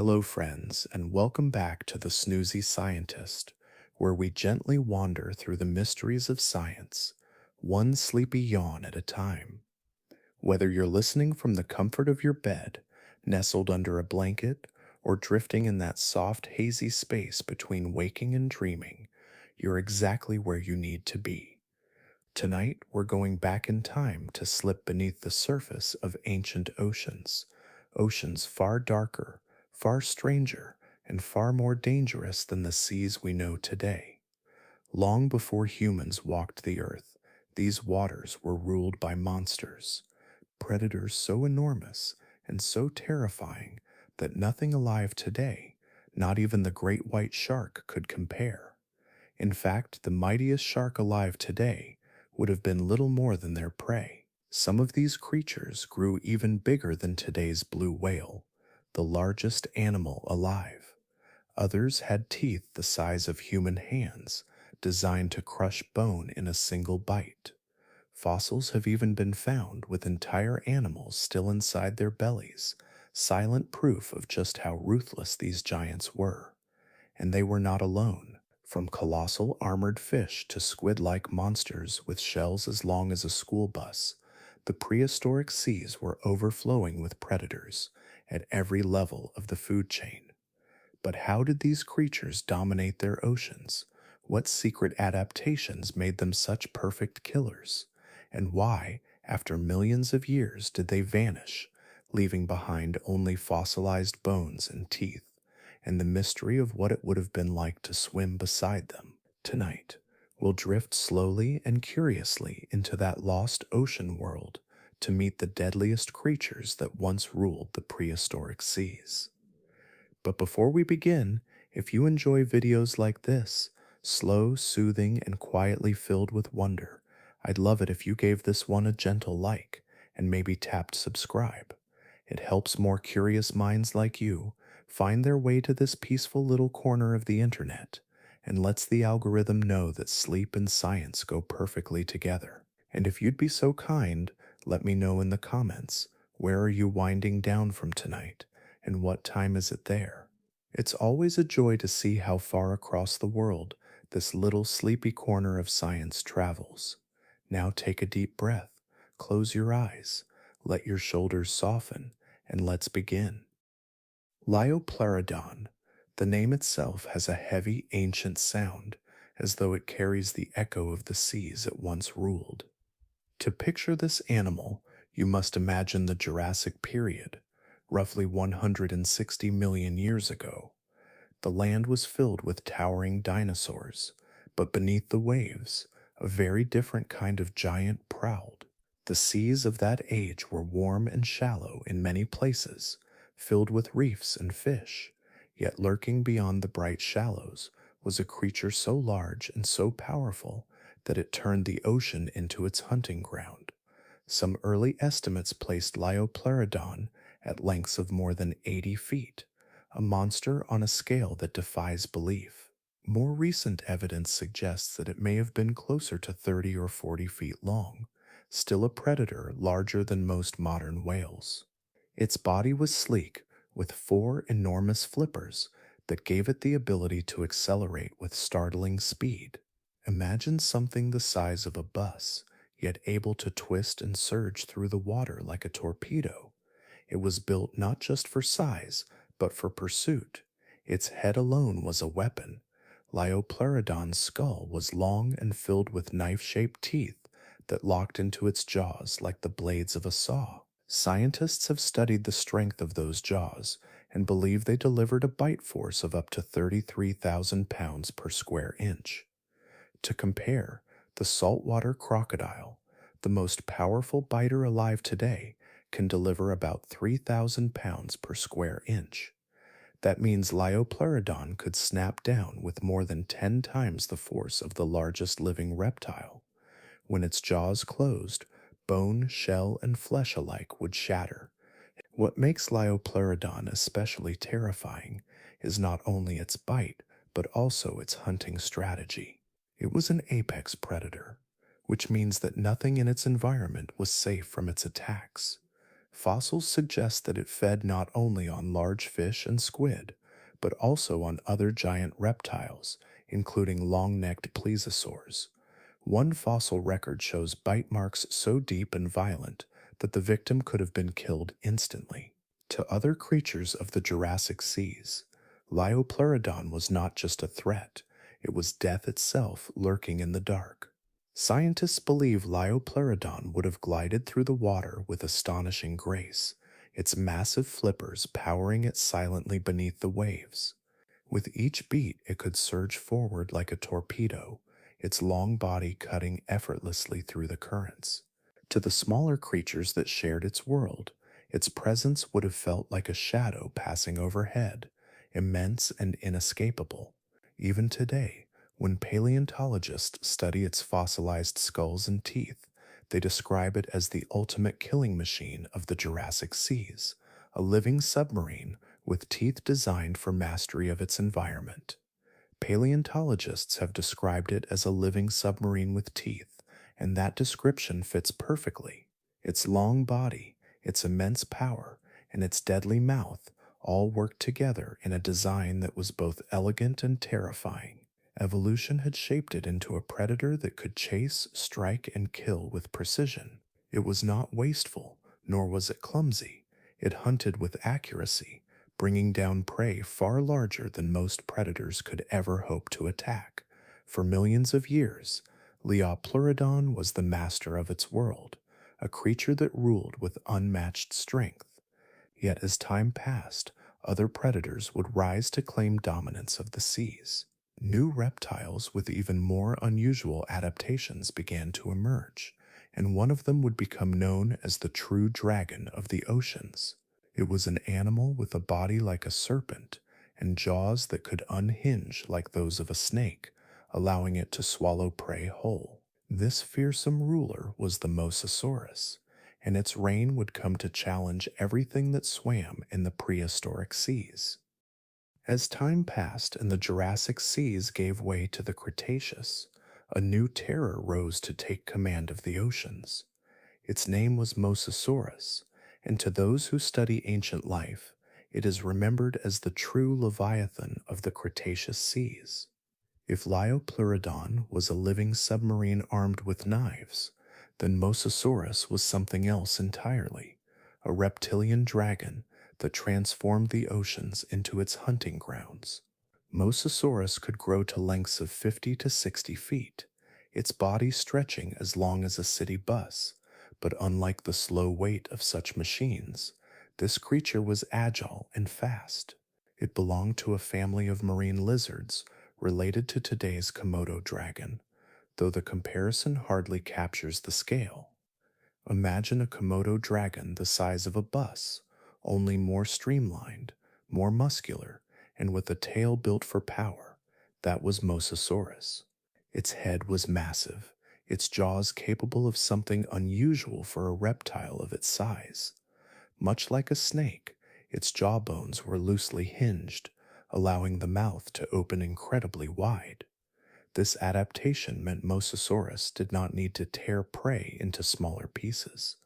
Hello, friends, and welcome back to the Snoozy Scientist, where we gently wander through the mysteries of science, one sleepy yawn at a time. Whether you're listening from the comfort of your bed, nestled under a blanket, or drifting in that soft, hazy space between waking and dreaming, you're exactly where you need to be. Tonight, we're going back in time to slip beneath the surface of ancient oceans, oceans far darker, far stranger, and far more dangerous than the seas we know today. Long before humans walked the earth, these waters were ruled by monsters, predators so enormous and so terrifying that nothing alive today, not even the great white shark, could compare. In fact, the mightiest shark alive today would have been little more than their prey. Some of these creatures grew even bigger than today's blue whale, the largest animal alive. Others had teeth the size of human hands, designed to crush bone in a single bite. Fossils have even been found with entire animals still inside their bellies, silent proof of just how ruthless these giants were. And they were not alone. From colossal armored fish to squid-like monsters with shells as long as a school bus, the prehistoric seas were overflowing with predators at every level of the food chain. But how did these creatures dominate their oceans? What secret adaptations made them such perfect killers? And why, after millions of years, did they vanish, leaving behind only fossilized bones and teeth, and the mystery of what it would have been like to swim beside them? Tonight, we'll drift slowly and curiously into that lost ocean world to meet the deadliest creatures that once ruled the prehistoric seas. But before we begin, if you enjoy videos like this, slow, soothing, and quietly filled with wonder, I'd love it if you gave this one a gentle like and maybe tapped subscribe. It helps more curious minds like you find their way to this peaceful little corner of the internet and lets the algorithm know that sleep and science go perfectly together. And if you'd be so kind, let me know in the comments, where are you winding down from tonight, and what time is it there? It's always a joy to see how far across the world this little sleepy corner of science travels. Now take a deep breath, close your eyes, let your shoulders soften, and let's begin. Liopleurodon. The name itself has a heavy, ancient sound, as though it carries the echo of the seas it once ruled. To picture this animal, you must imagine the Jurassic period, roughly 160 million years ago. The land was filled with towering dinosaurs, but beneath the waves, a very different kind of giant prowled. The seas of that age were warm and shallow in many places, filled with reefs and fish, yet lurking beyond the bright shallows was a creature so large and so powerful that it turned the ocean into its hunting ground. Some early estimates placed Liopleurodon at lengths of more than 80 feet, a monster on a scale that defies belief. More recent evidence suggests that it may have been closer to 30 or 40 feet long, still a predator larger than most modern whales. Its body was sleek, with 4 enormous flippers that gave it the ability to accelerate with startling speed. Imagine something the size of a bus, yet able to twist and surge through the water like a torpedo. It was built not just for size, but for pursuit. Its head alone was a weapon. Liopleurodon's skull was long and filled with knife-shaped teeth that locked into its jaws like the blades of a saw. Scientists have studied the strength of those jaws and believe they delivered a bite force of up to 33,000 pounds per square inch. To compare, the saltwater crocodile, the most powerful biter alive today, can deliver about 3,000 pounds per square inch. That means Liopleurodon could snap down with more than 10 times the force of the largest living reptile. When its jaws closed, bone, shell, and flesh alike would shatter. What makes Liopleurodon especially terrifying is not only its bite, but also its hunting strategy. It was an apex predator, which means that nothing in its environment was safe from its attacks. Fossils suggest that it fed not only on large fish and squid, but also on other giant reptiles, including long-necked plesiosaurs. One fossil record shows bite marks so deep and violent that the victim could have been killed instantly. To other creatures of the Jurassic seas, Liopleurodon was not just a threat, it was death itself lurking in the dark. Scientists believe Liopleurodon would have glided through the water with astonishing grace, its massive flippers powering it silently beneath the waves. With each beat, it could surge forward like a torpedo, its long body cutting effortlessly through the currents. To the smaller creatures that shared its world, its presence would have felt like a shadow passing overhead, immense and inescapable. Even today, when paleontologists study its fossilized skulls and teeth, they describe it as the ultimate killing machine of the Jurassic seas, a living submarine with teeth designed for mastery of its environment. Paleontologists have described it as a living submarine with teeth, and that description fits perfectly. Its long body, its immense power, and its deadly mouth all worked together in a design that was both elegant and terrifying. Evolution had shaped it into a predator that could chase, strike, and kill with precision. It was not wasteful, nor was it clumsy. It hunted with accuracy, bringing down prey far larger than most predators could ever hope to attack. For millions of years, Liopleurodon was the master of its world, a creature that ruled with unmatched strength. Yet as time passed, other predators would rise to claim dominance of the seas. New reptiles with even more unusual adaptations began to emerge, and one of them would become known as the true dragon of the oceans. It was an animal with a body like a serpent and jaws that could unhinge like those of a snake, allowing it to swallow prey whole. This fearsome ruler was the Mosasaurus, and its reign would come to challenge everything that swam in the prehistoric seas. As time passed and the Jurassic seas gave way to the Cretaceous, a new terror rose to take command of the oceans. Its name was Mosasaurus, and to those who study ancient life, it is remembered as the true Leviathan of the Cretaceous seas. If Liopleurodon was a living submarine armed with knives, then Mosasaurus was something else entirely, a reptilian dragon that transformed the oceans into its hunting grounds. Mosasaurus could grow to lengths of 50 to 60 feet, its body stretching as long as a city bus, but unlike the slow weight of such machines, this creature was agile and fast. It belonged to a family of marine lizards related to today's Komodo dragon, though the comparison hardly captures the scale. Imagine a Komodo dragon the size of a bus, only more streamlined, more muscular, and with a tail built for power. That was Mosasaurus. Its head was massive, its jaws capable of something unusual for a reptile of its size. Much like a snake, its jawbones were loosely hinged, allowing the mouth to open incredibly wide. This adaptation meant Mosasaurus did not need to tear prey into smaller pieces.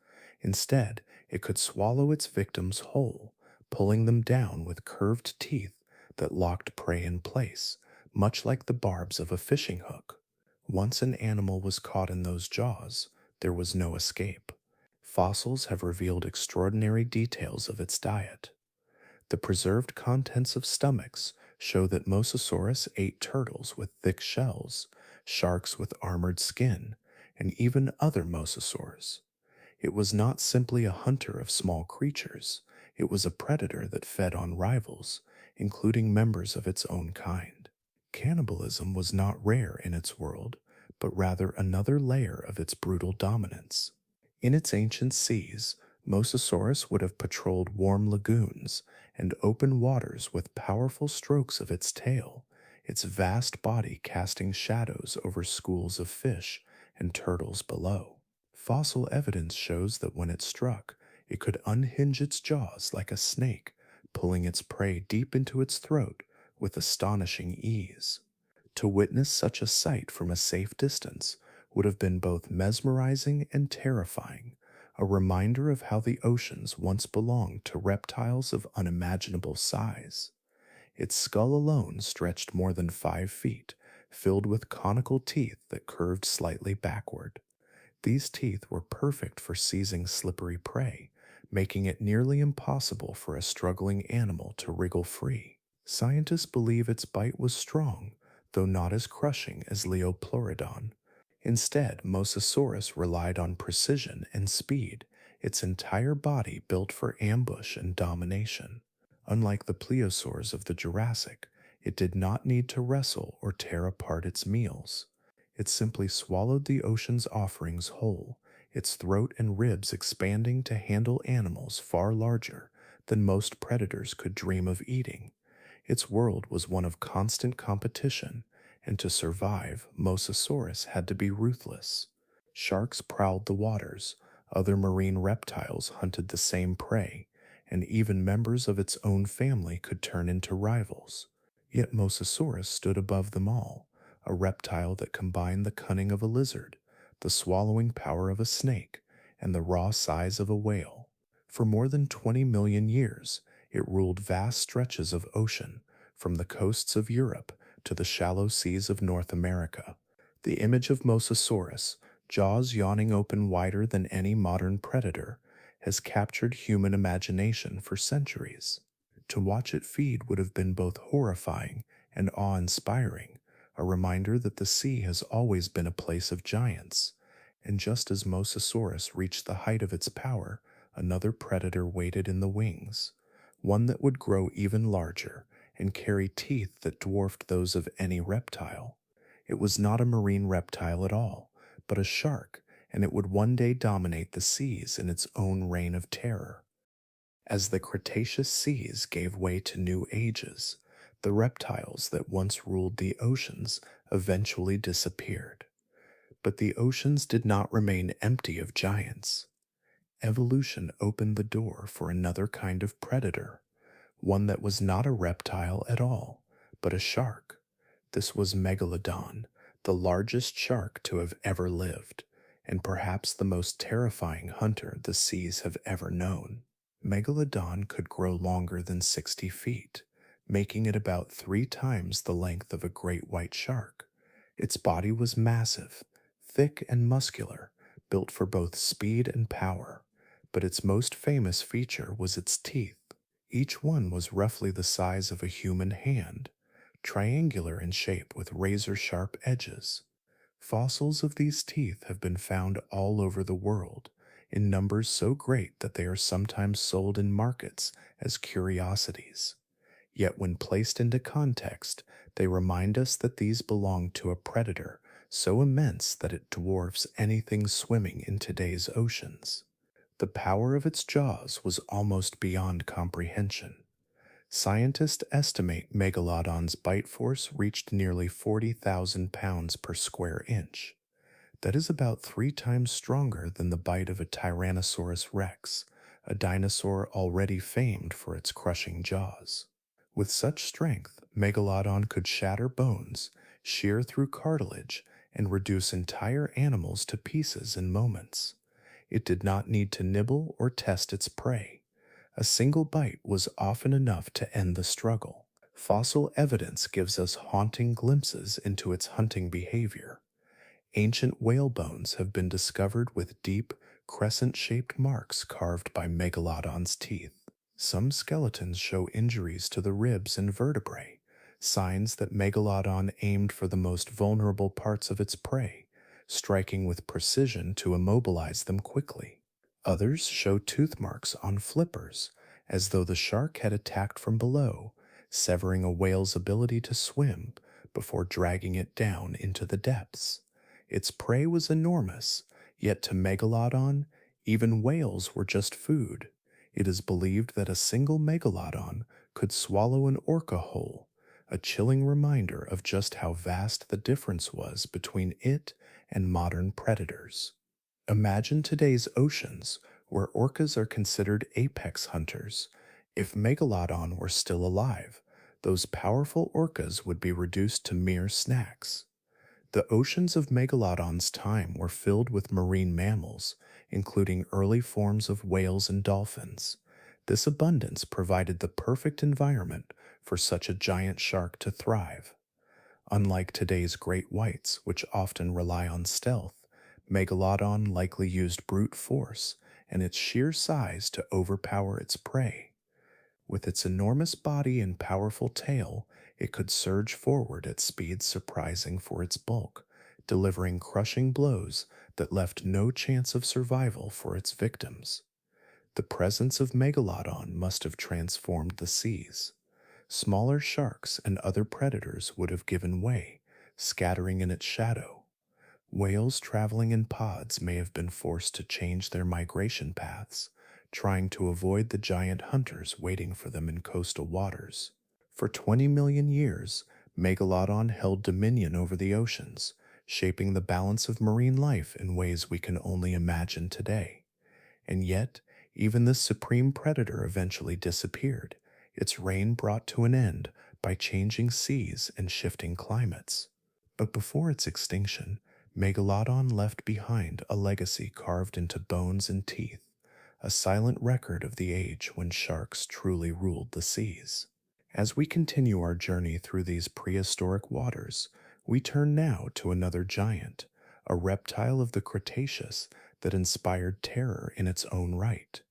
Instead, it could swallow its victims whole, pulling them down with curved teeth that locked prey in place, much like the barbs of a fishing hook. Once an animal was caught in those jaws, there was no escape. Fossils have revealed extraordinary details of its diet. The preserved contents of stomachs show that Mosasaurus ate turtles with thick shells, sharks with armored skin, and even other mosasaurs. It was not simply a hunter of small creatures, it was a predator that fed on rivals, including members of its own kind. Cannibalism was not rare in its world, but rather another layer of its brutal dominance. In its ancient seas, Mosasaurus would have patrolled warm lagoons and open waters with powerful strokes of its tail, its vast body casting shadows over schools of fish and turtles below. Fossil evidence shows that when it struck, it could unhinge its jaws like a snake, pulling its prey deep into its throat with astonishing ease. To witness such a sight from a safe distance would have been both mesmerizing and terrifying, a reminder of how the oceans once belonged to reptiles of unimaginable size. Its skull alone stretched more than 5 feet, filled with conical teeth that curved slightly backward. These teeth were perfect for seizing slippery prey, making it nearly impossible for a struggling animal to wriggle free. Scientists believe its bite was strong, though not as crushing as Liopleurodon. Instead, Mosasaurus relied on precision and speed, its entire body built for ambush and domination. Unlike the pliosaurs of the Jurassic, it did not need to wrestle or tear apart its meals. It simply swallowed the ocean's offerings whole, its throat and ribs expanding to handle animals far larger than most predators could dream of eating. Its world was one of constant competition, and to survive, Mosasaurus had to be ruthless. Sharks prowled the waters, other marine reptiles hunted the same prey, and even members of its own family could turn into rivals. Yet Mosasaurus stood above them all, a reptile that combined the cunning of a lizard, the swallowing power of a snake, and the raw size of a whale. For more than 20 million years, it ruled vast stretches of ocean, from the coasts of Europe to the shallow seas of North America. The image of Mosasaurus, jaws yawning open wider than any modern predator, has captured human imagination for centuries. To watch it feed would have been both horrifying and awe-inspiring, a reminder that the sea has always been a place of giants. And just as Mosasaurus reached the height of its power, another predator waited in the wings, one that would grow even larger and carry teeth that dwarfed those of any reptile. It was not a marine reptile at all, but a shark, and it would one day dominate the seas in its own reign of terror. As the Cretaceous seas gave way to new ages, the reptiles that once ruled the oceans eventually disappeared. But the oceans did not remain empty of giants. Evolution opened the door for another kind of predator, one that was not a reptile at all, but a shark. This was Megalodon, the largest shark to have ever lived, and perhaps the most terrifying hunter the seas have ever known. Megalodon could grow longer than 60 feet, making it about 3 times the length of a great white shark. Its body was massive, thick and muscular, built for both speed and power, but its most famous feature was its teeth. Each one was roughly the size of a human hand, triangular in shape with razor-sharp edges. Fossils of these teeth have been found all over the world, in numbers so great that they are sometimes sold in markets as curiosities. Yet when placed into context, they remind us that these belong to a predator so immense that it dwarfs anything swimming in today's oceans. The power of its jaws was almost beyond comprehension. Scientists estimate Megalodon's bite force reached nearly 40,000 pounds per square inch. That is about 3 times stronger than the bite of a Tyrannosaurus rex, a dinosaur already famed for its crushing jaws. With such strength, Megalodon could shatter bones, shear through cartilage, and reduce entire animals to pieces in moments. It did not need to nibble or test its prey. A single bite was often enough to end the struggle. Fossil evidence gives us haunting glimpses into its hunting behavior. Ancient whale bones have been discovered with deep, crescent-shaped marks carved by Megalodon's teeth. Some skeletons show injuries to the ribs and vertebrae, signs that Megalodon aimed for the most vulnerable parts of its prey, striking with precision to immobilize them quickly. Others show tooth marks on flippers, as though the shark had attacked from below, severing a whale's ability to swim before dragging it down into the depths. Its prey was enormous, yet to Megalodon, even whales were just food. It is believed that a single Megalodon could swallow an orca whole, a chilling reminder of just how vast the difference was between it and modern predators. Imagine today's oceans, where orcas are considered apex hunters. If Megalodon were still alive, those powerful orcas would be reduced to mere snacks. The oceans of Megalodon's time were filled with marine mammals, including early forms of whales and dolphins. This abundance provided the perfect environment for such a giant shark to thrive. Unlike today's great whites, which often rely on stealth, Megalodon likely used brute force and its sheer size to overpower its prey. With its enormous body and powerful tail, it could surge forward at speeds surprising for its bulk, delivering crushing blows that left no chance of survival for its victims. The presence of Megalodon must have transformed the seas. Smaller sharks and other predators would have given way, scattering in its shadow. Whales traveling in pods may have been forced to change their migration paths, trying to avoid the giant hunters waiting for them in coastal waters. For 20 million years, Megalodon held dominion over the oceans, shaping the balance of marine life in ways we can only imagine today. And yet, even this supreme predator eventually disappeared, its reign brought to an end by changing seas and shifting climates. But before its extinction, Megalodon left behind a legacy carved into bones and teeth, a silent record of the age when sharks truly ruled the seas. As we continue our journey through these prehistoric waters, we turn now to another giant, a reptile of the Cretaceous that inspired terror in its own right.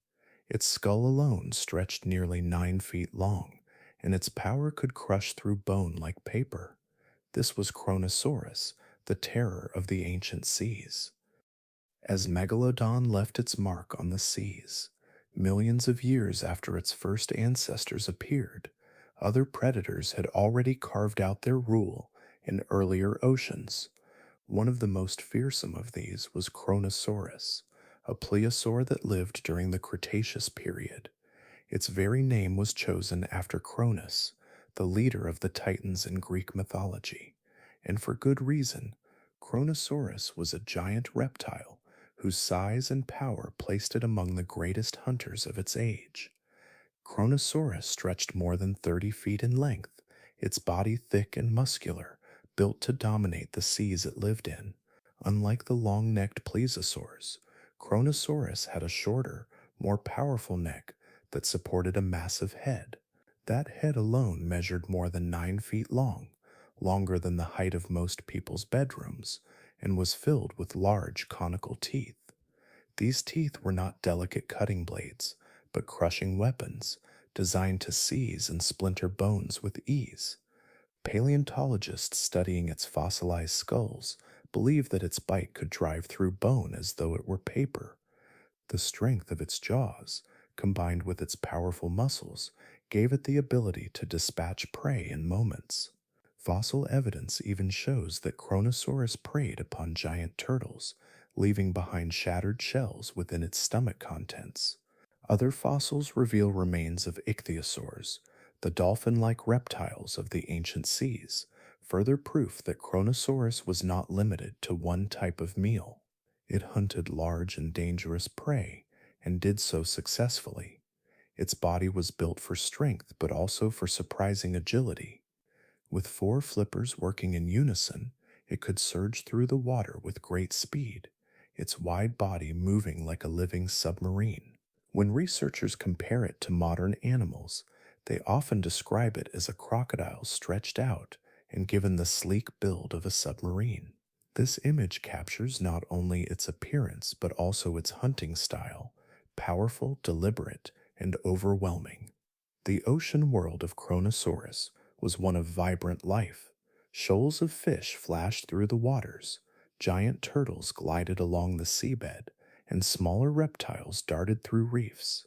Its skull alone stretched nearly 9 feet long, and its power could crush through bone like paper. This was Kronosaurus, the terror of the ancient seas. As Megalodon left its mark on the seas, millions of years after its first ancestors appeared, other predators had already carved out their rule in earlier oceans. One of the most fearsome of these was Kronosaurus, a pliosaur that lived during the Cretaceous period. Its very name was chosen after Kronos, the leader of the Titans in Greek mythology. And for good reason. Kronosaurus was a giant reptile whose size and power placed it among the greatest hunters of its age. Kronosaurus stretched more than 30 feet in length, its body thick and muscular, built to dominate the seas it lived in. Unlike the long-necked plesiosaurs, Kronosaurus had a shorter, more powerful neck that supported a massive head. That head alone measured more than 9 feet long, longer than the height of most people's bedrooms, and was filled with large conical teeth. These teeth were not delicate cutting blades, but crushing weapons designed to seize and splinter bones with ease. Paleontologists studying its fossilized skulls believe that its bite could drive through bone as though it were paper. The strength of its jaws, combined with its powerful muscles, gave it the ability to dispatch prey in moments. Fossil evidence even shows that Kronosaurus preyed upon giant turtles, leaving behind shattered shells within its stomach contents. Other fossils reveal remains of ichthyosaurs, the dolphin-like reptiles of the ancient seas, further proof that Kronosaurus was not limited to one type of meal. It hunted large and dangerous prey, and did so successfully. Its body was built for strength but also for surprising agility. With 4 flippers working in unison, it could surge through the water with great speed, its wide body moving like a living submarine. When researchers compare it to modern animals, they often describe it as a crocodile stretched out and given the sleek build of a submarine. This image captures not only its appearance but also its hunting style, powerful, deliberate, and overwhelming. The ocean world of Kronosaurus was one of vibrant life. Shoals of fish flashed through the waters, giant turtles glided along the seabed, and smaller reptiles darted through reefs.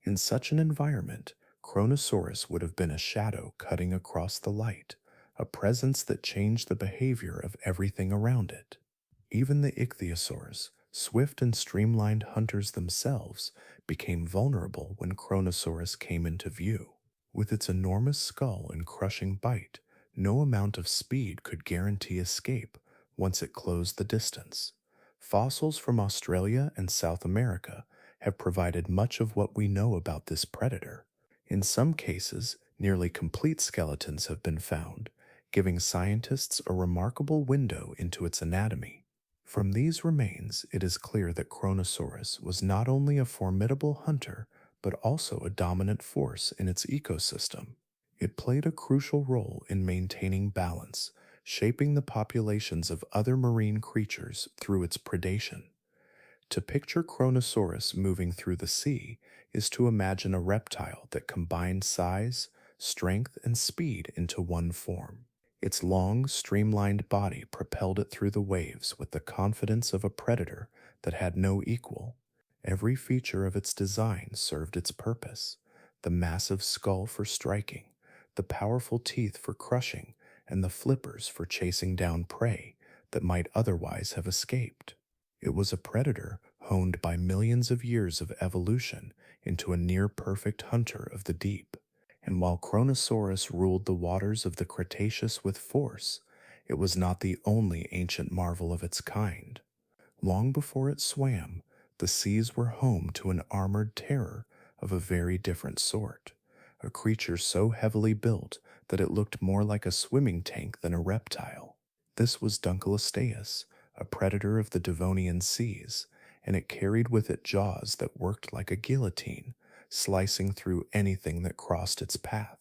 In such an environment, Kronosaurus would have been a shadow cutting across the light, a presence that changed the behavior of everything around it. Even the ichthyosaurs, swift and streamlined hunters themselves, became vulnerable when Kronosaurus came into view. With its enormous skull and crushing bite, no amount of speed could guarantee escape once it closed the distance. Fossils from Australia and South America have provided much of what we know about this predator. In some cases, nearly complete skeletons have been found, giving scientists a remarkable window into its anatomy. From these remains, it is clear that Kronosaurus was not only a formidable hunter, but also a dominant force in its ecosystem. It played a crucial role in maintaining balance, shaping the populations of other marine creatures through its predation. To picture Kronosaurus moving through the sea is to imagine a reptile that combined size, strength, and speed into one form. Its long, streamlined body propelled it through the waves with the confidence of a predator that had no equal. Every feature of its design served its purpose: the massive skull for striking, the powerful teeth for crushing, and the flippers for chasing down prey that might otherwise have escaped. It was a predator honed by millions of years of evolution into a near-perfect hunter of the deep. And while Kronosaurus ruled the waters of the Cretaceous with force, it was not the only ancient marvel of its kind. Long before it swam, the seas were home to an armored terror of a very different sort, a creature so heavily built that it looked more like a swimming tank than a reptile. This was Dunkleosteus, a predator of the Devonian seas, and it carried with it jaws that worked like a guillotine, slicing through anything that crossed its path.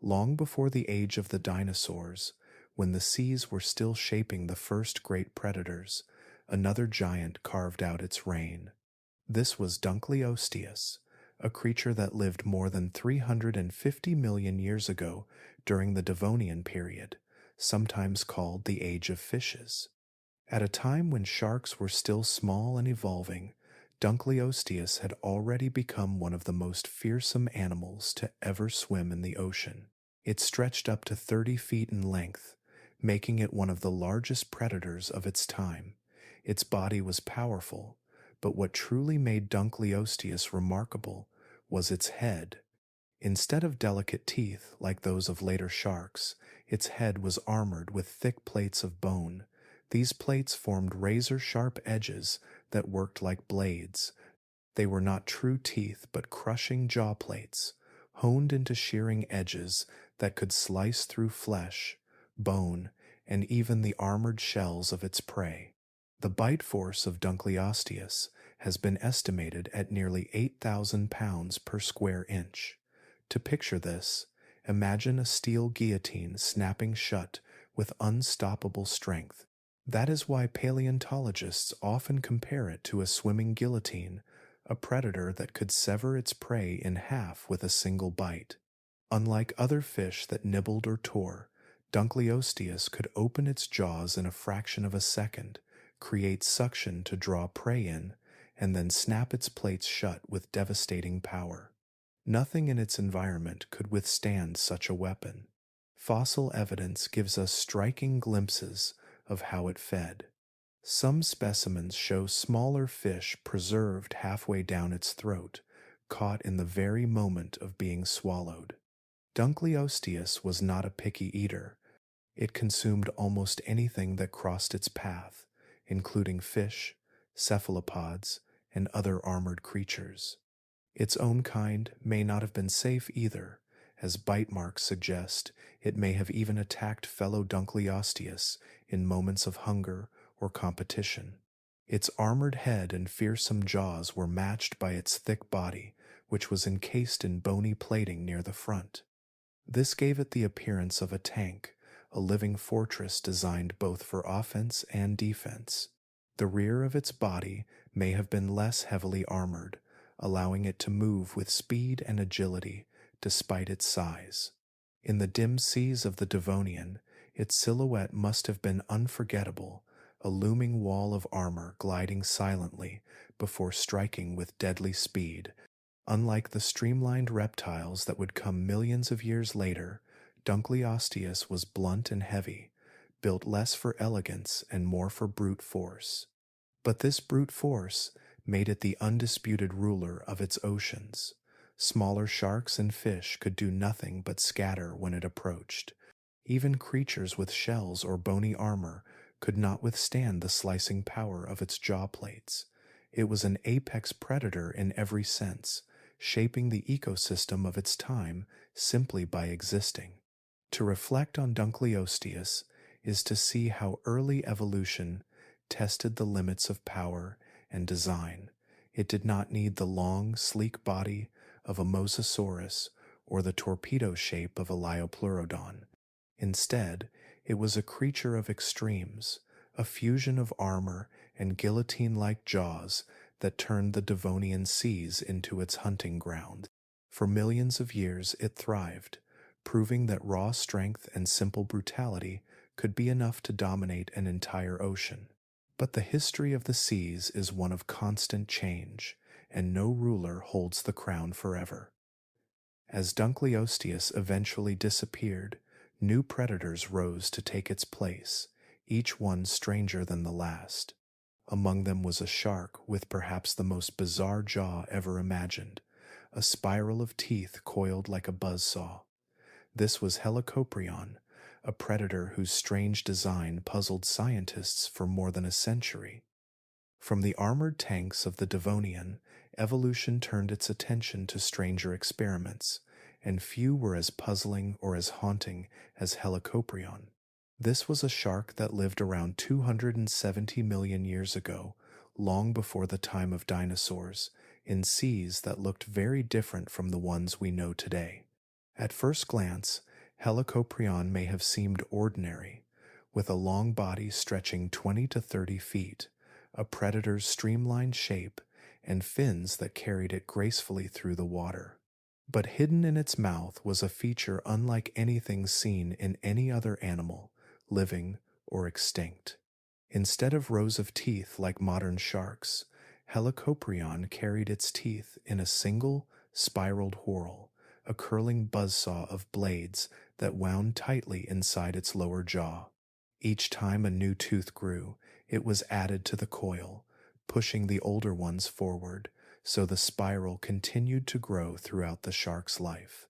Long before the age of the dinosaurs, when the seas were still shaping the first great predators, another giant carved out its reign. This was Dunkleosteus, a creature that lived more than 350 million years ago during the Devonian period, sometimes called the Age of Fishes. At a time when sharks were still small and evolving, Dunkleosteus had already become one of the most fearsome animals to ever swim in the ocean. It stretched up to 30 feet in length, making it one of the largest predators of its time. Its body was powerful, but what truly made Dunkleosteus remarkable was its head. Instead of delicate teeth like those of later sharks, its head was armored with thick plates of bone. These plates formed razor-sharp edges that worked like blades. They were not true teeth but crushing jaw plates, honed into shearing edges that could slice through flesh, bone, and even the armored shells of its prey. The bite force of Dunkleosteus has been estimated at nearly 8,000 pounds per square inch. To picture this, imagine a steel guillotine snapping shut with unstoppable strength. That is why paleontologists often compare it to a swimming guillotine, a predator that could sever its prey in half with a single bite. Unlike other fish that nibbled or tore, Dunkleosteus could open its jaws in a fraction of a second, create suction to draw prey in, and then snap its plates shut with devastating power. Nothing in its environment could withstand such a weapon. Fossil evidence gives us striking glimpses of how it fed. Some specimens show smaller fish preserved halfway down its throat, caught in the very moment of being swallowed. Dunkleosteus was not a picky eater. It consumed almost anything that crossed its path, including fish, cephalopods, and other armored creatures. Its own kind may not have been safe either. As bite marks suggest, it may have even attacked fellow Dunkleosteus in moments of hunger or competition. Its armored head and fearsome jaws were matched by its thick body, which was encased in bony plating near the front. This gave it the appearance of a tank, a living fortress designed both for offense and defense. The rear of its body may have been less heavily armored, allowing it to move with speed and agility despite its size. In the dim seas of the Devonian, its silhouette must have been unforgettable, a looming wall of armor gliding silently before striking with deadly speed. Unlike the streamlined reptiles that would come millions of years later, Dunkleosteus was blunt and heavy, built less for elegance and more for brute force. But this brute force made it the undisputed ruler of its oceans. Smaller sharks and fish could do nothing but scatter when it approached. Even creatures with shells or bony armor could not withstand the slicing power of its jaw plates. It was an apex predator in every sense, shaping the ecosystem of its time simply by existing. To reflect on Dunkleosteus is to see how early evolution tested the limits of power and design. It did not need the long, sleek body of a Mosasaurus or the torpedo shape of a Liopleurodon. Instead, it was a creature of extremes, a fusion of armor and guillotine-like jaws that turned the Devonian seas into its hunting ground. For millions of years it thrived, proving that raw strength and simple brutality could be enough to dominate an entire ocean. But the history of the seas is one of constant change, and no ruler holds the crown forever. As Dunkleosteus eventually disappeared, new predators rose to take its place, each one stranger than the last. Among them was a shark with perhaps the most bizarre jaw ever imagined, a spiral of teeth coiled like a buzzsaw. This was Helicoprion, a predator whose strange design puzzled scientists for more than a century. From the armored tanks of the Devonian, evolution turned its attention to stranger experiments, and few were as puzzling or as haunting as Helicoprion. This was a shark that lived around 270 million years ago, long before the time of dinosaurs, in seas that looked very different from the ones we know today. At first glance, Helicoprion may have seemed ordinary, with a long body stretching 20 to 30 feet, a predator's streamlined shape, and fins that carried it gracefully through the water. But hidden in its mouth was a feature unlike anything seen in any other animal, living or extinct. Instead of rows of teeth like modern sharks, Helicoprion carried its teeth in a single, spiraled whorl, a curling buzzsaw of blades that wound tightly inside its lower jaw. Each time a new tooth grew, it was added to the coil, pushing the older ones forward, so the spiral continued to grow throughout the shark's life.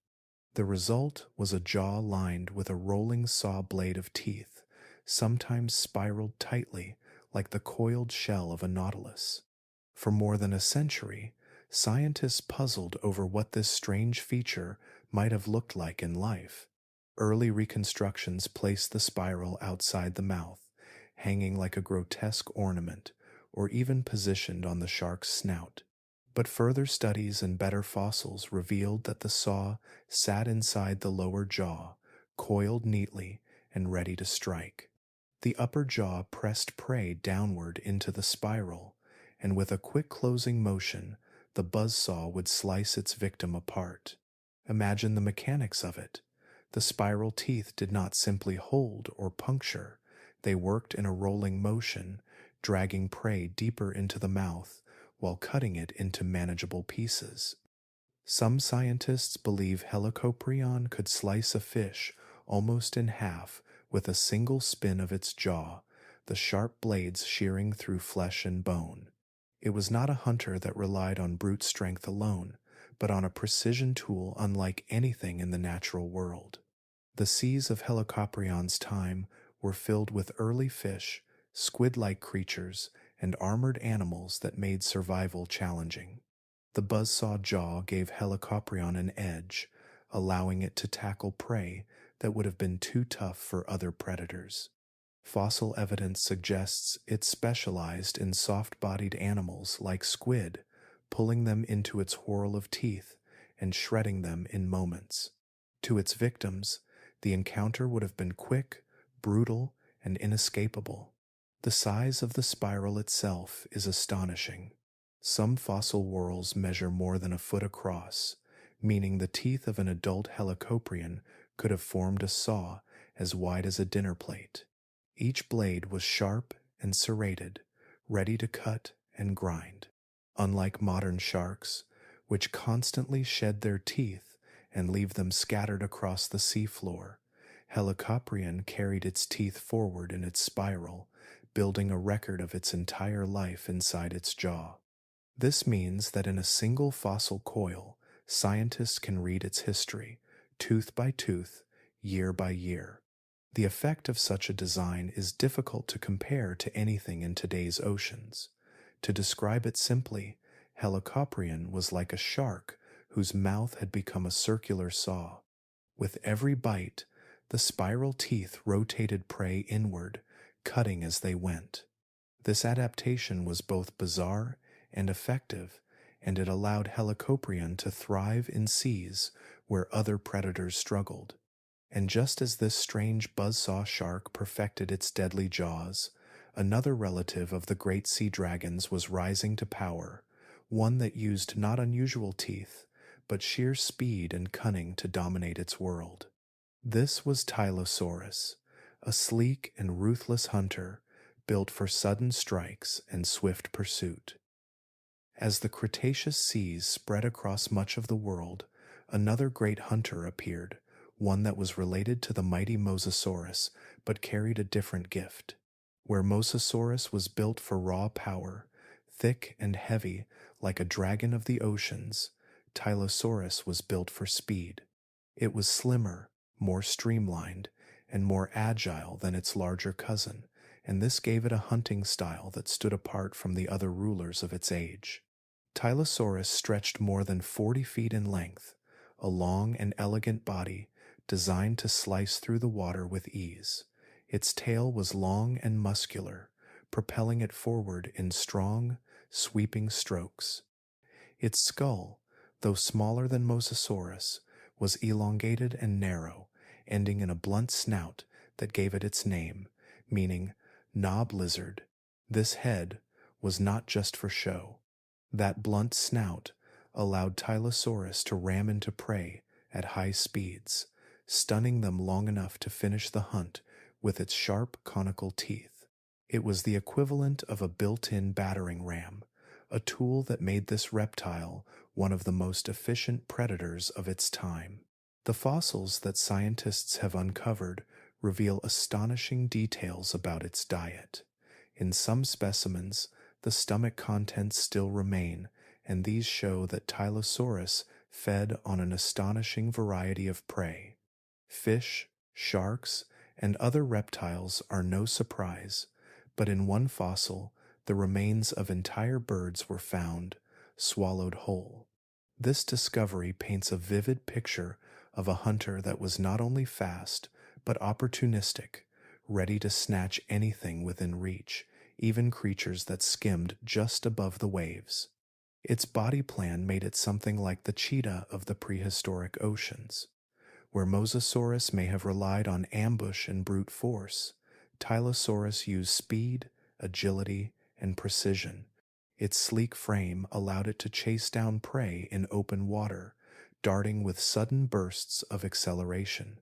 The result was a jaw lined with a rolling saw blade of teeth, sometimes spiraled tightly like the coiled shell of a nautilus. For more than a century, scientists puzzled over what this strange feature might have looked like in life. Early reconstructions placed the spiral outside the mouth, hanging like a grotesque ornament, or even positioned on the shark's snout. But further studies and better fossils revealed that the saw sat inside the lower jaw, coiled neatly and ready to strike. The upper jaw pressed prey downward into the spiral, and with a quick closing motion, the buzzsaw would slice its victim apart. Imagine the mechanics of it. The spiral teeth did not simply hold or puncture, they worked in a rolling motion, dragging prey deeper into the mouth while cutting it into manageable pieces. Some scientists believe Helicoprion could slice a fish almost in half with a single spin of its jaw, the sharp blades shearing through flesh and bone. It was not a hunter that relied on brute strength alone, but on a precision tool unlike anything in the natural world. The seas of Helicoprion's time were filled with early fish, squid-like creatures, and armored animals that made survival challenging. The buzzsaw jaw gave Helicoprion an edge, allowing it to tackle prey that would have been too tough for other predators. Fossil evidence suggests it specialized in soft-bodied animals like squid, pulling them into its whorl of teeth and shredding them in moments. To its victims, the encounter would have been quick, brutal, and inescapable. The size of the spiral itself is astonishing. Some fossil whorls measure more than a foot across, meaning the teeth of an adult Helicoprion could have formed a saw as wide as a dinner plate. Each blade was sharp and serrated, ready to cut and grind. Unlike modern sharks, which constantly shed their teeth and leave them scattered across the seafloor, Helicoprion carried its teeth forward in its spiral, building a record of its entire life inside its jaw. This means that in a single fossil coil, scientists can read its history, tooth by tooth, year by year. The effect of such a design is difficult to compare to anything in today's oceans. To describe it simply, Helicoprion was like a shark whose mouth had become a circular saw. With every bite, the spiral teeth rotated prey inward, cutting as they went. This adaptation was both bizarre and effective, and it allowed Helicoprion to thrive in seas where other predators struggled. And just as this strange buzzsaw shark perfected its deadly jaws, another relative of the great sea dragons was rising to power, one that used not unusual teeth, but sheer speed and cunning to dominate its world. This was Tylosaurus, a sleek and ruthless hunter built for sudden strikes and swift pursuit. As the Cretaceous seas spread across much of the world, another great hunter appeared, one that was related to the mighty Mosasaurus but carried a different gift. Where Mosasaurus was built for raw power, thick and heavy like a dragon of the oceans, Tylosaurus was built for speed. It was slimmer, more streamlined, and more agile than its larger cousin, and this gave it a hunting style that stood apart from the other rulers of its age. Tylosaurus stretched more than 40 feet in length, a long and elegant body designed to slice through the water with ease. Its tail was long and muscular, propelling it forward in strong, sweeping strokes. Its skull, though smaller than Mosasaurus, was elongated and narrow, ending in a blunt snout that gave it its name, meaning knob lizard. This head was not just for show. That blunt snout allowed Tylosaurus to ram into prey at high speeds, stunning them long enough to finish the hunt with its sharp conical teeth. It was the equivalent of a built-in battering ram, a tool that made this reptile one of the most efficient predators of its time. The fossils that scientists have uncovered reveal astonishing details about its diet. In some specimens, the stomach contents still remain, and these show that Tylosaurus fed on an astonishing variety of prey. Fish, sharks, and other reptiles are no surprise, but in one fossil, the remains of entire birds were found, swallowed whole. This discovery paints a vivid picture of a hunter that was not only fast, but opportunistic, ready to snatch anything within reach, even creatures that skimmed just above the waves. Its body plan made it something like the cheetah of the prehistoric oceans. Where Mosasaurus may have relied on ambush and brute force, Tylosaurus used speed, agility, and precision. Its sleek frame allowed it to chase down prey in open water, darting with sudden bursts of acceleration.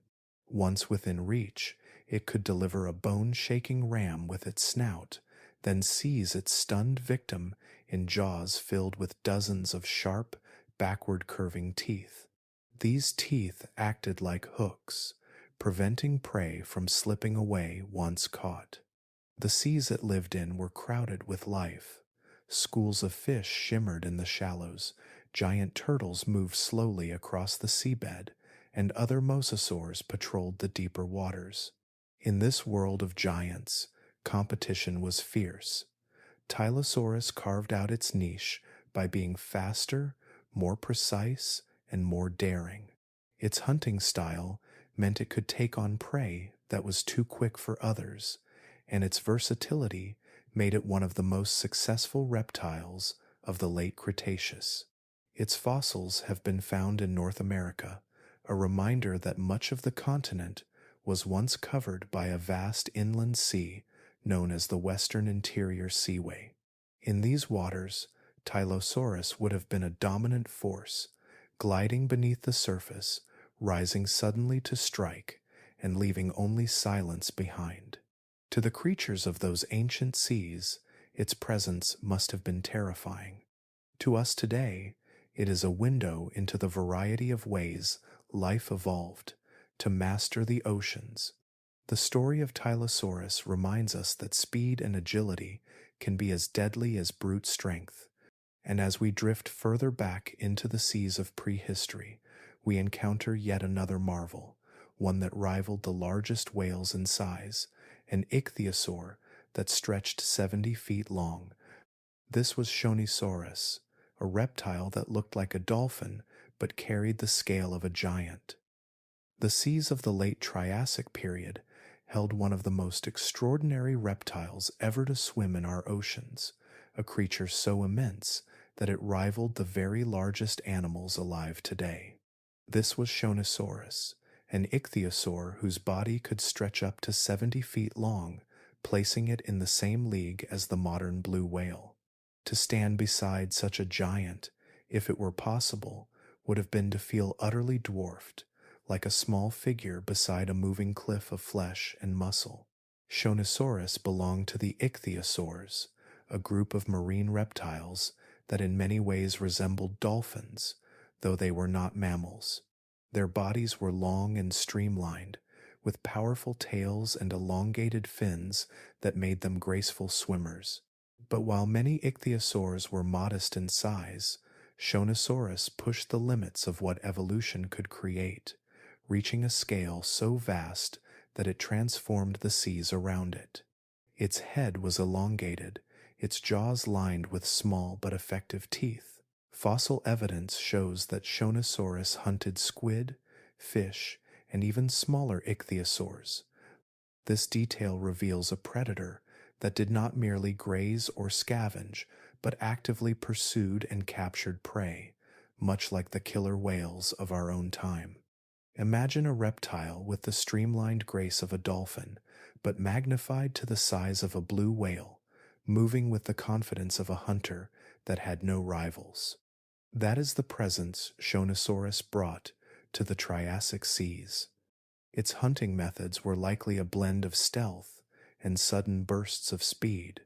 Once within reach, it could deliver a bone-shaking ram with its snout, then seize its stunned victim in jaws filled with dozens of sharp, backward-curving teeth. These teeth acted like hooks, preventing prey from slipping away once caught. The seas it lived in were crowded with life. Schools of fish shimmered in the shallows, giant turtles moved slowly across the seabed, and other mosasaurs patrolled the deeper waters. In this world of giants, competition was fierce. Tylosaurus carved out its niche by being faster, more precise, and more daring. Its hunting style meant it could take on prey that was too quick for others, and its versatility made it one of the most successful reptiles of the late Cretaceous. Its fossils have been found in North America, a reminder that much of the continent was once covered by a vast inland sea known as the Western Interior Seaway. In these waters, Tylosaurus would have been a dominant force, gliding beneath the surface, rising suddenly to strike, and leaving only silence behind. To the creatures of those ancient seas, its presence must have been terrifying. To us today, it is a window into the variety of ways life evolved to master the oceans. The story of Tylosaurus reminds us that speed and agility can be as deadly as brute strength. And as we drift further back into the seas of prehistory, we encounter yet another marvel, one that rivaled the largest whales in size, an ichthyosaur that stretched 70 feet long. This was Shonisaurus, a reptile that looked like a dolphin but carried the scale of a giant. The seas of the late Triassic period held one of the most extraordinary reptiles ever to swim in our oceans, a creature so immense that it rivaled the very largest animals alive today. This was Shonisaurus, an ichthyosaur whose body could stretch up to 70 feet long, placing it in the same league as the modern blue whale. To stand beside such a giant, if it were possible, would have been to feel utterly dwarfed, like a small figure beside a moving cliff of flesh and muscle. Shonisaurus belonged to the ichthyosaurs, a group of marine reptiles that in many ways resembled dolphins, though they were not mammals. Their bodies were long and streamlined, with powerful tails and elongated fins that made them graceful swimmers. But while many ichthyosaurs were modest in size, Shonisaurus pushed the limits of what evolution could create, reaching a scale so vast that it transformed the seas around it. Its head was elongated, its jaws lined with small but effective teeth. Fossil evidence shows that Shonisaurus hunted squid, fish, and even smaller ichthyosaurs. This detail reveals a predator that did not merely graze or scavenge, but actively pursued and captured prey, much like the killer whales of our own time. Imagine a reptile with the streamlined grace of a dolphin, but magnified to the size of a blue whale, moving with the confidence of a hunter that had no rivals. That is the presence Shonisaurus brought to the Triassic seas. Its hunting methods were likely a blend of stealth and sudden bursts of speed.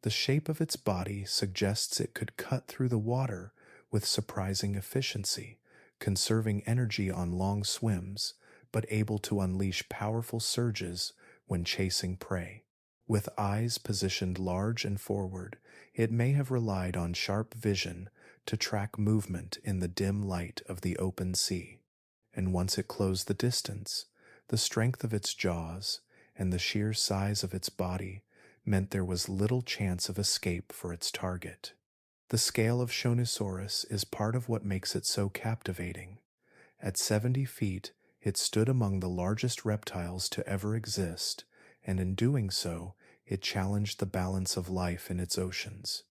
The shape of its body suggests it could cut through the water with surprising efficiency, conserving energy on long swims, but able to unleash powerful surges when chasing prey. With eyes positioned large and forward, it may have relied on sharp vision to track movement in the dim light of the open sea. And once it closed the distance, the strength of its jaws and the sheer size of its body meant there was little chance of escape for its target. The scale of Shonisaurus is part of what makes it so captivating. At 70 feet, it stood among the largest reptiles to ever exist, and in doing so, it challenged the balance of life in its oceans.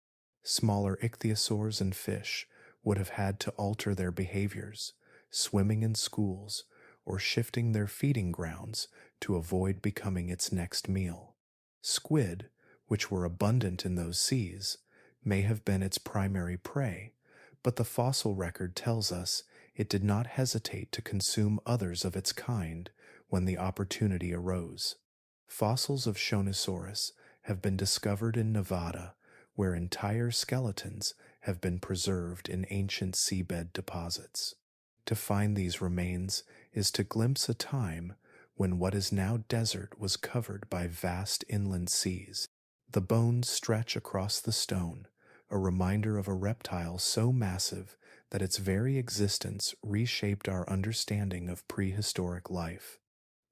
Smaller ichthyosaurs and fish would have had to alter their behaviors, swimming in schools, or shifting their feeding grounds to avoid becoming its next meal. Squid, which were abundant in those seas, may have been its primary prey, but the fossil record tells us it did not hesitate to consume others of its kind when the opportunity arose. Fossils of Shonisaurus have been discovered in Nevada, where entire skeletons have been preserved in ancient seabed deposits. To find these remains is to glimpse a time when what is now desert was covered by vast inland seas. The bones stretch across the stone, a reminder of a reptile so massive that its very existence reshaped our understanding of prehistoric life.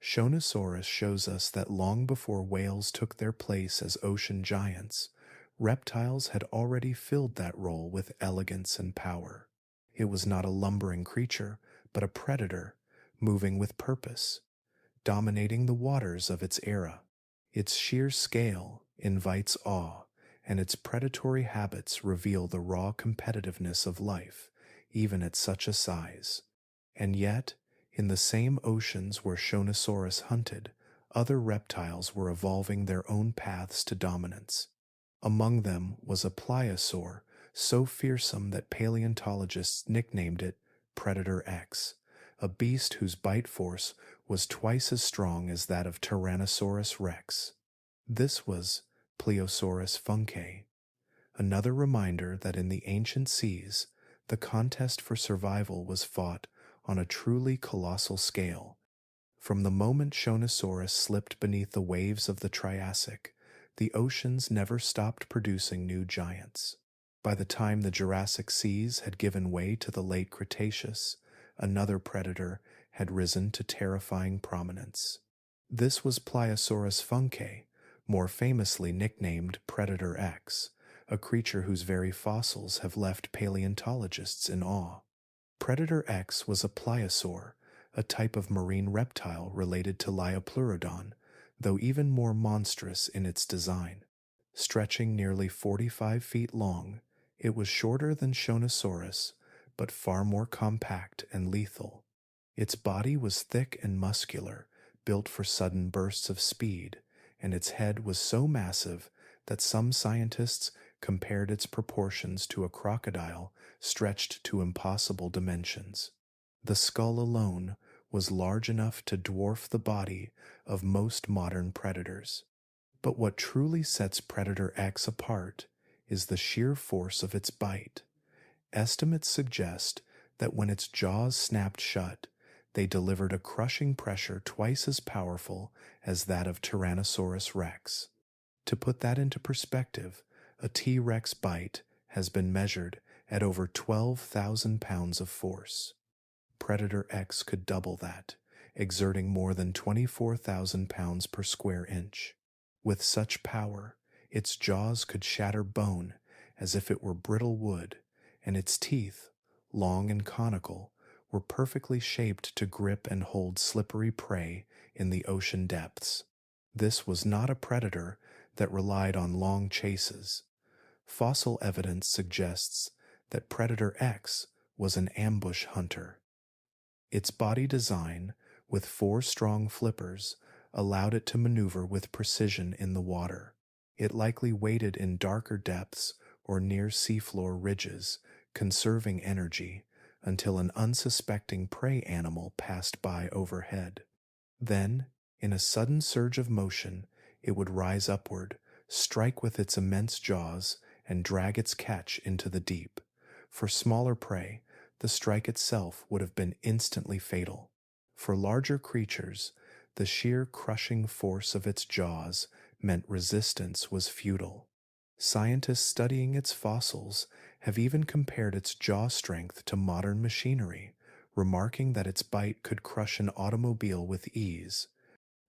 Shonisaurus shows us that long before whales took their place as ocean giants, reptiles had already filled that role with elegance and power. It was not a lumbering creature, but a predator, moving with purpose, dominating the waters of its era. Its sheer scale invites awe, and its predatory habits reveal the raw competitiveness of life, even at such a size. And yet, in the same oceans where Shonisaurus hunted, other reptiles were evolving their own paths to dominance. Among them was a pliosaur so fearsome that paleontologists nicknamed it Predator X, a beast whose bite force was twice as strong as that of Tyrannosaurus rex. This was Pliosaurus funke, another reminder that in the ancient seas, the contest for survival was fought on a truly colossal scale. From the moment Shonisaurus slipped beneath the waves of the Triassic, the oceans never stopped producing new giants. By the time the Jurassic seas had given way to the late Cretaceous, another predator had risen to terrifying prominence. This was Pliosaurus funke, more famously nicknamed Predator X, a creature whose very fossils have left paleontologists in awe. Predator X was a pliosaur, a type of marine reptile related to Liopleurodon, though even more monstrous in its design. Stretching nearly 45 feet long, it was shorter than Shonisaurus, but far more compact and lethal. Its body was thick and muscular, built for sudden bursts of speed, and its head was so massive that some scientists compared its proportions to a crocodile stretched to impossible dimensions. The skull alone was large enough to dwarf the body of most modern predators. But what truly sets Predator X apart is the sheer force of its bite. Estimates suggest that when its jaws snapped shut, they delivered a crushing pressure twice as powerful as that of Tyrannosaurus rex. To put that into perspective, a T-Rex bite has been measured at over 12,000 pounds of force. Predator X could double that, exerting more than 24,000 pounds per square inch. With such power, its jaws could shatter bone as if it were brittle wood, and its teeth, long and conical, were perfectly shaped to grip and hold slippery prey in the ocean depths. This was not a predator that relied on long chases. Fossil evidence suggests that Predator X was an ambush hunter. Its body design, with 4 strong flippers, allowed it to maneuver with precision in the water. It likely waded in darker depths or near seafloor ridges, conserving energy until an unsuspecting prey animal passed by overhead. Then, in a sudden surge of motion, it would rise upward, strike with its immense jaws, and drag its catch into the deep. For smaller prey, the strike itself would have been instantly fatal. For larger creatures, the sheer crushing force of its jaws meant resistance was futile. Scientists studying its fossils have even compared its jaw strength to modern machinery, remarking that its bite could crush an automobile with ease.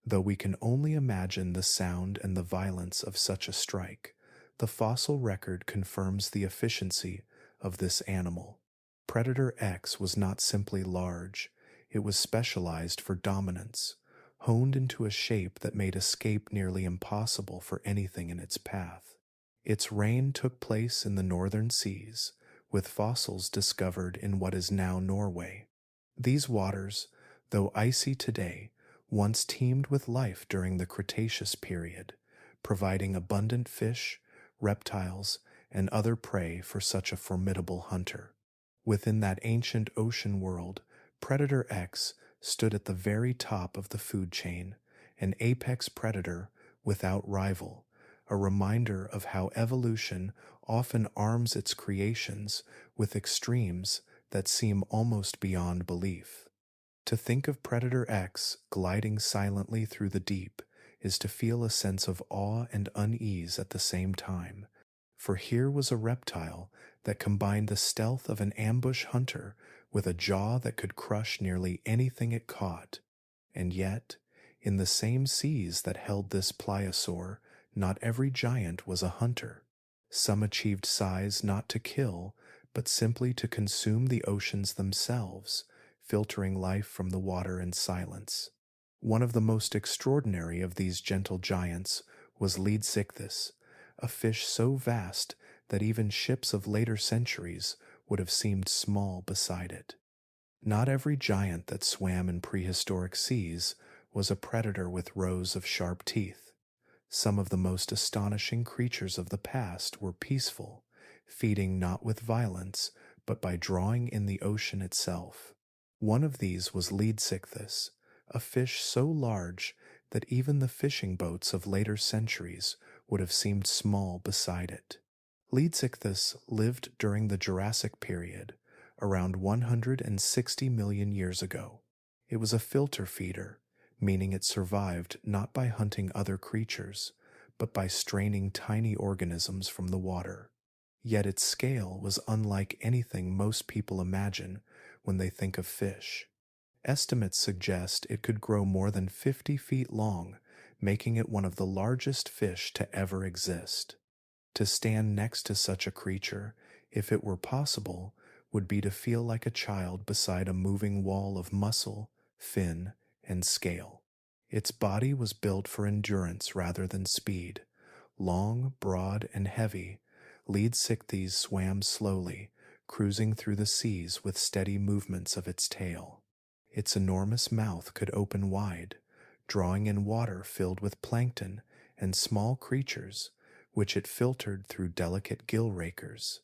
Though we can only imagine the sound and the violence of such a strike, the fossil record confirms the efficiency of this animal. Predator X was not simply large, it was specialized for dominance, honed into a shape that made escape nearly impossible for anything in its path. Its reign took place in the northern seas, with fossils discovered in what is now Norway. These waters, though icy today, once teemed with life during the Cretaceous period, providing abundant fish, reptiles, and other prey for such a formidable hunter. Within that ancient ocean world, Predator X stood at the very top of the food chain, an apex predator without rival, a reminder of how evolution often arms its creations with extremes that seem almost beyond belief. To think of Predator X gliding silently through the deep is to feel a sense of awe and unease at the same time, for here was a reptile that combined the stealth of an ambush hunter with a jaw that could crush nearly anything it caught. And yet, in the same seas that held this pliosaur, not every giant was a hunter. Some achieved size not to kill, but simply to consume the oceans themselves, filtering life from the water in silence. One of the most extraordinary of these gentle giants was Leedsichthys, a fish so vast that even ships of later centuries would have seemed small beside it. Not every giant that swam in prehistoric seas was a predator with rows of sharp teeth. Some of the most astonishing creatures of the past were peaceful, feeding not with violence, but by drawing in the ocean itself. One of these was Leedsichthys, a fish so large that even the fishing boats of later centuries would have seemed small beside it. Leedsichthys lived during the Jurassic period, around 160 million years ago. It was a filter feeder, meaning it survived not by hunting other creatures, but by straining tiny organisms from the water. Yet its scale was unlike anything most people imagine when they think of fish. Estimates suggest it could grow more than 50 feet long, making it one of the largest fish to ever exist. To stand next to such a creature, if it were possible, would be to feel like a child beside a moving wall of muscle, fin, and scale. Its body was built for endurance rather than speed. Long, broad, and heavy, Leedsichthys swam slowly, cruising through the seas with steady movements of its tail. Its enormous mouth could open wide, drawing in water filled with plankton and small creatures, which it filtered through delicate gill rakers.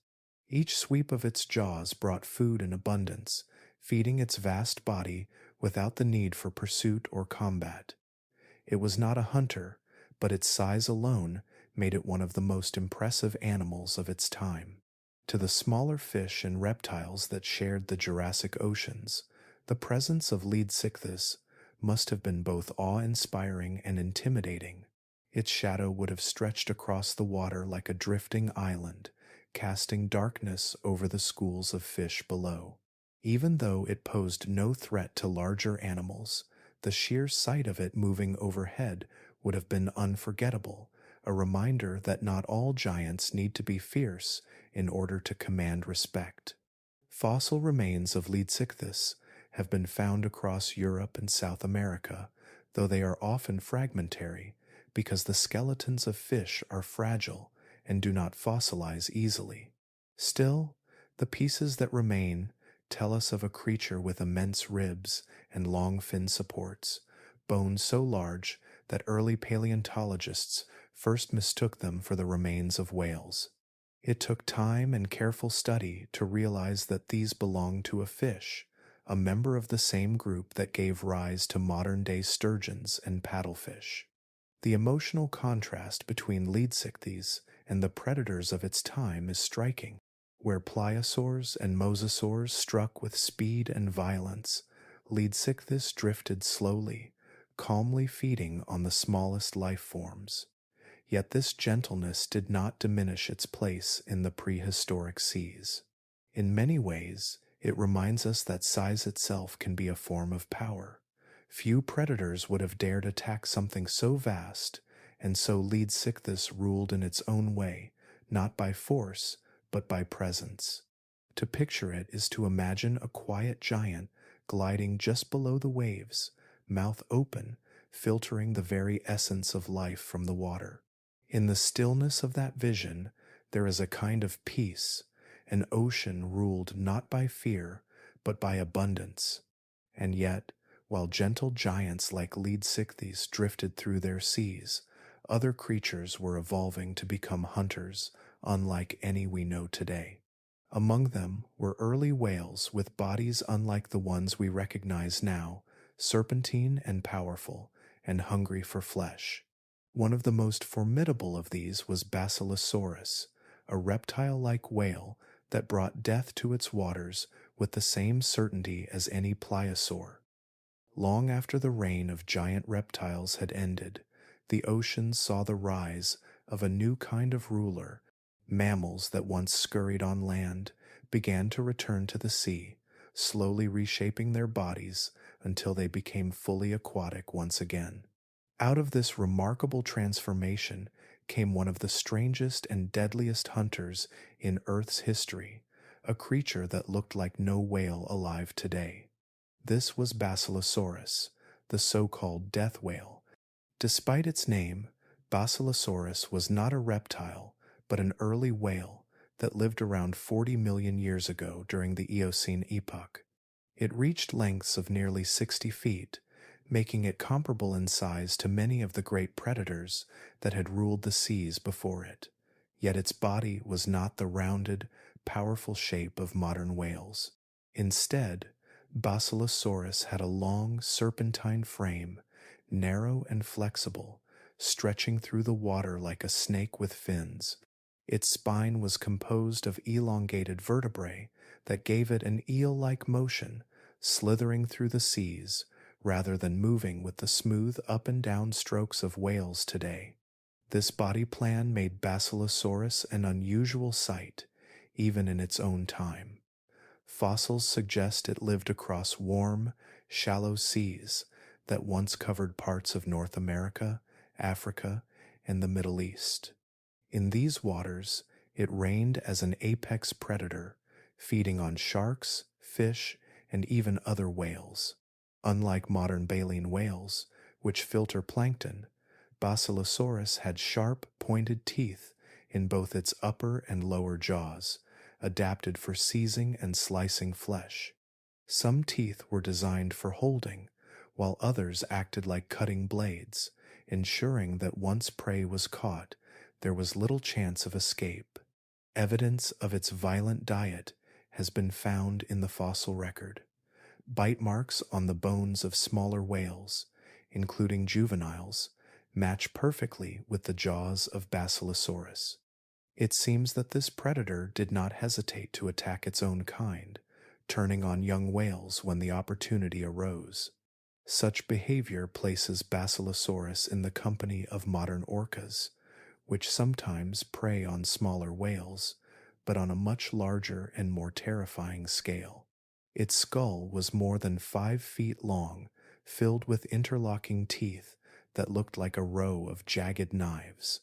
Each sweep of its jaws brought food in abundance, feeding its vast body without the need for pursuit or combat. It was not a hunter, but its size alone made it one of the most impressive animals of its time. To the smaller fish and reptiles that shared the Jurassic oceans, the presence of Leedsichthys must have been both awe-inspiring and intimidating. Its shadow would have stretched across the water like a drifting island, casting darkness over the schools of fish below. Even though it posed no threat to larger animals, the sheer sight of it moving overhead would have been unforgettable, a reminder that not all giants need to be fierce in order to command respect. Fossil remains of Leedsichthys have been found across Europe and South America, though they are often fragmentary because the skeletons of fish are fragile and do not fossilize easily. Still, the pieces that remain tell us of a creature with immense ribs and long fin supports, bones so large that early paleontologists first mistook them for the remains of whales. It took time and careful study to realize that these belonged to a fish, a member of the same group that gave rise to modern-day sturgeons and paddlefish. The emotional contrast between Leedsichthys and the predators of its time is striking. Where pliosaurs and mosasaurs struck with speed and violence, Leedsichthys drifted slowly, calmly feeding on the smallest life forms. Yet this gentleness did not diminish its place in the prehistoric seas. In many ways, it reminds us that size itself can be a form of power. Few predators would have dared attack something so vast, and so Leedsichthys ruled in its own way, not by force, but by presence. To picture it is to imagine a quiet giant gliding just below the waves, mouth open, filtering the very essence of life from the water. In the stillness of that vision, there is a kind of peace, an ocean ruled not by fear, but by abundance. And yet, while gentle giants like Leedsichthys drifted through their seas, other creatures were evolving to become hunters, unlike any we know today. Among them were early whales with bodies unlike the ones we recognize now, serpentine and powerful, and hungry for flesh. One of the most formidable of these was Basilosaurus, a reptile-like whale that brought death to its waters with the same certainty as any pliosaur. Long after the reign of giant reptiles had ended, the oceans saw the rise of a new kind of ruler. Mammals that once scurried on land began to return to the sea, slowly reshaping their bodies until they became fully aquatic once again. Out of this remarkable transformation came one of the strangest and deadliest hunters in Earth's history, a creature that looked like no whale alive today. This was Basilosaurus, the so-called death whale. Despite its name, Basilosaurus was not a reptile, but an early whale that lived around 40 million years ago during the Eocene epoch. It reached lengths of nearly 60 feet, making it comparable in size to many of the great predators that had ruled the seas before it. Yet its body was not the rounded, powerful shape of modern whales. Instead, Basilosaurus had a long, serpentine frame, narrow and flexible, stretching through the water like a snake with fins. Its spine was composed of elongated vertebrae that gave it an eel-like motion, slithering through the seas, rather than moving with the smooth up and down strokes of whales today. This body plan made Basilosaurus an unusual sight, even in its own time. Fossils suggest it lived across warm, shallow seas that once covered parts of North America, Africa, and the Middle East. In these waters, it reigned as an apex predator, feeding on sharks, fish, and even other whales. Unlike modern baleen whales, which filter plankton, Basilosaurus had sharp, pointed teeth in both its upper and lower jaws, adapted for seizing and slicing flesh. Some teeth were designed for holding, while others acted like cutting blades, ensuring that once prey was caught, there was little chance of escape. Evidence of its violent diet has been found in the fossil record. Bite marks on the bones of smaller whales, including juveniles, match perfectly with the jaws of Basilosaurus. It seems that this predator did not hesitate to attack its own kind, turning on young whales when the opportunity arose. Such behavior places Basilosaurus in the company of modern orcas, which sometimes prey on smaller whales, but on a much larger and more terrifying scale. Its skull was more than 5 feet long, filled with interlocking teeth that looked like a row of jagged knives.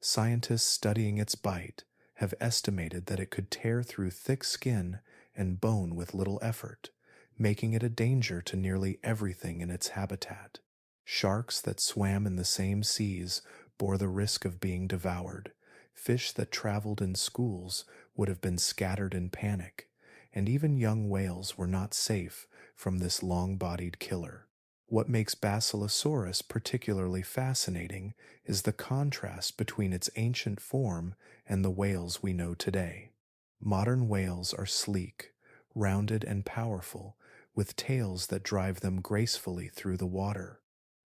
Scientists studying its bite have estimated that it could tear through thick skin and bone with little effort, making it a danger to nearly everything in its habitat. Sharks that swam in the same seas bore the risk of being devoured. Fish that traveled in schools would have been scattered in panic, and even young whales were not safe from this long-bodied killer. What makes Basilosaurus particularly fascinating is the contrast between its ancient form and the whales we know today. Modern whales are sleek, rounded, and powerful, with tails that drive them gracefully through the water.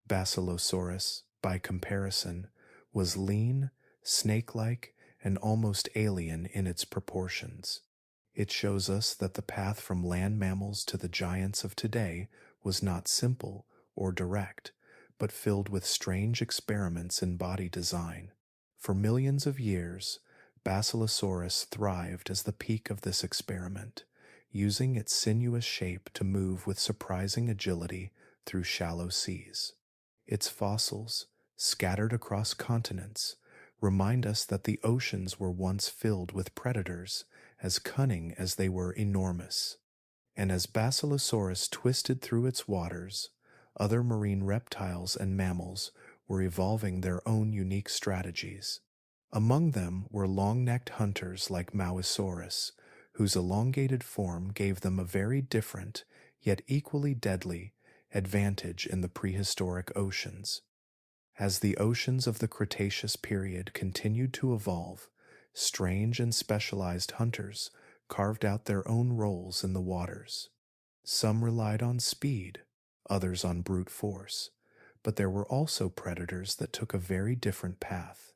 Basilosaurus, by comparison, was lean, snake-like, and almost alien in its proportions. It shows us that the path from land mammals to the giants of today was not simple or direct, but filled with strange experiments in body design. For millions of years, Basilosaurus thrived as the peak of this experiment, using its sinuous shape to move with surprising agility through shallow seas. Its fossils, scattered across continents, remind us that the oceans were once filled with predators as cunning as they were enormous. And as Basilosaurus twisted through its waters, other marine reptiles and mammals were evolving their own unique strategies. Among them were long-necked hunters like Mauisaurus, whose elongated form gave them a very different, yet equally deadly, advantage in the prehistoric oceans. As the oceans of the Cretaceous period continued to evolve, strange and specialized hunters carved out their own roles in the waters. Some relied on speed, others on brute force, but there were also predators that took a very different path.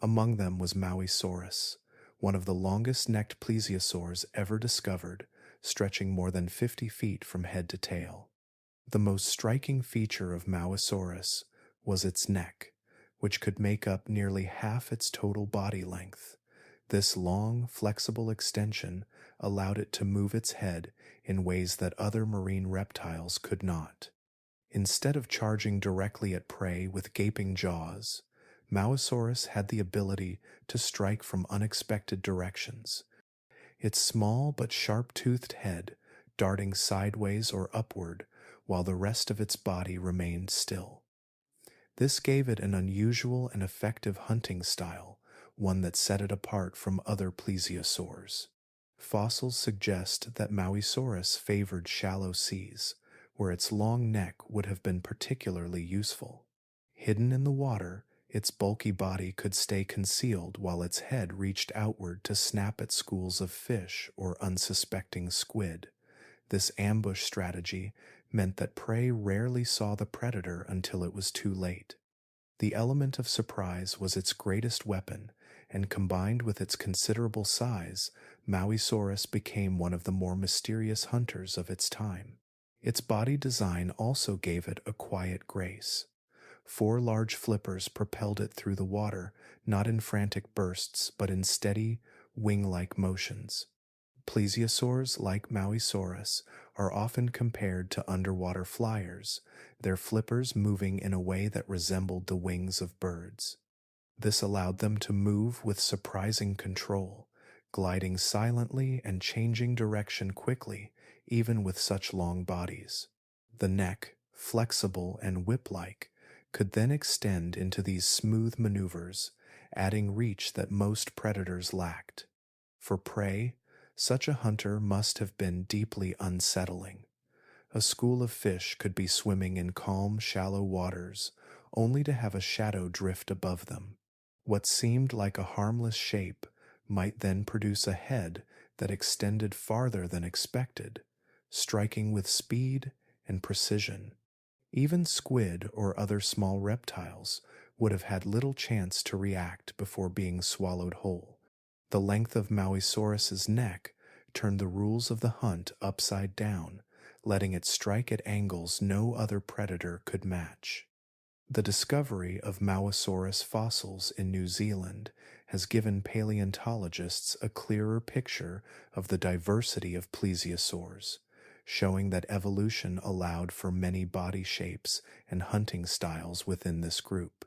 Among them was Mauisaurus, one of the longest-necked plesiosaurs ever discovered, stretching more than 50 feet from head to tail. The most striking feature of Mauisaurus was its neck, which could make up nearly half its total body length. This long, flexible extension allowed it to move its head in ways that other marine reptiles could not. Instead of charging directly at prey with gaping jaws, Mauisaurus had the ability to strike from unexpected directions, its small but sharp-toothed head darting sideways or upward while the rest of its body remained still. This gave it an unusual and effective hunting style, one that set it apart from other plesiosaurs. Fossils suggest that Mauisaurus favored shallow seas, where its long neck would have been particularly useful. Hidden in the water, its bulky body could stay concealed while its head reached outward to snap at schools of fish or unsuspecting squid. This ambush strategy meant that prey rarely saw the predator until it was too late. The element of surprise was its greatest weapon, and combined with its considerable size, Mauisaurus became one of the more mysterious hunters of its time. Its body design also gave it a quiet grace. 4 large flippers propelled it through the water, not in frantic bursts, but in steady, wing-like motions. Plesiosaurs like Mauisaurus are often compared to underwater flyers, their flippers moving in a way that resembled the wings of birds. This allowed them to move with surprising control, gliding silently and changing direction quickly, even with such long bodies. The neck, flexible and whip-like, could then extend into these smooth maneuvers, adding reach that most predators lacked. For prey, such a hunter must have been deeply unsettling. A school of fish could be swimming in calm, shallow waters, only to have a shadow drift above them. What seemed like a harmless shape might then produce a head that extended farther than expected, striking with speed and precision. Even squid or other small reptiles would have had little chance to react before being swallowed whole. The length of Mauisaurus's neck turned the rules of the hunt upside down, letting it strike at angles no other predator could match. The discovery of Mauisaurus fossils in New Zealand has given paleontologists a clearer picture of the diversity of plesiosaurs, showing that evolution allowed for many body shapes and hunting styles within this group.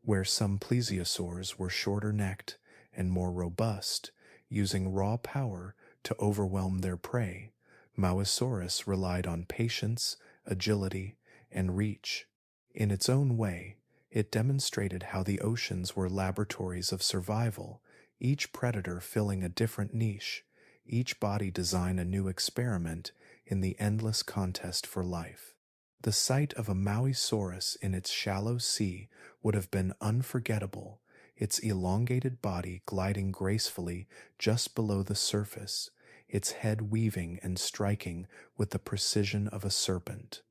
Where some plesiosaurs were shorter-necked and more robust, using raw power to overwhelm their prey, Mauisaurus relied on patience, agility, and reach. In its own way, it demonstrated how the oceans were laboratories of survival, each predator filling a different niche, each body design a new experiment in the endless contest for life. The sight of a Mauisaurus in its shallow sea would have been unforgettable, its elongated body gliding gracefully just below the surface, its head weaving and striking with the precision of a serpent.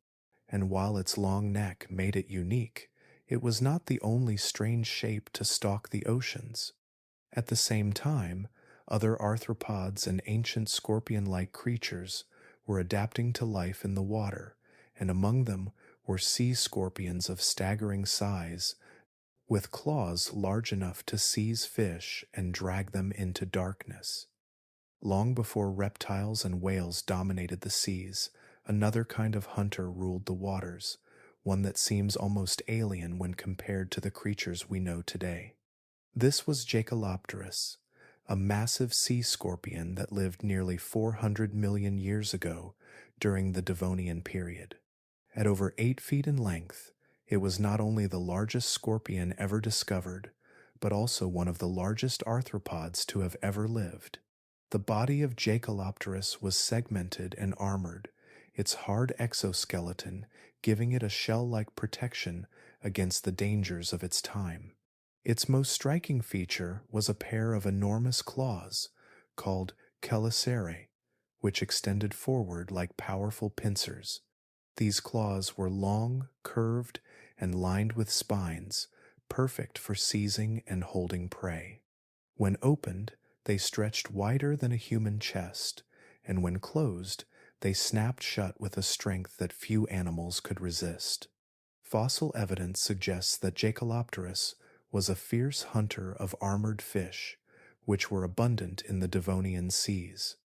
And while its long neck made it unique, it was not the only strange shape to stalk the oceans. At the same time, other arthropods and ancient scorpion-like creatures were adapting to life in the water, and among them were sea scorpions of staggering size, with claws large enough to seize fish and drag them into darkness. Long before reptiles and whales dominated the seas, another kind of hunter ruled the waters, one that seems almost alien when compared to the creatures we know today. This was Jaekelopterus, a massive sea scorpion that lived nearly 400 million years ago during the Devonian period. At over 8 feet in length, it was not only the largest scorpion ever discovered, but also one of the largest arthropods to have ever lived. The body of Jaekelopterus was segmented and armored, its hard exoskeleton giving it a shell-like protection against the dangers of its time. Its most striking feature was a pair of enormous claws, called chelicerae, which extended forward like powerful pincers. These claws were long, curved, and lined with spines, perfect for seizing and holding prey. When opened, they stretched wider than a human chest, and when closed, they snapped shut with a strength that few animals could resist. Fossil evidence suggests that Jaekelopterus was a fierce hunter of armored fish, which were abundant in the Devonian seas.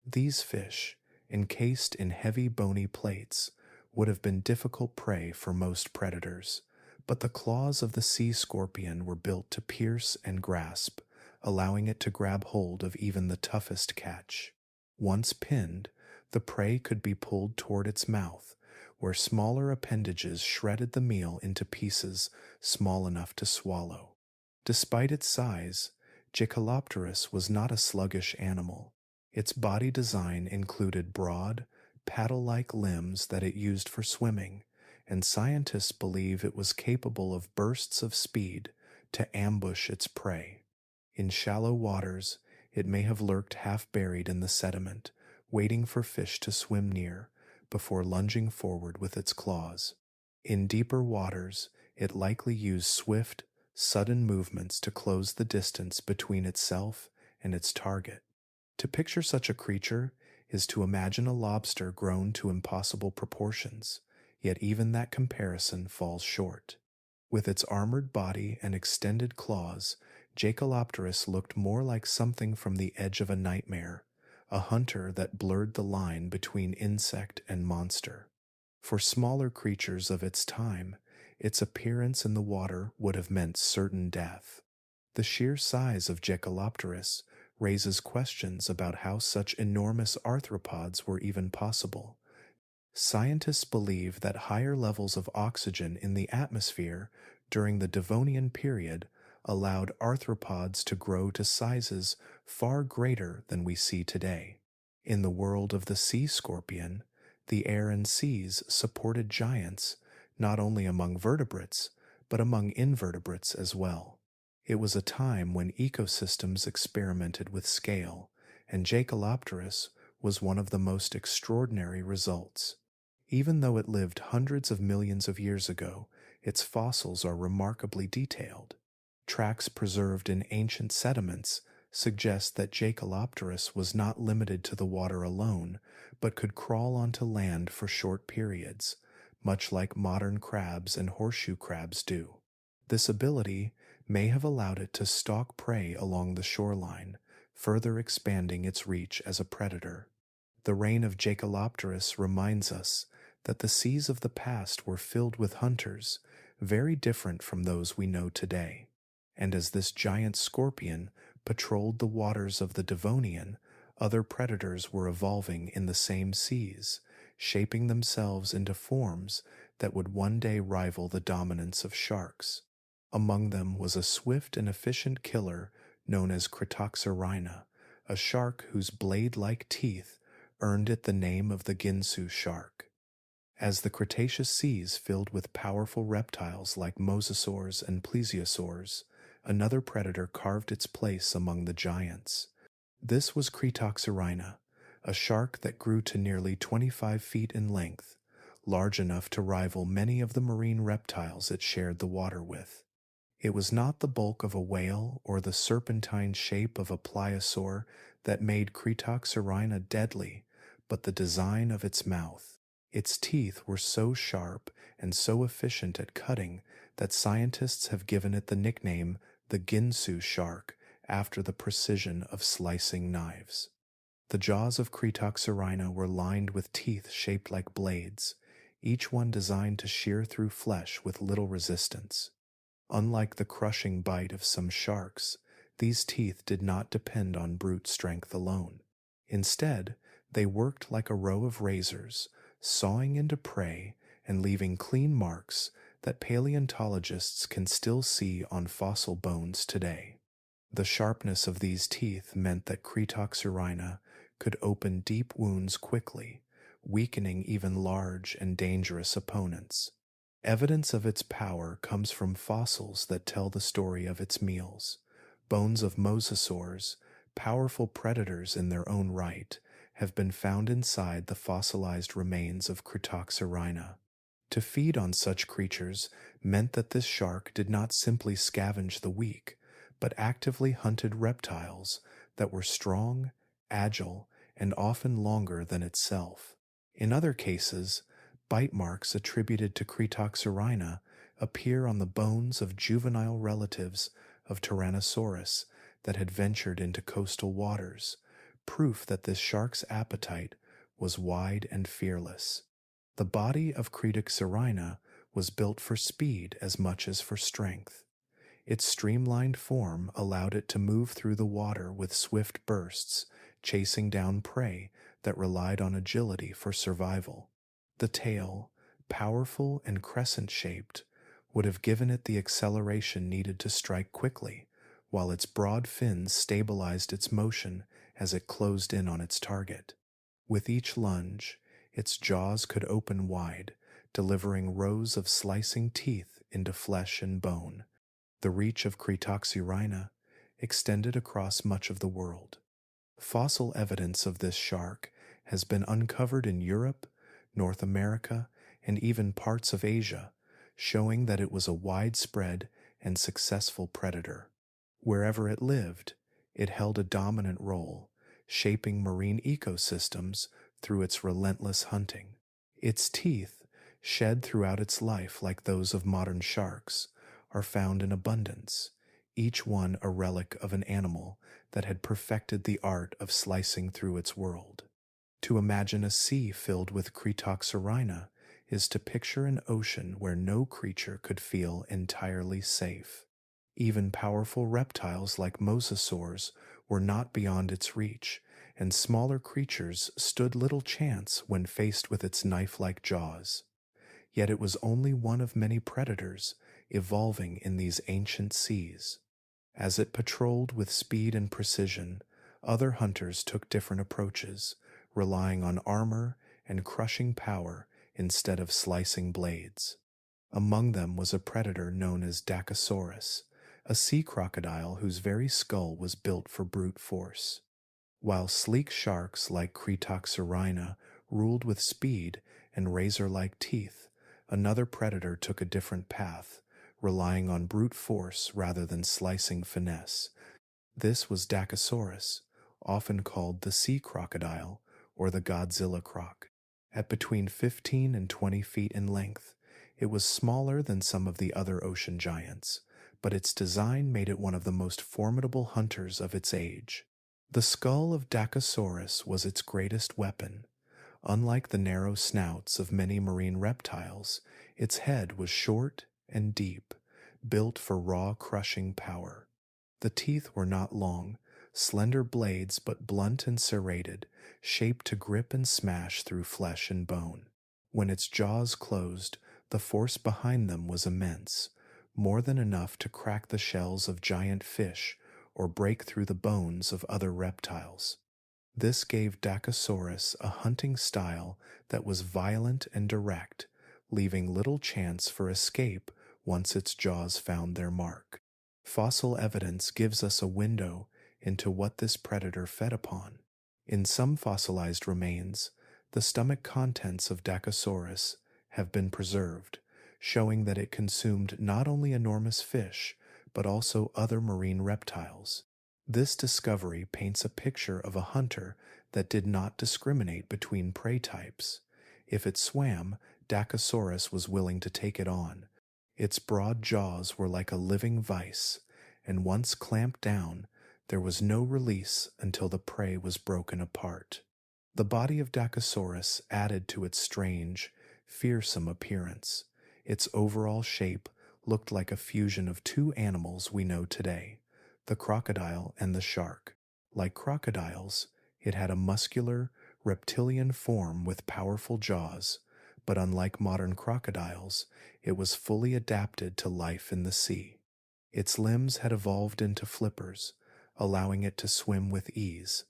These fish, encased in heavy bony plates, would have been difficult prey for most predators, but the claws of the sea scorpion were built to pierce and grasp, allowing it to grab hold of even the toughest catch. Once pinned, the prey could be pulled toward its mouth, where smaller appendages shredded the meal into pieces small enough to swallow. Despite its size, Jaekelopterus was not a sluggish animal. Its body design included broad, paddle-like limbs that it used for swimming, and scientists believe it was capable of bursts of speed to ambush its prey. In shallow waters, it may have lurked half-buried in the sediment, waiting for fish to swim near, before lunging forward with its claws. In deeper waters, it likely used swift, sudden movements to close the distance between itself and its target. To picture such a creature is to imagine a lobster grown to impossible proportions, yet even that comparison falls short. With its armored body and extended claws, Jaekelopterus looked more like something from the edge of a nightmare, a hunter that blurred the line between insect and monster. For smaller creatures of its time, its appearance in the water would have meant certain death. The sheer size of Jaekelopterus raises questions about how such enormous arthropods were even possible. Scientists believe that higher levels of oxygen in the atmosphere during the Devonian period allowed arthropods to grow to sizes far greater than we see today. In the world of the sea scorpion, the air and seas supported giants not only among vertebrates, but among invertebrates as well. It was a time when ecosystems experimented with scale, and Jaekelopterus was one of the most extraordinary results. Even though it lived hundreds of millions of years ago, its fossils are remarkably detailed. Tracks preserved in ancient sediments suggest that Jaekelopterus was not limited to the water alone, but could crawl onto land for short periods, much like modern crabs and horseshoe crabs do. This ability may have allowed it to stalk prey along the shoreline, further expanding its reach as a predator. The reign of Jaekelopterus reminds us that the seas of the past were filled with hunters, very different from those we know today. And as this giant scorpion patrolled the waters of the Devonian, other predators were evolving in the same seas, shaping themselves into forms that would one day rival the dominance of sharks. Among them was a swift and efficient killer known as Cretoxyrhina, a shark whose blade-like teeth earned it the name of the Ginsu shark. As the Cretaceous seas filled with powerful reptiles like Mosasaurus and plesiosaurs, another predator carved its place among the giants. This was Cretoxyrhina, a shark that grew to nearly 25 feet in length, large enough to rival many of the marine reptiles it shared the water with. It was not the bulk of a whale or the serpentine shape of a pliosaur that made Cretoxyrhina deadly, but the design of its mouth. Its teeth were so sharp and so efficient at cutting that scientists have given it the nickname the Ginsu shark after the precision of slicing knives. The jaws of Cretoxyrhina were lined with teeth shaped like blades, each one designed to shear through flesh with little resistance. Unlike the crushing bite of some sharks, these teeth did not depend on brute strength alone. Instead, they worked like a row of razors, sawing into prey and leaving clean marks that paleontologists can still see on fossil bones today. The sharpness of these teeth meant that Cretoxyrhina could open deep wounds quickly, weakening even large and dangerous opponents. Evidence of its power comes from fossils that tell the story of its meals. Bones of mosasaurs, powerful predators in their own right, have been found inside the fossilized remains of Cretoxyrhina. To feed on such creatures meant that this shark did not simply scavenge the weak, but actively hunted reptiles that were strong, agile, and often longer than itself. In other cases, bite marks attributed to Cretoxyrhina appear on the bones of juvenile relatives of Tyrannosaurus that had ventured into coastal waters, proof that this shark's appetite was wide and fearless. The body of Cretoxyrhina was built for speed as much as for strength. Its streamlined form allowed it to move through the water with swift bursts, chasing down prey that relied on agility for survival. The tail, powerful and crescent-shaped, would have given it the acceleration needed to strike quickly, while its broad fins stabilized its motion as it closed in on its target. With each lunge, its jaws could open wide, delivering rows of slicing teeth into flesh and bone. The reach of Cretoxyrhina extended across much of the world. Fossil evidence of this shark has been uncovered in Europe, North America, and even parts of Asia, showing that it was a widespread and successful predator. Wherever it lived, it held a dominant role, shaping marine ecosystems through its relentless hunting. Its teeth, shed throughout its life like those of modern sharks, are found in abundance, each one a relic of an animal that had perfected the art of slicing through its world. To imagine a sea filled with Cretoxyrhina is to picture an ocean where no creature could feel entirely safe. Even powerful reptiles like mosasaurs were not beyond its reach, and smaller creatures stood little chance when faced with its knife-like jaws. Yet it was only one of many predators evolving in these ancient seas. As it patrolled with speed and precision, other hunters took different approaches, relying on armor and crushing power instead of slicing blades. Among them was a predator known as Dakosaurus, a sea crocodile whose very skull was built for brute force. While sleek sharks like Cretoxyrhina ruled with speed and razor-like teeth, another predator took a different path, relying on brute force rather than slicing finesse. This was Dakosaurus, often called the sea crocodile or the Godzilla croc. At between 15 and 20 feet in length, it was smaller than some of the other ocean giants, but its design made it one of the most formidable hunters of its age. The skull of Dakosaurus was its greatest weapon. Unlike the narrow snouts of many marine reptiles, its head was short and deep, built for raw crushing power. The teeth were not long, slender blades but blunt and serrated, shaped to grip and smash through flesh and bone. When its jaws closed, the force behind them was immense, more than enough to crack the shells of giant fish or break through the bones of other reptiles. This gave Dakosaurus a hunting style that was violent and direct, leaving little chance for escape once its jaws found their mark. Fossil evidence gives us a window into what this predator fed upon. In some fossilized remains, the stomach contents of Dakosaurus have been preserved, showing that it consumed not only enormous fish, but also other marine reptiles. This discovery paints a picture of a hunter that did not discriminate between prey types. If it swam, Dakosaurus was willing to take it on. Its broad jaws were like a living vice, and once clamped down, there was no release until the prey was broken apart. The body of Dakosaurus added to its strange, fearsome appearance. Its overall shape looked like a fusion of two animals we know today, the crocodile and the shark. Like crocodiles, it had a muscular, reptilian form with powerful jaws, but unlike modern crocodiles, it was fully adapted to life in the sea. Its limbs had evolved into flippers, allowing it to swim with ease.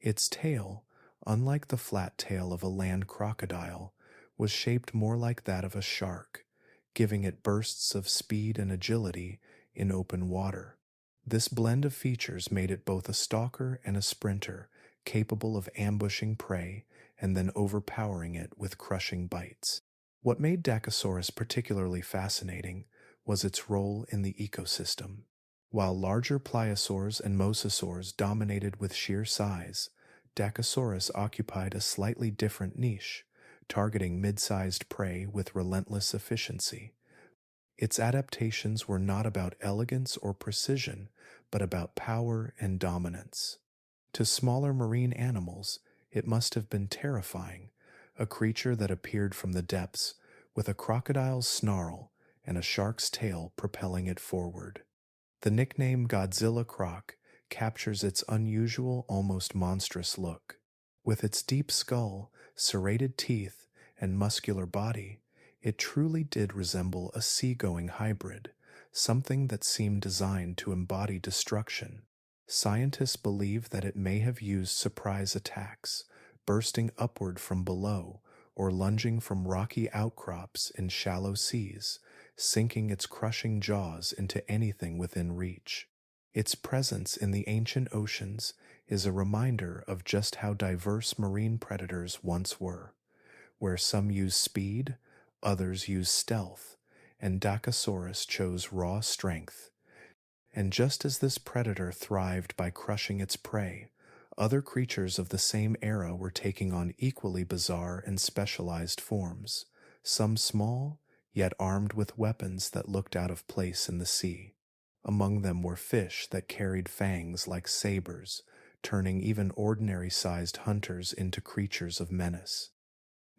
Its tail, unlike the flat tail of a land crocodile, was shaped more like that of a shark, giving it bursts of speed and agility in open water. This blend of features made it both a stalker and a sprinter, capable of ambushing prey and then overpowering it with crushing bites. What made Dakosaurus particularly fascinating was its role in the ecosystem. While larger pliosaurs and mosasaurs dominated with sheer size, Dakosaurus occupied a slightly different niche, targeting mid-sized prey with relentless efficiency. Its adaptations were not about elegance or precision, but about power and dominance. To smaller marine animals, it must have been terrifying, a creature that appeared from the depths with a crocodile's snarl and a shark's tail propelling it forward. The nickname Godzilla Croc captures its unusual, almost monstrous look. With its deep skull, serrated teeth, and muscular body, it truly did resemble a seagoing hybrid, something that seemed designed to embody destruction. Scientists believe that it may have used surprise attacks, bursting upward from below or lunging from rocky outcrops in shallow seas, sinking its crushing jaws into anything within reach. Its presence in the ancient oceans is a reminder of just how diverse marine predators once were, where some used speed, others used stealth, and Dakosaurus chose raw strength. And just as this predator thrived by crushing its prey, other creatures of the same era were taking on equally bizarre and specialized forms, some small, yet armed with weapons that looked out of place in the sea. Among them were fish that carried fangs like sabers, turning even ordinary-sized hunters into creatures of menace.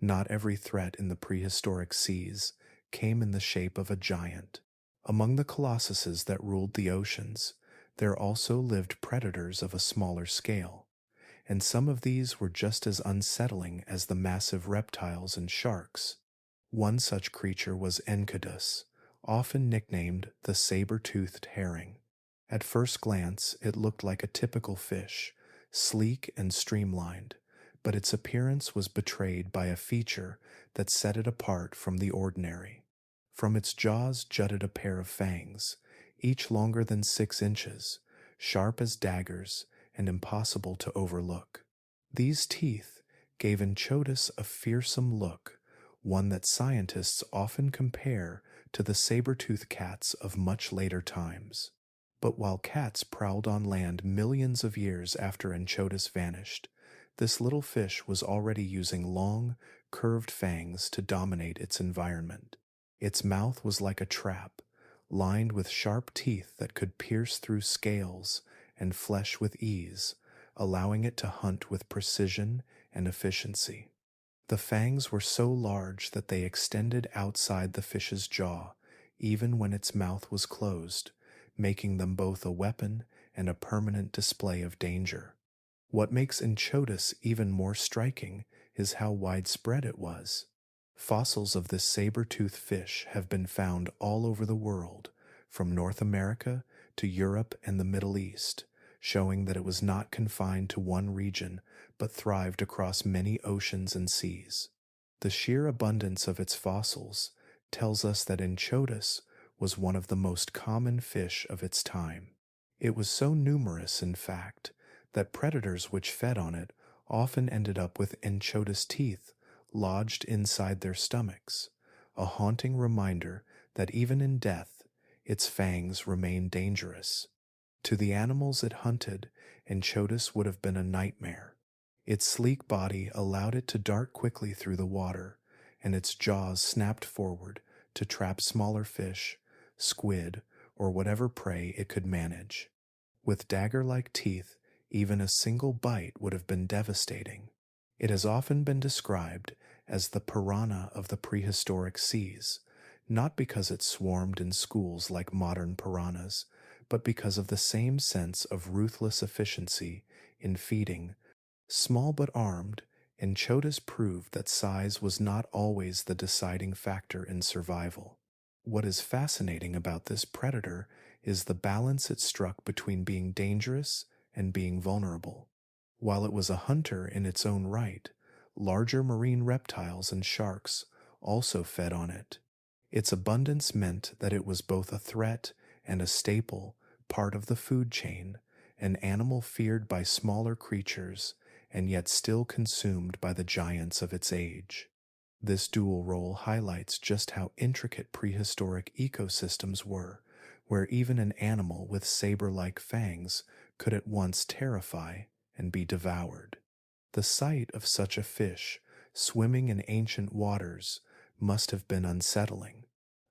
Not every threat in the prehistoric seas came in the shape of a giant. Among the colossuses that ruled the oceans, there also lived predators of a smaller scale. and some of these were just as unsettling as the massive reptiles and sharks. One such creature was Enchodus, often nicknamed the saber-toothed herring. At first glance, it looked like a typical fish, sleek and streamlined, but its appearance was betrayed by a feature that set it apart from the ordinary. From its jaws jutted a pair of fangs, each longer than 6 inches, sharp as daggers and impossible to overlook. These teeth gave Enchodus a fearsome look, one that scientists often compare to the saber-toothed cats of much later times. But while cats prowled on land millions of years after Enchodus vanished, this little fish was already using long, curved fangs to dominate its environment. Its mouth was like a trap, lined with sharp teeth that could pierce through scales and flesh with ease, allowing it to hunt with precision and efficiency. The fangs were so large that they extended outside the fish's jaw, even when its mouth was closed, making them both a weapon and a permanent display of danger. What makes Enchodus even more striking is how widespread it was. Fossils of this saber-toothed fish have been found all over the world, from North America to Europe and the Middle East, showing that it was not confined to one region but thrived across many oceans and seas. The sheer abundance of its fossils tells us that Enchodus was one of the most common fish of its time. It was so numerous, in fact, that predators which fed on it often ended up with Enchodus teeth lodged inside their stomachs, a haunting reminder that even in death, its fangs remain dangerous. To the animals it hunted, Enchodus would have been a nightmare. Its sleek body allowed it to dart quickly through the water, and its jaws snapped forward to trap smaller fish, squid, or whatever prey it could manage. With dagger-like teeth, even a single bite would have been devastating. It has often been described as the piranha of the prehistoric seas, not because it swarmed in schools like modern piranhas, but because of the same sense of ruthless efficiency in feeding. Small but armed, Enchodus proved that size was not always the deciding factor in survival. What is fascinating about this predator is the balance it struck between being dangerous and being vulnerable. While it was a hunter in its own right, larger marine reptiles and sharks also fed on it. Its abundance meant that it was both a threat and a staple, part of the food chain, an animal feared by smaller creatures and yet still consumed by the giants of its age. This dual role highlights just how intricate prehistoric ecosystems were, where even an animal with saber-like fangs could at once terrify and be devoured. The sight of such a fish swimming in ancient waters must have been unsettling.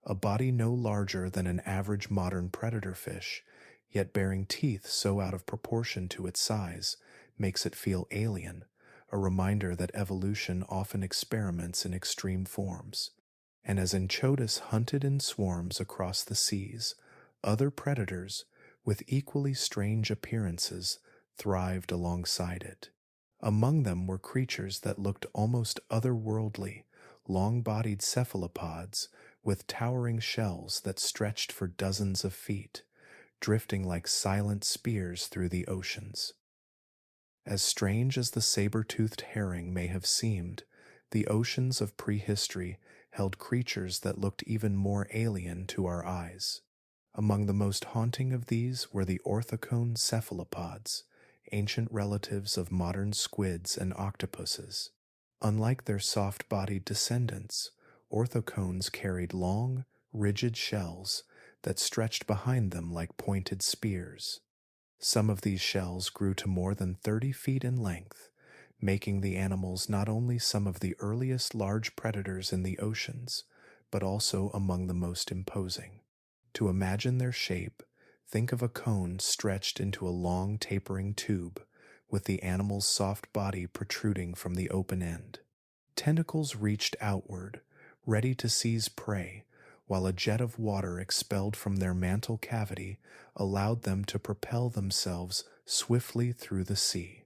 A body no larger than an average modern predator fish, yet bearing teeth so out of proportion to its size, makes it feel alien, a reminder that evolution often experiments in extreme forms. And as Enchodus hunted in swarms across the seas, other predators, with equally strange appearances, thrived alongside it. Among them were creatures that looked almost otherworldly, long-bodied cephalopods with towering shells that stretched for dozens of feet, drifting like silent spears through the oceans. As strange as the saber-toothed herring may have seemed, the oceans of prehistory held creatures that looked even more alien to our eyes. Among the most haunting of these were the Orthocone cephalopods, ancient relatives of modern squids and octopuses. Unlike their soft-bodied descendants, orthocones carried long, rigid shells that stretched behind them like pointed spears. Some of these shells grew to more than 30 feet in length, making the animals not only some of the earliest large predators in the oceans, but also among the most imposing. To imagine their shape, think of a cone stretched into a long tapering tube, with the animal's soft body protruding from the open end. Tentacles reached outward, ready to seize prey, while a jet of water expelled from their mantle cavity allowed them to propel themselves swiftly through the sea.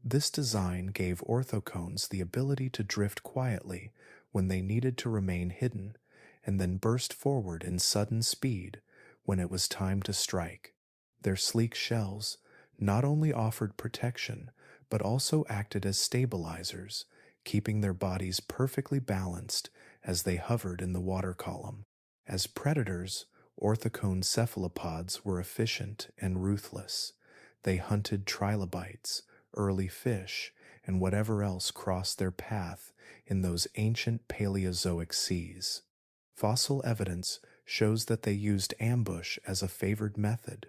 This design gave orthocones the ability to drift quietly when they needed to remain hidden, and then burst forward in sudden speed when it was time to strike. Their sleek shells not only offered protection, but also acted as stabilizers, keeping their bodies perfectly balanced as they hovered in the water column. As predators, orthocone cephalopods were efficient and ruthless. They hunted trilobites, early fish, and whatever else crossed their path in those ancient Paleozoic seas. Fossil evidence shows that they used ambush as a favored method.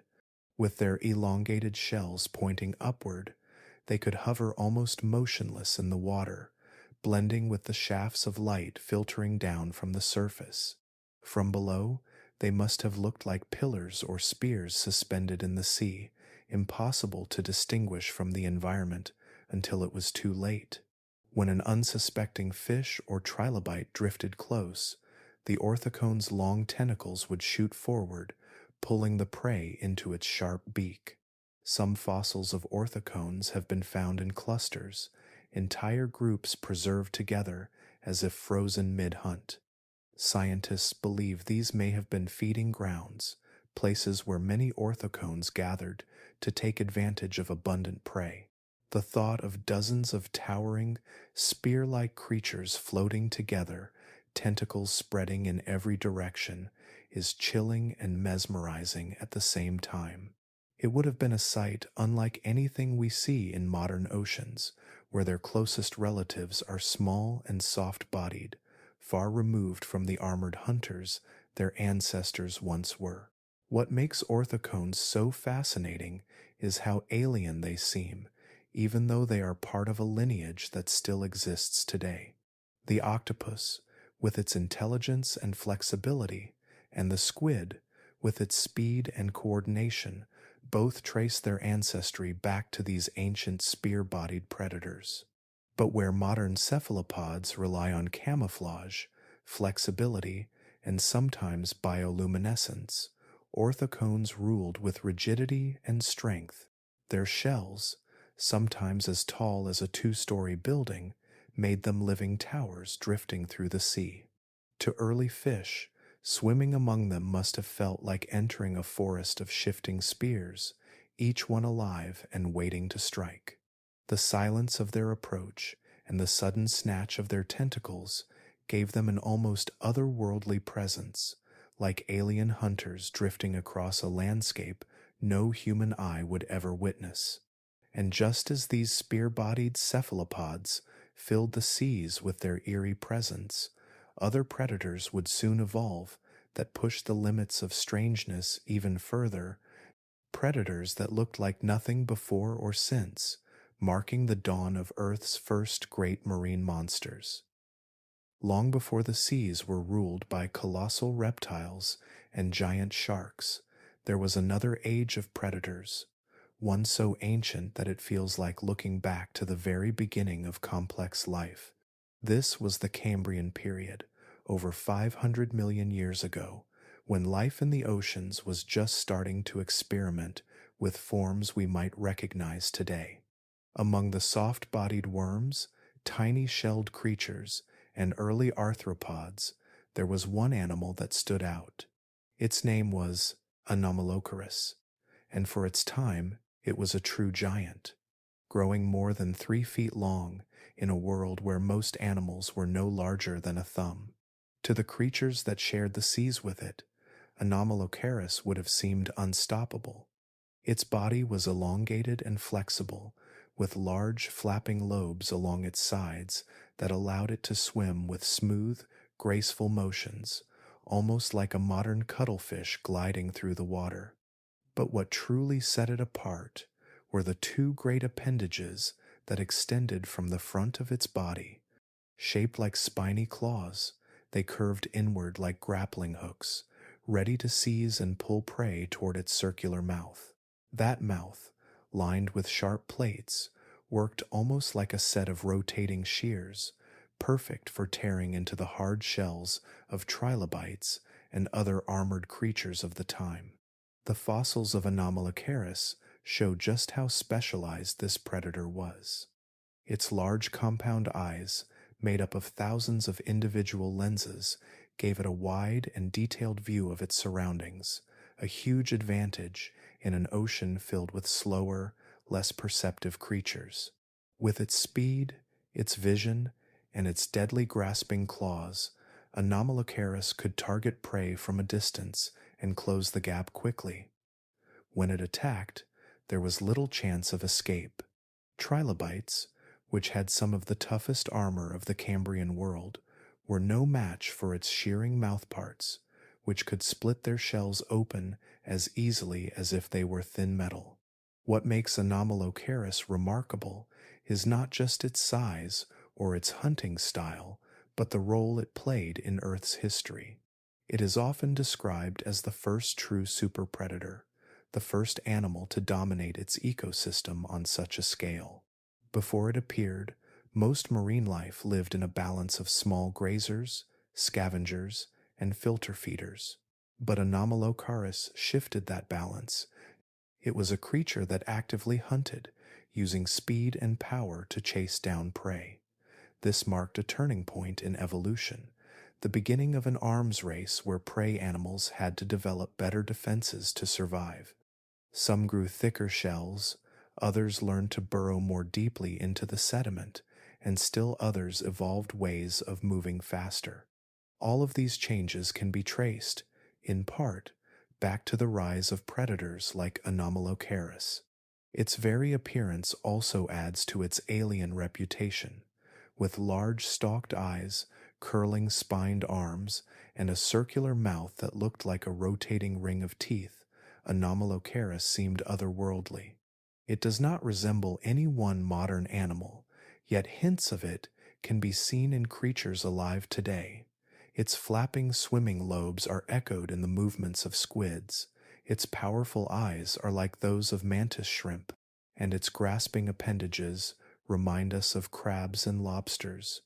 With their elongated shells pointing upward, they could hover almost motionless in the water, blending with the shafts of light filtering down from the surface. From below, they must have looked like pillars or spears suspended in the sea, impossible to distinguish from the environment until it was too late. When an unsuspecting fish or trilobite drifted close, the orthocone's long tentacles would shoot forward, pulling the prey into its sharp beak. Some fossils of orthocones have been found in clusters, entire groups preserved together as if frozen mid-hunt. Scientists believe these may have been feeding grounds, places where many orthocones gathered to take advantage of abundant prey. The thought of dozens of towering, spear-like creatures floating together, tentacles spreading in every direction, is chilling and mesmerizing at the same time. It would have been a sight unlike anything we see in modern oceans, where their closest relatives are small and soft-bodied, far removed from the armored hunters their ancestors once were. What makes orthocones so fascinating is how alien they seem, even though they are part of a lineage that still exists today. The octopus, with its intelligence and flexibility, and the squid, with its speed and coordination, both trace their ancestry back to these ancient spear-bodied predators. But where modern cephalopods rely on camouflage, flexibility, and sometimes bioluminescence, orthocones ruled with rigidity and strength. Their shells, sometimes as tall as a two-story building, made them living towers drifting through the sea. To early fish, swimming among them must have felt like entering a forest of shifting spears, each one alive and waiting to strike. The silence of their approach and the sudden snatch of their tentacles gave them an almost otherworldly presence, like alien hunters drifting across a landscape no human eye would ever witness. And just as these spear-bodied cephalopods filled the seas with their eerie presence, other predators would soon evolve that pushed the limits of strangeness even further, predators that looked like nothing before or since, marking the dawn of Earth's first great marine monsters. Long before the seas were ruled by colossal reptiles and giant sharks, there was another age of predators, one so ancient that it feels like looking back to the very beginning of complex life. This was the Cambrian period, over 500 million years ago, when life in the oceans was just starting to experiment with forms we might recognize today. Among the soft-bodied worms, tiny shelled creatures, and early arthropods, there was one animal that stood out. Its name was Anomalocaris, and for its time, it was a true giant, growing more than 3 feet long in a world where most animals were no larger than a thumb. To the creatures that shared the seas with it, Anomalocaris would have seemed unstoppable. Its body was elongated and flexible, with large flapping lobes along its sides that allowed it to swim with smooth, graceful motions, almost like a modern cuttlefish gliding through the water. But what truly set it apart were the 2 great appendages that extended from the front of its body. Shaped like spiny claws, they curved inward like grappling hooks, ready to seize and pull prey toward its circular mouth. That mouth, lined with sharp plates, worked almost like a set of rotating shears, perfect for tearing into the hard shells of trilobites and other armored creatures of the time. The fossils of Anomalocaris show just how specialized this predator was. Its large compound eyes, made up of thousands of individual lenses, gave it a wide and detailed view of its surroundings, a huge advantage in an ocean filled with slower, less perceptive creatures. With its speed, its vision, and its deadly grasping claws, Anomalocaris could target prey from a distance and close the gap quickly. When it attacked, there was little chance of escape. Trilobites, which had some of the toughest armor of the Cambrian world, were no match for its shearing mouthparts, which could split their shells open as easily as if they were thin metal. What makes Anomalocaris remarkable is not just its size or its hunting style, but the role it played in Earth's history. It is often described as the first true superpredator, the first animal to dominate its ecosystem on such a scale. Before it appeared, most marine life lived in a balance of small grazers, scavengers, and filter feeders. But Anomalocaris shifted that balance. It was a creature that actively hunted, using speed and power to chase down prey. This marked a turning point in evolution, the beginning of an arms race where prey animals had to develop better defenses to survive. Some grew thicker shells, others learned to burrow more deeply into the sediment, and still others evolved ways of moving faster. All of these changes can be traced, in part, back to the rise of predators like Anomalocaris. Its very appearance also adds to its alien reputation. With large stalked eyes, curling spined arms, and a circular mouth that looked like a rotating ring of teeth, Anomalocaris seemed otherworldly. It does not resemble any one modern animal, yet hints of it can be seen in creatures alive today. Its flapping swimming lobes are echoed in the movements of squids, its powerful eyes are like those of mantis shrimp, and its grasping appendages remind us of crabs and lobsters,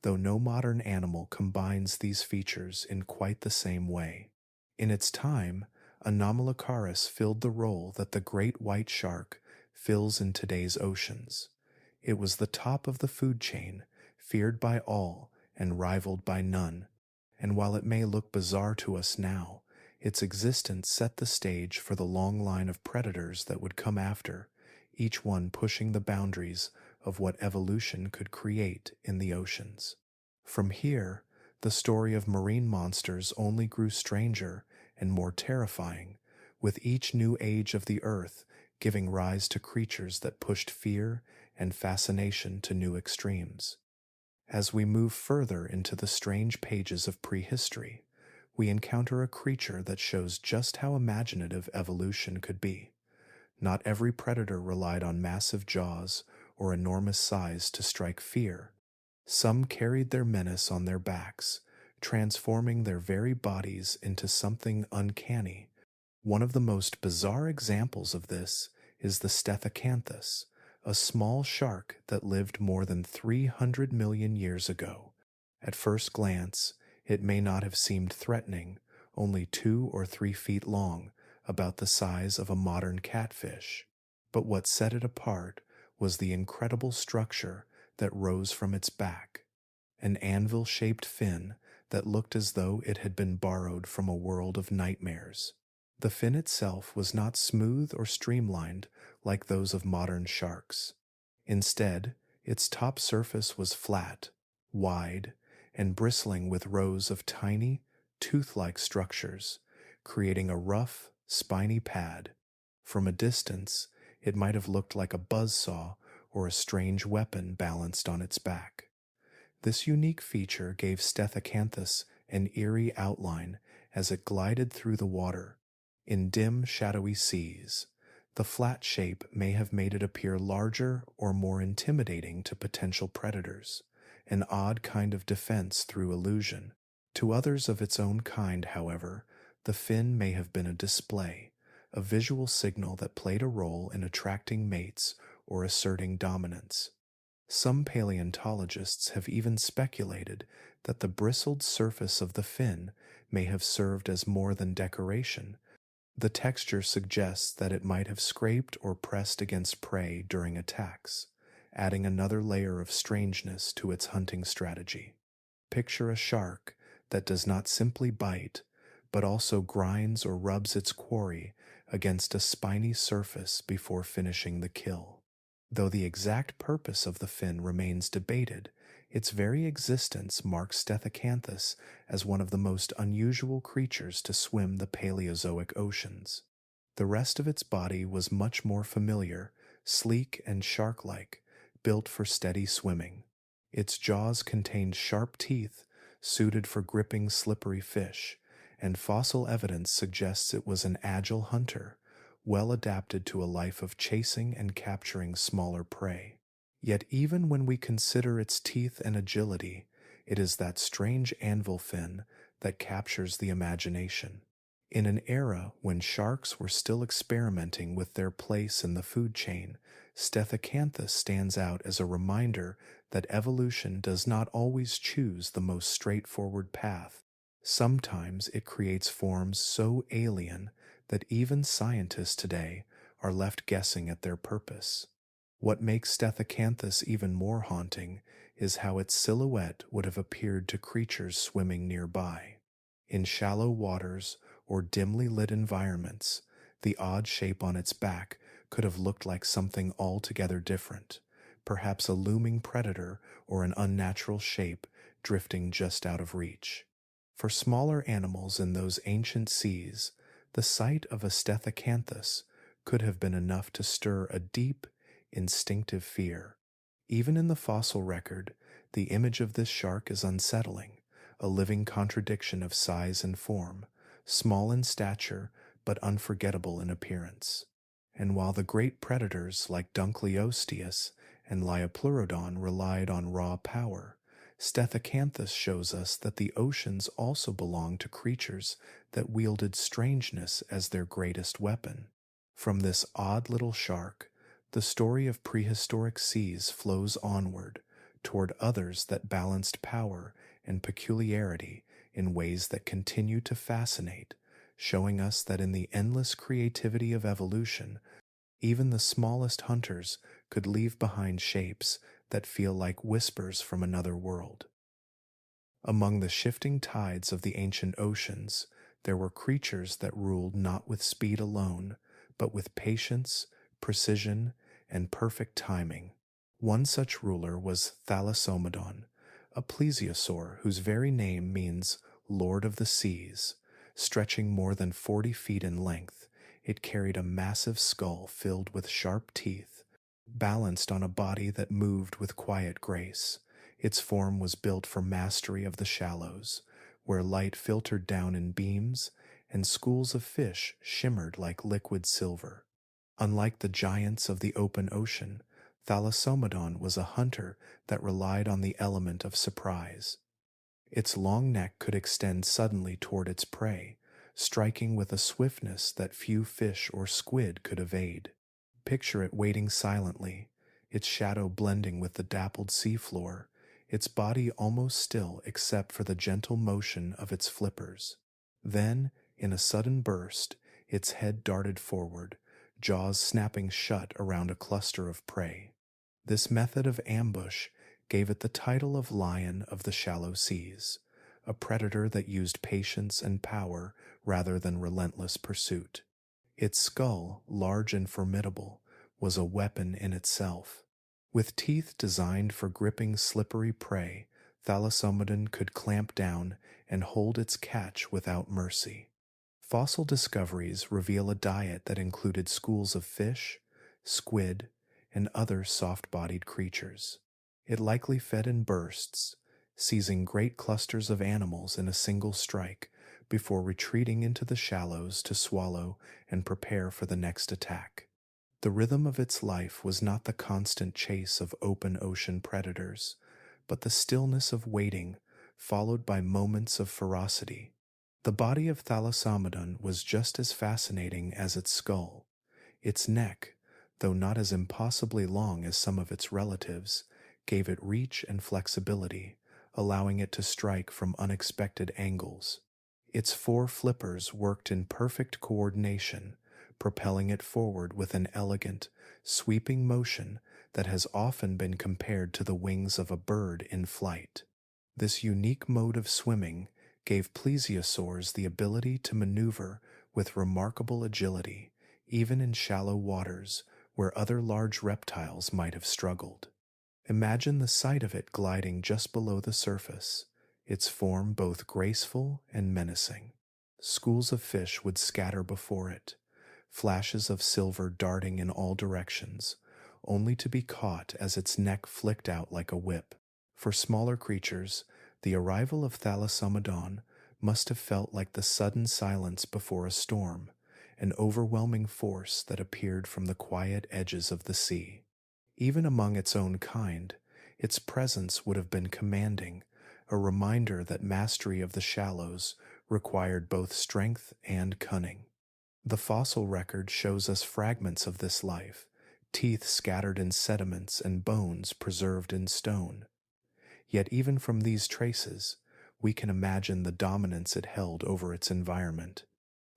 though no modern animal combines these features in quite the same way. In its time, Anomalocaris filled the role that the great white shark fills in today's oceans. It was the top of the food chain, feared by all and rivaled by none, and while it may look bizarre to us now, its existence set the stage for the long line of predators that would come after, each one pushing the boundaries of what evolution could create in the oceans. From here, the story of marine monsters only grew stranger and more terrifying, with each new age of the earth giving rise to creatures that pushed fear and fascination to new extremes. As we move further into the strange pages of prehistory, we encounter a creature that shows just how imaginative evolution could be. Not every predator relied on massive jaws or enormous size to strike fear. Some carried their menace on their backs, transforming their very bodies into something uncanny. One of the most bizarre examples of this is the Stethacanthus, a small shark that lived more than 300 million years ago. At first glance, it may not have seemed threatening, only 2 or 3 feet long, about the size of a modern catfish. But what set it apart was the incredible structure that rose from its back, an anvil-shaped fin that looked as though it had been borrowed from a world of nightmares. The fin itself was not smooth or streamlined like those of modern sharks. Instead, its top surface was flat, wide, and bristling with rows of tiny, tooth-like structures, creating a rough, spiny pad. From a distance, it might have looked like a buzzsaw or a strange weapon balanced on its back. This unique feature gave Stethacanthus an eerie outline as it glided through the water. In dim, shadowy seas, the flat shape may have made it appear larger or more intimidating to potential predators, an odd kind of defense through illusion. To others of its own kind, however, the fin may have been a display, a visual signal that played a role in attracting mates or asserting dominance. Some paleontologists have even speculated that the bristled surface of the fin may have served as more than decoration, The texture suggests that it might have scraped or pressed against prey during attacks, adding another layer of strangeness to its hunting strategy. Picture a shark that does not simply bite, but also grinds or rubs its quarry against a spiny surface before finishing the kill. Though the exact purpose of the fin remains debated, its very existence marks Stethacanthus as one of the most unusual creatures to swim the Paleozoic oceans. The rest of its body was much more familiar, sleek and shark-like, built for steady swimming. Its jaws contained sharp teeth suited for gripping slippery fish, and fossil evidence suggests it was an agile hunter, well adapted to a life of chasing and capturing smaller prey. Yet even when we consider its teeth and agility, it is that strange anvil fin that captures the imagination. In an era when sharks were still experimenting with their place in the food chain, Stethacanthus stands out as a reminder that evolution does not always choose the most straightforward path. Sometimes it creates forms so alien that even scientists today are left guessing at their purpose. What makes Stethacanthus even more haunting is how its silhouette would have appeared to creatures swimming nearby. In shallow waters or dimly lit environments, the odd shape on its back could have looked like something altogether different, perhaps a looming predator or an unnatural shape drifting just out of reach. For smaller animals in those ancient seas, the sight of a Stethacanthus could have been enough to stir a deep, instinctive fear. Even in the fossil record, the image of this shark is unsettling, a living contradiction of size and form, small in stature but unforgettable in appearance. And while the great predators like Dunkleosteus and Liopleurodon relied on raw power, Stethacanthus shows us that the oceans also belong to creatures that wielded strangeness as their greatest weapon. From this odd little shark, the story of prehistoric seas flows onward toward others that balanced power and peculiarity in ways that continue to fascinate, showing us that in the endless creativity of evolution, even the smallest hunters could leave behind shapes that feel like whispers from another world. Among the shifting tides of the ancient oceans, there were creatures that ruled not with speed alone, but with patience, precision, and perfect timing. One such ruler was Thalassomedon, a plesiosaur whose very name means Lord of the Seas. Stretching more than 40 feet in length, it carried a massive skull filled with sharp teeth, balanced on a body that moved with quiet grace. Its form was built for mastery of the shallows, where light filtered down in beams and schools of fish shimmered like liquid silver. Unlike the giants of the open ocean, Thalassomedon was a hunter that relied on the element of surprise. Its long neck could extend suddenly toward its prey, striking with a swiftness that few fish or squid could evade. Picture it waiting silently, its shadow blending with the dappled seafloor, its body almost still except for the gentle motion of its flippers. Then, in a sudden burst, its head darted forward, jaws snapping shut around a cluster of prey. This method of ambush gave it the title of Lion of the Shallow Seas, a predator that used patience and power rather than relentless pursuit. Its skull, large and formidable, was a weapon in itself. With teeth designed for gripping slippery prey, Thalassomedon could clamp down and hold its catch without mercy. Fossil discoveries reveal a diet that included schools of fish, squid, and other soft-bodied creatures. It likely fed in bursts, seizing great clusters of animals in a single strike before retreating into the shallows to swallow and prepare for the next attack. The rhythm of its life was not the constant chase of open ocean predators, but the stillness of waiting, followed by moments of ferocity. The body of Thalassomedon was just as fascinating as its skull. Its neck, though not as impossibly long as some of its relatives, gave it reach and flexibility, allowing it to strike from unexpected angles. Its four flippers worked in perfect coordination, propelling it forward with an elegant, sweeping motion that has often been compared to the wings of a bird in flight. This unique mode of swimming gave plesiosaurs the ability to maneuver with remarkable agility, even in shallow waters where other large reptiles might have struggled. Imagine the sight of it gliding just below the surface, its form both graceful and menacing. Schools of fish would scatter before it, flashes of silver darting in all directions, only to be caught as its neck flicked out like a whip. For smaller creatures, the arrival of Thalassomedon must have felt like the sudden silence before a storm, an overwhelming force that appeared from the quiet edges of the sea. Even among its own kind, its presence would have been commanding, a reminder that mastery of the shallows required both strength and cunning. The fossil record shows us fragments of this life, teeth scattered in sediments and bones preserved in stone. Yet even from these traces, we can imagine the dominance it held over its environment.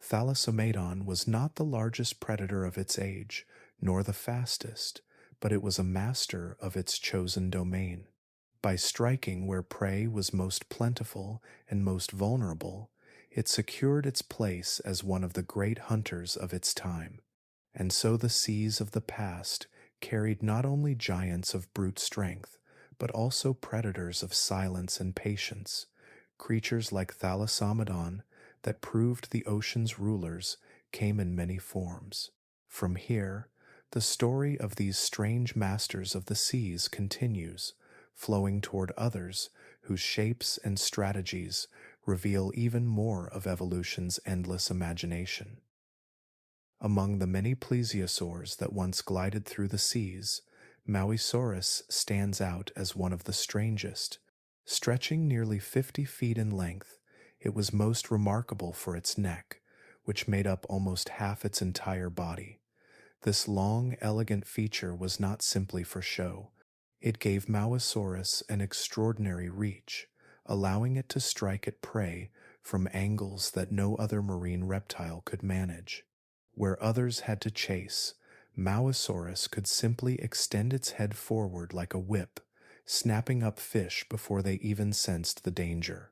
Thalassomedon was not the largest predator of its age, nor the fastest, but it was a master of its chosen domain. By striking where prey was most plentiful and most vulnerable, it secured its place as one of the great hunters of its time. And so the seas of the past carried not only giants of brute strength, but also predators of silence and patience, creatures like Thalassomedon that proved the ocean's rulers came in many forms. From here, the story of these strange masters of the seas continues, flowing toward others whose shapes and strategies reveal even more of evolution's endless imagination. Among the many plesiosaurs that once glided through the seas, Mauisaurus stands out as one of the strangest. Stretching nearly 50 feet in length, it was most remarkable for its neck, which made up almost half its entire body. This long, elegant feature was not simply for show. It gave Mauisaurus an extraordinary reach, allowing it to strike at prey from angles that no other marine reptile could manage. Where others had to chase, Mauisaurus could simply extend its head forward like a whip, snapping up fish before they even sensed the danger.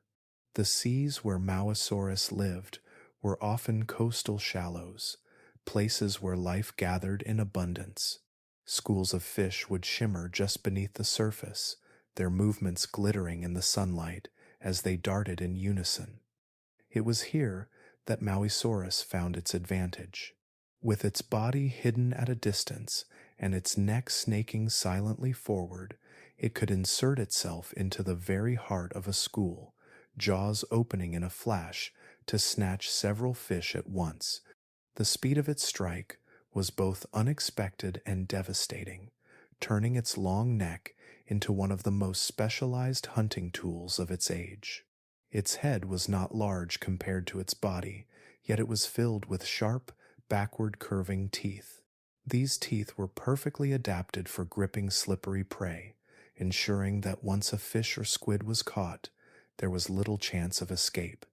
The seas where Mauisaurus lived were often coastal shallows, places where life gathered in abundance. Schools of fish would shimmer just beneath the surface, their movements glittering in the sunlight as they darted in unison. It was here that Mauisaurus found its advantage. With its body hidden at a distance and its neck snaking silently forward, it could insert itself into the very heart of a school, jaws opening in a flash to snatch several fish at once. The speed of its strike was both unexpected and devastating, turning its long neck into one of the most specialized hunting tools of its age. Its head was not large compared to its body, yet it was filled with sharp, backward curving teeth. These teeth were perfectly adapted for gripping slippery prey, ensuring that once a fish or squid was caught, there was little chance of escape.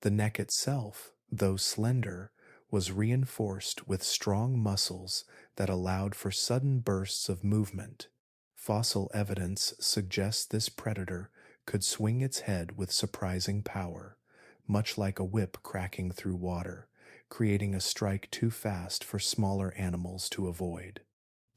The neck itself, though slender, was reinforced with strong muscles that allowed for sudden bursts of movement. Fossil evidence suggests this predator could swing its head with surprising power, much like a whip cracking through water, creating a strike too fast for smaller animals to avoid.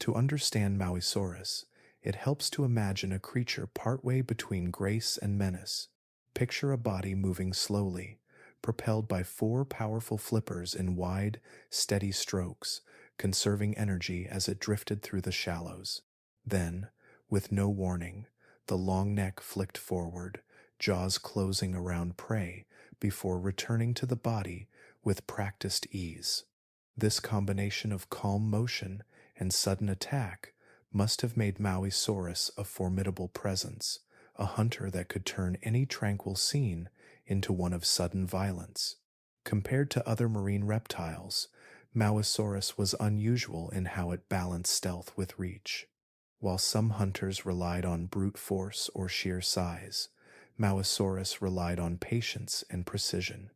To understand Mauisaurus, it helps to imagine a creature partway between grace and menace. Picture a body moving slowly, propelled by four powerful flippers in wide, steady strokes, conserving energy as it drifted through the shallows. Then, with no warning, the long neck flicked forward, jaws closing around prey before returning to the body with practiced ease. This combination of calm motion and sudden attack must have made Mauisaurus a formidable presence, a hunter that could turn any tranquil scene into one of sudden violence. Compared to other marine reptiles, Mauisaurus was unusual in how it balanced stealth with reach. While some hunters relied on brute force or sheer size, Mauisaurus relied on patience and precision.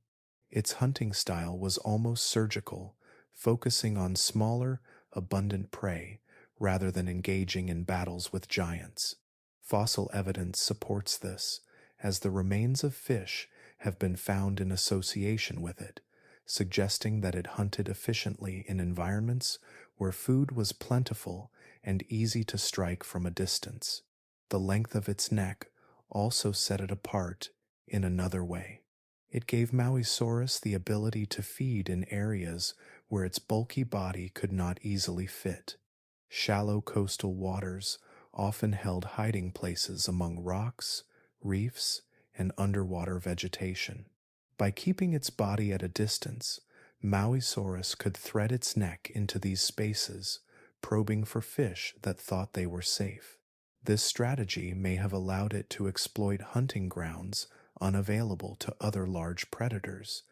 Its hunting style was almost surgical, focusing on smaller, abundant prey rather than engaging in battles with giants. Fossil evidence supports this, as the remains of fish have been found in association with it, suggesting that it hunted efficiently in environments where food was plentiful and easy to strike from a distance. The length of its neck also set it apart in another way. It gave Mauisaurus the ability to feed in areas where its bulky body could not easily fit. Shallow coastal waters often held hiding places among rocks, reefs, and underwater vegetation. By keeping its body at a distance, Mauisaurus could thread its neck into these spaces, probing for fish that thought they were safe. This strategy may have allowed it to exploit hunting grounds unavailable to other large predators,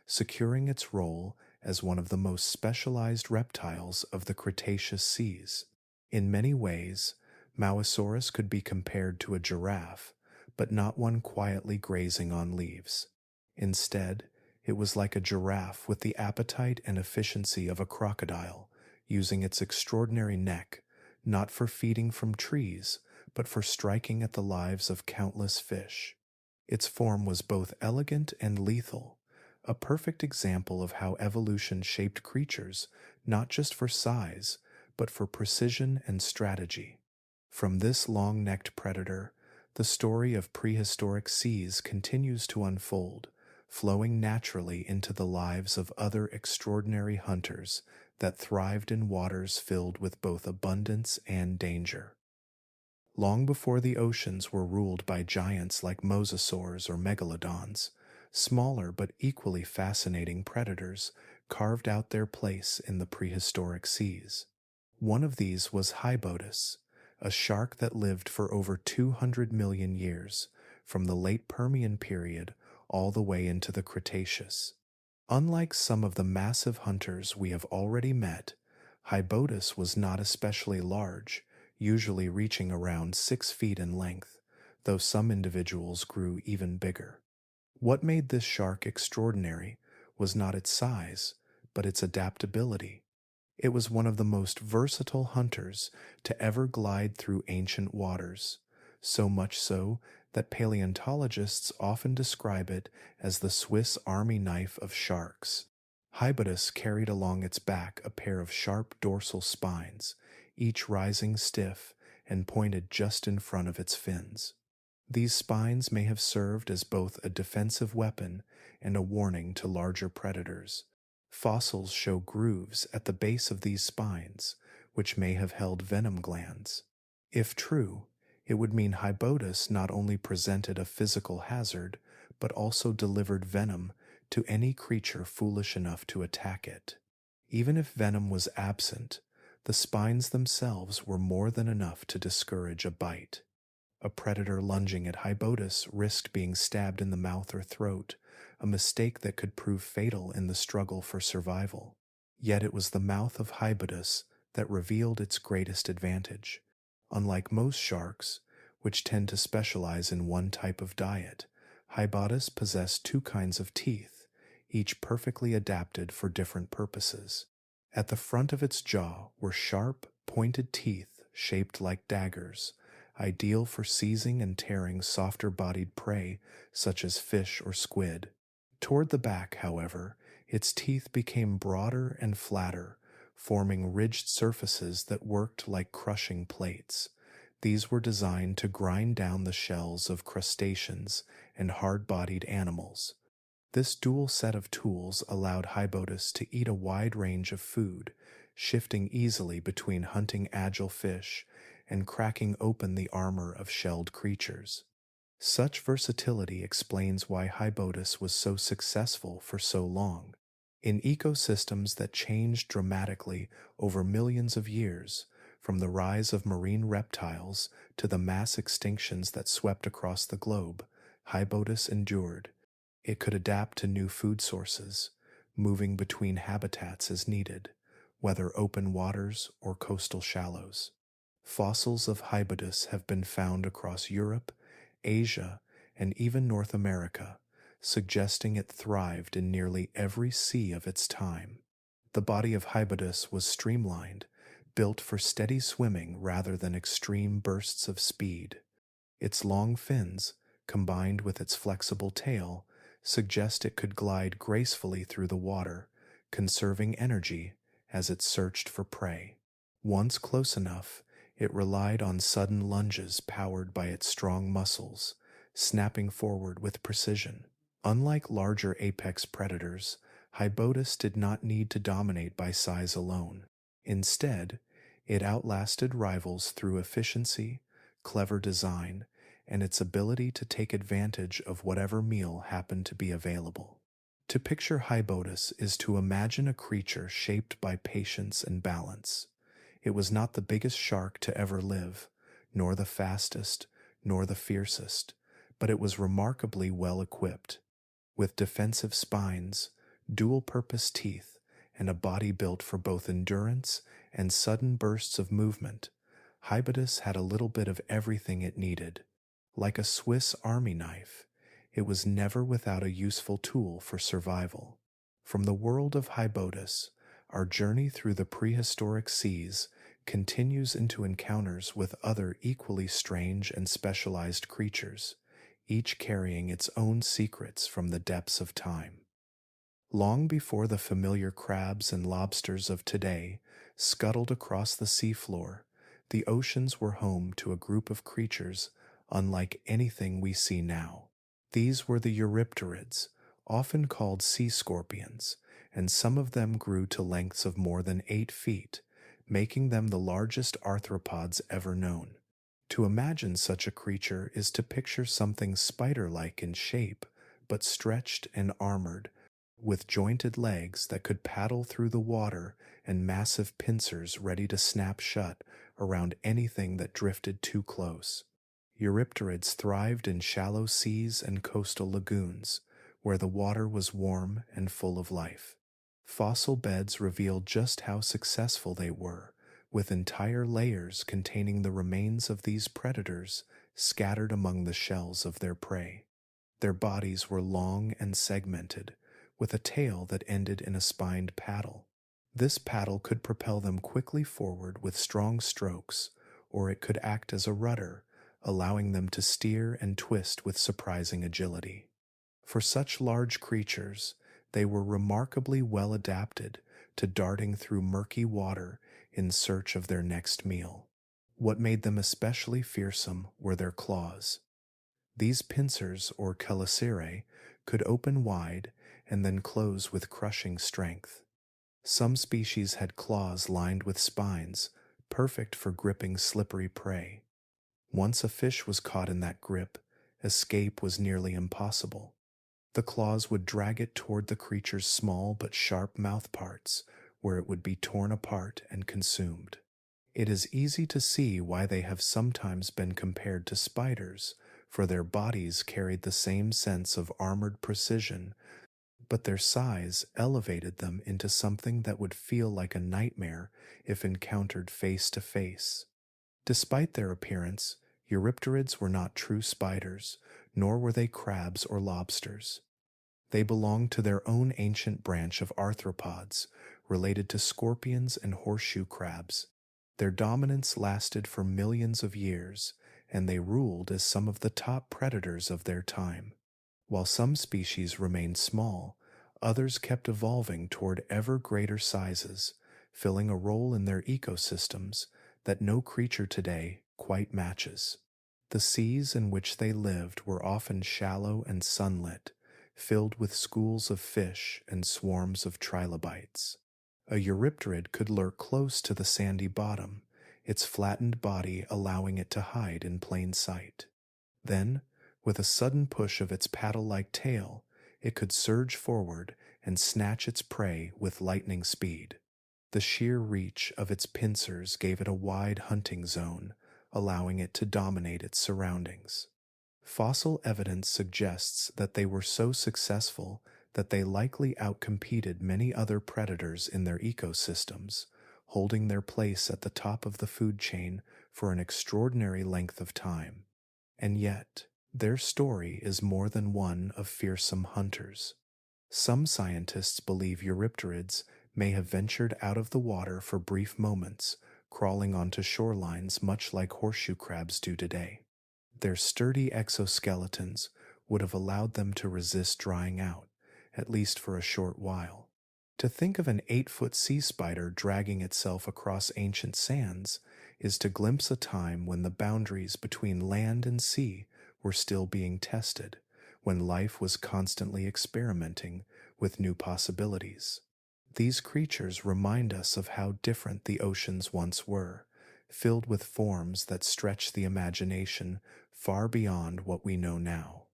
securing its role as one of the most specialized reptiles of the Cretaceous seas. In many ways, Mauisaurus could be compared to a giraffe, but not one quietly grazing on leaves. Instead, it was like a giraffe with the appetite and efficiency of a crocodile, using its extraordinary neck, not for feeding from trees, but for striking at the lives of countless fish. Its form was both elegant and lethal, a perfect example of how evolution shaped creatures not just for size, but for precision and strategy. From this long-necked predator, the story of prehistoric seas continues to unfold, flowing naturally into the lives of other extraordinary hunters that thrived in waters filled with both abundance and danger. Long before the oceans were ruled by giants like mosasaurs or megalodons, smaller but equally fascinating predators carved out their place in the prehistoric seas. One of these was Hybodus, a shark that lived for over 200 million years, from the late Permian period all the way into the Cretaceous. Unlike some of the massive hunters we have already met, Hybodus was not especially large, usually reaching around 6 feet in length, though some individuals grew even bigger. What made this shark extraordinary was not its size, but its adaptability. It was one of the most versatile hunters to ever glide through ancient waters, so much so that paleontologists often describe it as the Swiss Army knife of sharks. Hybodus carried along its back a pair of sharp dorsal spines, each rising stiff and pointed just in front of its fins. These spines may have served as both a defensive weapon and a warning to larger predators. Fossils show grooves at the base of these spines, which may have held venom glands. If true, it would mean Hybodus not only presented a physical hazard, but also delivered venom to any creature foolish enough to attack it. Even if venom was absent, the spines themselves were more than enough to discourage a bite. A predator lunging at Hybodus risked being stabbed in the mouth or throat, a mistake that could prove fatal in the struggle for survival. Yet it was the mouth of Hybodus that revealed its greatest advantage. Unlike most sharks, which tend to specialize in one type of diet, Hybodus possessed 2 kinds of teeth, each perfectly adapted for different purposes. At the front of its jaw were sharp, pointed teeth shaped like daggers, ideal for seizing and tearing softer-bodied prey such as fish or squid. Toward the back, however, its teeth became broader and flatter, forming ridged surfaces that worked like crushing plates. These were designed to grind down the shells of crustaceans and hard-bodied animals. This dual set of tools allowed Hybodus to eat a wide range of food, shifting easily between hunting agile fish and cracking open the armor of shelled creatures. Such versatility explains why Hybodus was so successful for so long. In ecosystems that changed dramatically over millions of years, from the rise of marine reptiles to the mass extinctions that swept across the globe, Hybodus endured. It could adapt to new food sources, moving between habitats as needed, whether open waters or coastal shallows. Fossils of Hybodus have been found across Europe, Asia, and even North America, suggesting it thrived in nearly every sea of its time. The body of Hybodus was streamlined, built for steady swimming rather than extreme bursts of speed. Its long fins, combined with its flexible tail, suggest it could glide gracefully through the water, conserving energy as it searched for prey. Once close enough, it relied on sudden lunges powered by its strong muscles, snapping forward with precision. Unlike larger apex predators, Hybodus did not need to dominate by size alone. Instead, it outlasted rivals through efficiency, clever design, and its ability to take advantage of whatever meal happened to be available. To picture Hybodus is to imagine a creature shaped by patience and balance. It was not the biggest shark to ever live, nor the fastest, nor the fiercest, but it was remarkably well equipped. With defensive spines, dual-purpose teeth, and a body built for both endurance and sudden bursts of movement, Hybodus had a little bit of everything it needed. Like a Swiss army knife, it was never without a useful tool for survival. From the world of Hybodus, our journey through the prehistoric seas continues into encounters with other equally strange and specialized creatures, each carrying its own secrets from the depths of time. Long before the familiar crabs and lobsters of today scuttled across the seafloor, the oceans were home to a group of creatures unlike anything we see now. These were the Eurypterids, often called sea scorpions, and some of them grew to lengths of more than 8 feet, making them the largest arthropods ever known. To imagine such a creature is to picture something spider-like in shape, but stretched and armored, with jointed legs that could paddle through the water and massive pincers ready to snap shut around anything that drifted too close. Eurypterids thrived in shallow seas and coastal lagoons, where the water was warm and full of life. Fossil beds revealed just how successful they were, with entire layers containing the remains of these predators scattered among the shells of their prey. Their bodies were long and segmented, with a tail that ended in a spined paddle. This paddle could propel them quickly forward with strong strokes, or it could act as a rudder, allowing them to steer and twist with surprising agility. For such large creatures, they were remarkably well adapted to darting through murky water in search of their next meal. What made them especially fearsome were their claws. These pincers, or chelicerae, could open wide and then close with crushing strength. Some species had claws lined with spines, perfect for gripping slippery prey. Once a fish was caught in that grip, escape was nearly impossible. The claws would drag it toward the creature's small but sharp mouthparts, where it would be torn apart and consumed. It is easy to see why they have sometimes been compared to spiders, for their bodies carried the same sense of armored precision, but their size elevated them into something that would feel like a nightmare if encountered face to face. Despite their appearance, Eurypterids were not true spiders, nor were they crabs or lobsters. They belonged to their own ancient branch of arthropods, related to scorpions and horseshoe crabs. Their dominance lasted for millions of years, and they ruled as some of the top predators of their time. While some species remained small, others kept evolving toward ever greater sizes, filling a role in their ecosystems that no creature today quite matches. The seas in which they lived were often shallow and sunlit, filled with schools of fish and swarms of trilobites. A Eurypterid could lurk close to the sandy bottom, its flattened body allowing it to hide in plain sight. Then, with a sudden push of its paddle-like tail, it could surge forward and snatch its prey with lightning speed. The sheer reach of its pincers gave it a wide hunting zone, allowing it to dominate its surroundings. Fossil evidence suggests that they were so successful that they likely outcompeted many other predators in their ecosystems, holding their place at the top of the food chain for an extraordinary length of time. And yet, Their story is more than one of fearsome hunters. Some scientists believe Eurypterids may have ventured out of the water for brief moments, crawling onto shorelines much like horseshoe crabs do today. Their sturdy exoskeletons would have allowed them to resist drying out, at least for a short while. To think of an 8-foot sea spider dragging itself across ancient sands is to glimpse a time when the boundaries between land and sea were still being tested, when life was constantly experimenting with new possibilities. These creatures remind us of how different the oceans once were, filled with forms that stretch the imagination far beyond what we know now.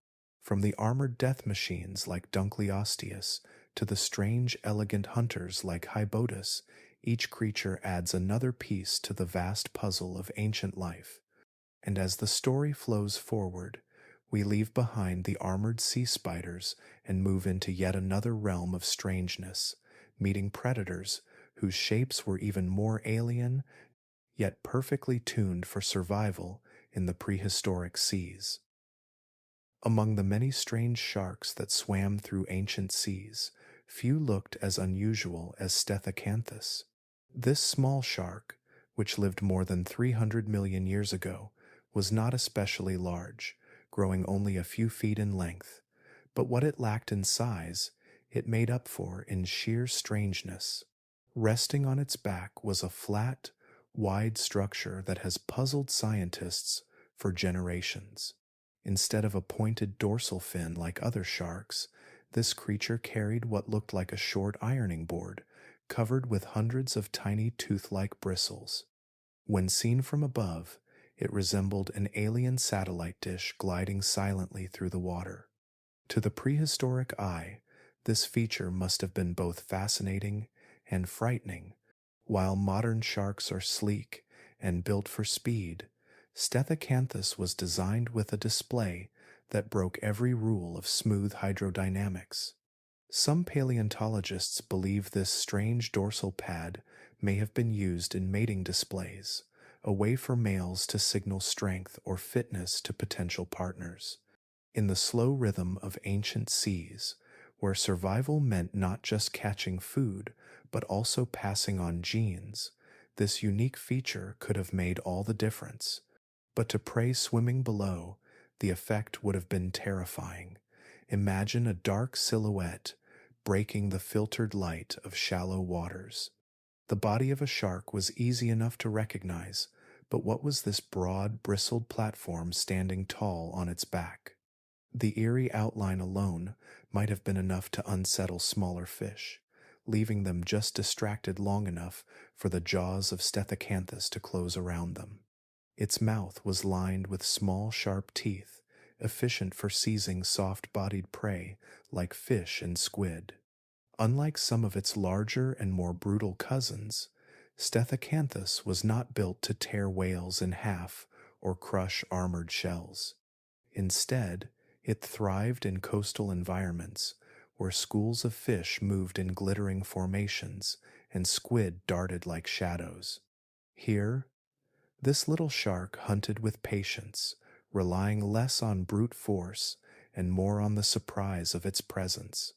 From the armored death machines like Dunkleosteus to the strange, elegant hunters like Hybodus, each creature adds another piece to the vast puzzle of ancient life. And as the story flows forward, we leave behind the armored sea spiders and move into yet another realm of strangeness, meeting predators whose shapes were even more alien, yet perfectly tuned for survival in the prehistoric seas. Among the many strange sharks that swam through ancient seas, few looked as unusual as Stethacanthus. This small shark, which lived more than 300 million years ago, was not especially large, growing only a few feet in length, but what it lacked in size, it made up for in sheer strangeness. Resting on its back was a flat, wide structure that has puzzled scientists for generations. Instead of a pointed dorsal fin like other sharks, this creature carried what looked like a short ironing board, covered with hundreds of tiny tooth-like bristles. When seen from above, it resembled an alien satellite dish gliding silently through the water. To the prehistoric eye, this feature must have been both fascinating and frightening. While modern sharks are sleek and built for speed, Stethacanthus was designed with a display that broke every rule of smooth hydrodynamics. Some paleontologists believe this strange dorsal pad may have been used in mating displays, a way for males to signal strength or fitness to potential partners. In the slow rhythm of ancient seas, where survival meant not just catching food, but also passing on genes, this unique feature could have made all the difference. But to prey swimming below, the effect would have been terrifying. Imagine a dark silhouette breaking the filtered light of shallow waters. The body of a shark was easy enough to recognize, but what was this broad, bristled platform standing tall on its back? The eerie outline alone might have been enough to unsettle smaller fish, leaving them just distracted long enough for the jaws of Stethacanthus to close around them. Its mouth was lined with small, sharp teeth, efficient for seizing soft-bodied prey like fish and squid. Unlike some of its larger and more brutal cousins, Stethacanthus was not built to tear whales in half or crush armored shells. Instead, it thrived in coastal environments where schools of fish moved in glittering formations and squid darted like shadows. Here, this little shark hunted with patience, relying less on brute force and more on the surprise of its presence.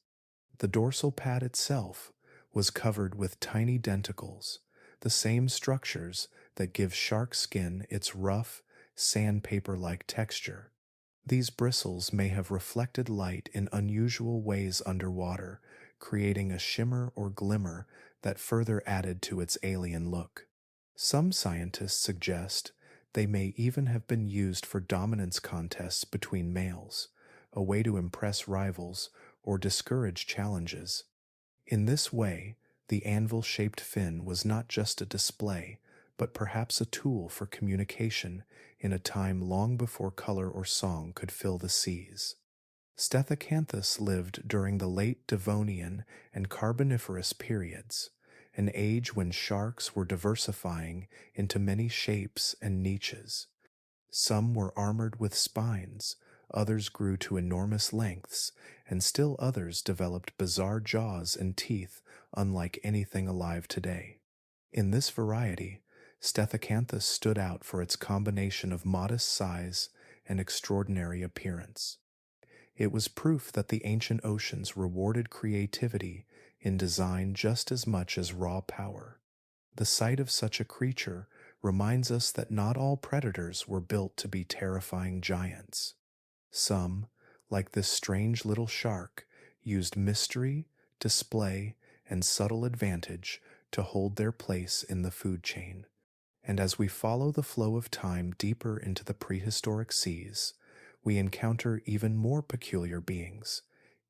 The dorsal pad itself was covered with tiny denticles, the same structures that give shark skin its rough, sandpaper-like texture. These bristles may have reflected light in unusual ways underwater, creating a shimmer or glimmer that further added to its alien look. Some scientists suggest they may even have been used for dominance contests between males, a way to impress rivals or discourage challenges. In this way, the anvil-shaped fin was not just a display, but perhaps a tool for communication in a time long before color or song could fill the seas. Stethacanthus lived during the late Devonian and Carboniferous periods, an age when sharks were diversifying into many shapes and niches. Some were armored with spines, others grew to enormous lengths, and still others developed bizarre jaws and teeth unlike anything alive today. In this variety, Stethacanthus stood out for its combination of modest size and extraordinary appearance. It was proof that the ancient oceans rewarded creativity in design just as much as raw power. The sight of such a creature reminds us that not all predators were built to be terrifying giants. Some, like this strange little shark, used mystery, display, and subtle advantage to hold their place in the food chain. And as we follow the flow of time deeper into the prehistoric seas, we encounter even more peculiar beings,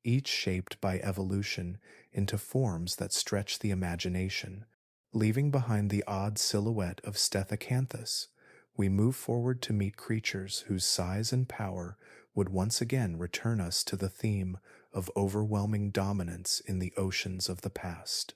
each shaped by evolution into forms that stretch the imagination. Leaving behind the odd silhouette of Stethacanthus, we move forward to meet creatures whose size and power would once again return us to the theme of overwhelming dominance in the oceans of the past.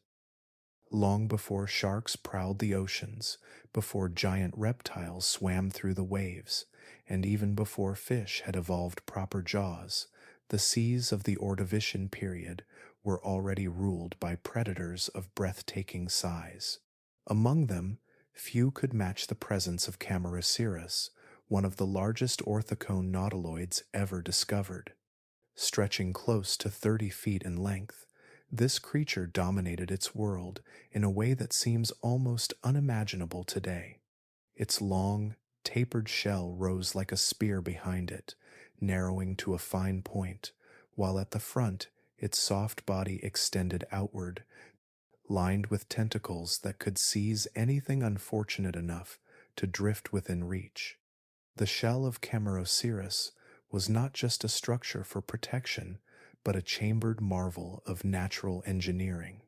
Long before sharks prowled the oceans, before giant reptiles swam through the waves, and even before fish had evolved proper jaws, the seas of the Ordovician period were already ruled by predators of breathtaking size. Among them, few could match the presence of Camarasaurus, one of the largest orthocone nautiloids ever discovered. Stretching close to 30 feet in length, this creature dominated its world in a way that seems almost unimaginable today. Its long, tapered shell rose like a spear behind it, narrowing to a fine point, while at the front its soft body extended outward, lined with tentacles that could seize anything unfortunate enough to drift within reach. The shell of Camarasaurus was not just a structure for protection, but a chambered marvel of natural engineering.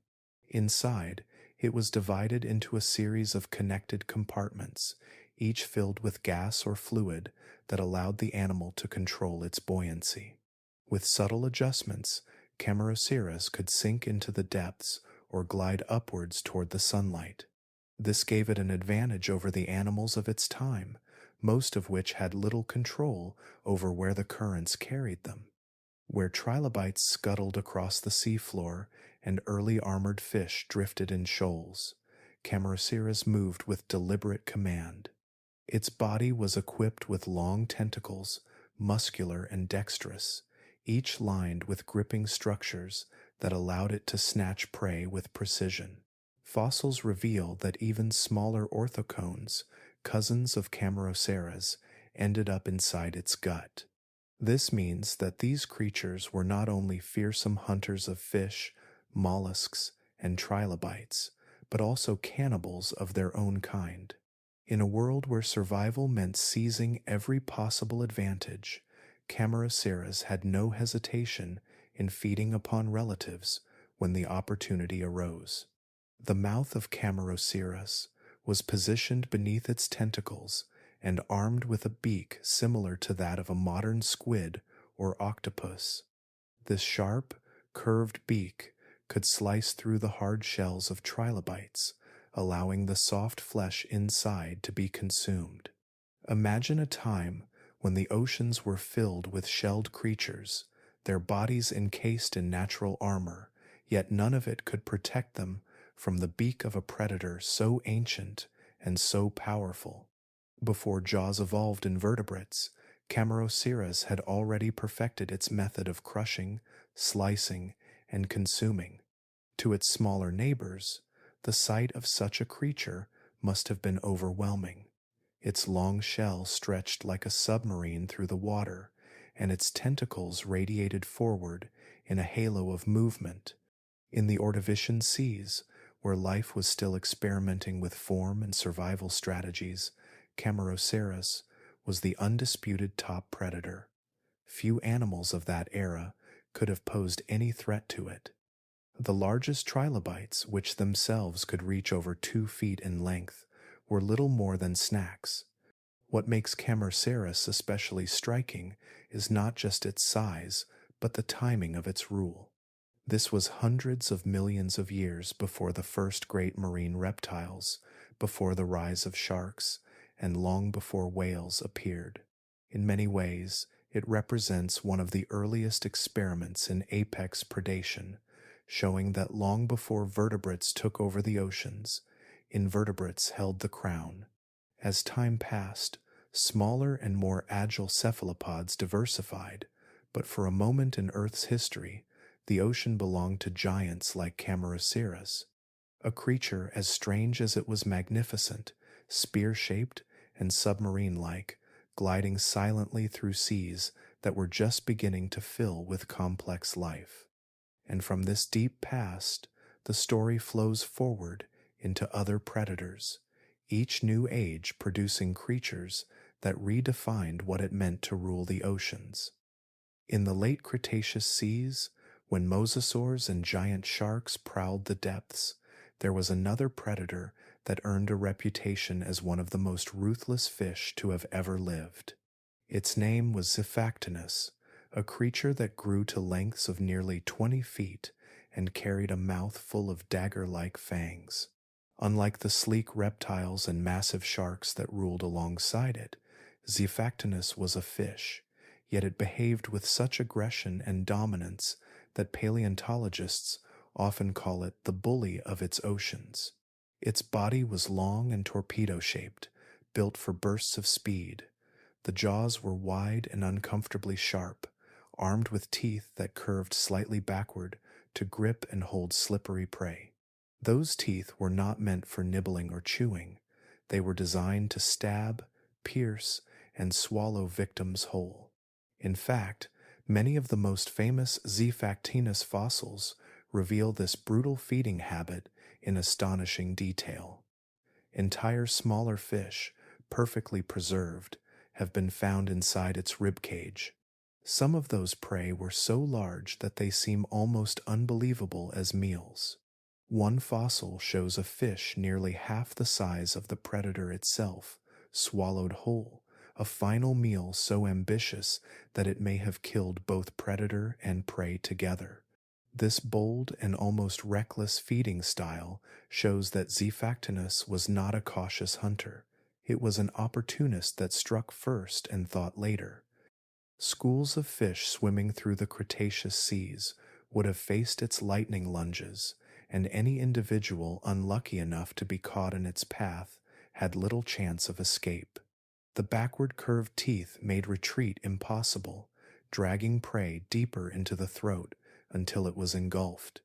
Inside, it was divided into a series of connected compartments, each filled with gas or fluid that allowed the animal to control its buoyancy. With subtle adjustments, Camarasaurus could sink into the depths or glide upwards toward the sunlight. This gave it an advantage over the animals of its time, most of which had little control over where the currents carried them. Where trilobites scuttled across the seafloor and early armored fish drifted in shoals, Camarasaurus moved with deliberate command. Its body was equipped with long tentacles, muscular and dexterous, each lined with gripping structures that allowed it to snatch prey with precision. Fossils reveal that even smaller orthocones, cousins of Camarasaurus, ended up inside its gut. This means that these creatures were not only fearsome hunters of fish, mollusks, and trilobites, but also cannibals of their own kind. In a world where survival meant seizing every possible advantage, Camarasaurus had no hesitation in feeding upon relatives when the opportunity arose. The mouth of Camarasaurus was positioned beneath its tentacles and armed with a beak similar to that of a modern squid or octopus. This sharp, curved beak could slice through the hard shells of trilobites, allowing the soft flesh inside to be consumed. Imagine a time when the oceans were filled with shelled creatures, their bodies encased in natural armor, yet none of it could protect them from the beak of a predator so ancient and so powerful. Before jaws evolved in vertebrates, Camarasaurus had already perfected its method of crushing, slicing, and consuming. To its smaller neighbors, the sight of such a creature must have been overwhelming. Its long shell stretched like a submarine through the water, and its tentacles radiated forward in a halo of movement. In the Ordovician seas, where life was still experimenting with form and survival strategies, Camarasaurus was the undisputed top predator. Few animals of that era could have posed any threat to it. The largest trilobites, which themselves could reach over 2 feet in length, were little more than snacks. What makes Camarasaurus especially striking is not just its size, but the timing of its rule. This was hundreds of millions of years before the first great marine reptiles, before the rise of sharks, and long before whales appeared. In many ways, it represents one of the earliest experiments in apex predation, showing that long before vertebrates took over the oceans, invertebrates held the crown. As time passed, Smaller and more agile cephalopods diversified, but for a moment in Earth's history, the ocean belonged to giants like Camarasaurus, a creature as strange as it was magnificent, spear-shaped and submarine-like, gliding silently through seas that were just beginning to fill with complex life. And from this deep past, the story flows forward into other predators, each new age producing creatures that redefined what it meant to rule the oceans. In the late Cretaceous seas, when mosasaurs and giant sharks prowled the depths, there was another predator that earned a reputation as one of the most ruthless fish to have ever lived. Its name was Xiphactinus, a creature that grew to lengths of nearly 20 feet and carried a mouth full of dagger-like fangs. Unlike the sleek reptiles and massive sharks that ruled alongside it, Xiphactinus was a fish, yet it behaved with such aggression and dominance that paleontologists often call it the bully of its oceans. Its body was long and torpedo-shaped, built for bursts of speed. The jaws were wide and uncomfortably sharp, armed with teeth that curved slightly backward to grip and hold slippery prey. Those teeth were not meant for nibbling or chewing. They were designed to stab, pierce, and swallow victims whole. In fact, many of the most famous Xiphactinus fossils reveal this brutal feeding habit in astonishing detail. Entire smaller fish, perfectly preserved, have been found inside its ribcage. Some of those prey were so large that they seem almost unbelievable as meals. One fossil shows a fish nearly half the size of the predator itself, swallowed whole, a final meal so ambitious that it may have killed both predator and prey together. This bold and almost reckless feeding style shows that Xiphactinus was not a cautious hunter. It was an opportunist that struck first and thought later. Schools of fish swimming through the Cretaceous seas would have faced its lightning lunges, and any individual unlucky enough to be caught in its path had little chance of escape. The backward curved teeth made retreat impossible, dragging prey deeper into the throat until it was engulfed.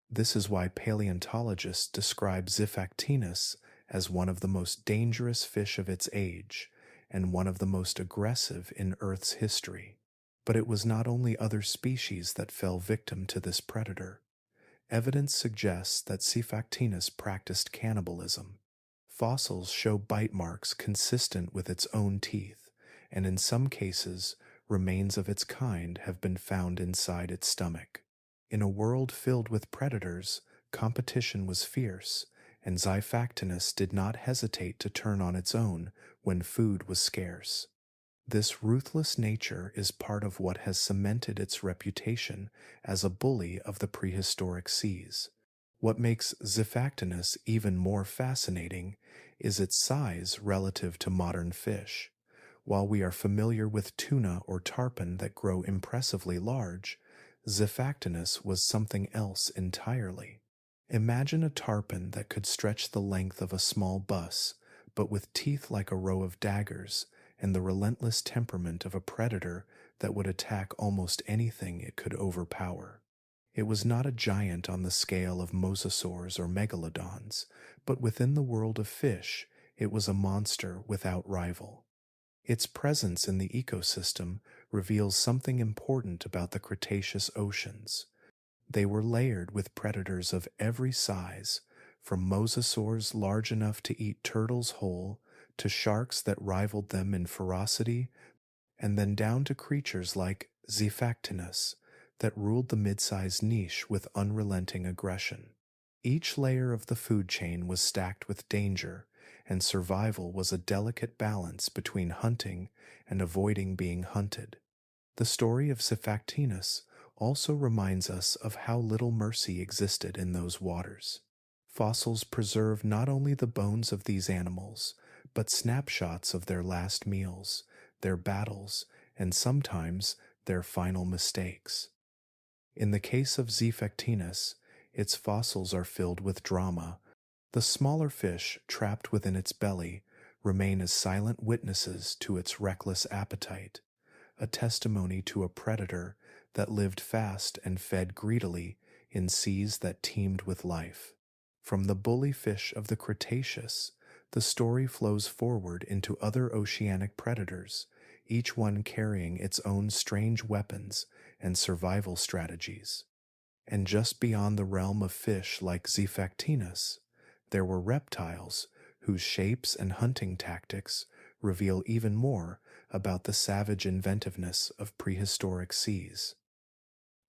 This is why paleontologists describe Xiphactinus as one of the most dangerous fish of its age and one of the most aggressive in Earth's history. But it was not only other species that fell victim to this predator. Evidence suggests that Xiphactinus practiced cannibalism. Fossils show bite marks consistent with its own teeth, and in some cases, remains of its kind have been found inside its stomach. In a world filled with predators, competition was fierce, and Xiphactinus did not hesitate to turn on its own when food was scarce. This ruthless nature is part of what has cemented its reputation as a bully of the prehistoric seas. What makes Xiphactinus even more fascinating is its size relative to modern fish. While we are familiar with tuna or tarpon that grow impressively large, Xiphactinus was something else entirely. Imagine a tarpon that could stretch the length of a small bus, but with teeth like a row of daggers and the relentless temperament of a predator that would attack almost anything it could overpower. It was not a giant on the scale of mosasaurs or megalodons, but within the world of fish, it was a monster without rival. Its presence in the ecosystem reveals something important about the Cretaceous oceans. They were layered with predators of every size, from mosasaurs large enough to eat turtles whole, to sharks that rivaled them in ferocity, and then down to creatures like Xiphactinus that ruled the mid-sized niche with unrelenting aggression. Each layer of the food chain was stacked with danger, and survival was a delicate balance between hunting and avoiding being hunted. The story of Xiphactinus also reminds us of how little mercy existed in those waters. Fossils preserve not only the bones of these animals, but snapshots of their last meals, their battles, and sometimes their final mistakes. In the case of Xiphactinus, its fossils are filled with drama. The smaller fish trapped within its belly remain as silent witnesses to its reckless appetite, a testimony to a predator that lived fast and fed greedily in seas that teemed with life. From the bully fish of the Cretaceous, the story flows forward into other oceanic predators, each one carrying its own strange weapons and survival strategies. And just beyond the realm of fish like Ziphiactinus, there were reptiles whose shapes and hunting tactics reveal even more about the savage inventiveness of prehistoric seas.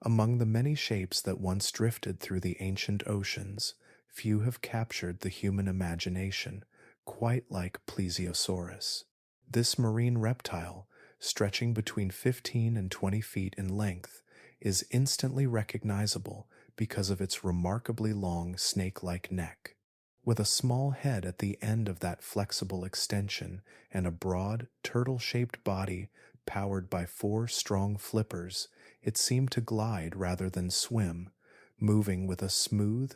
Among the many shapes that once drifted through the ancient oceans, few have captured the human imagination quite like Plesiosaurus. This marine reptile, stretching between 15 and 20 feet in length, is instantly recognizable because of its remarkably long snake-like neck. With a small head at the end of that flexible extension and a broad, turtle-shaped body powered by 4 strong flippers, it seemed to glide rather than swim, moving with a smooth,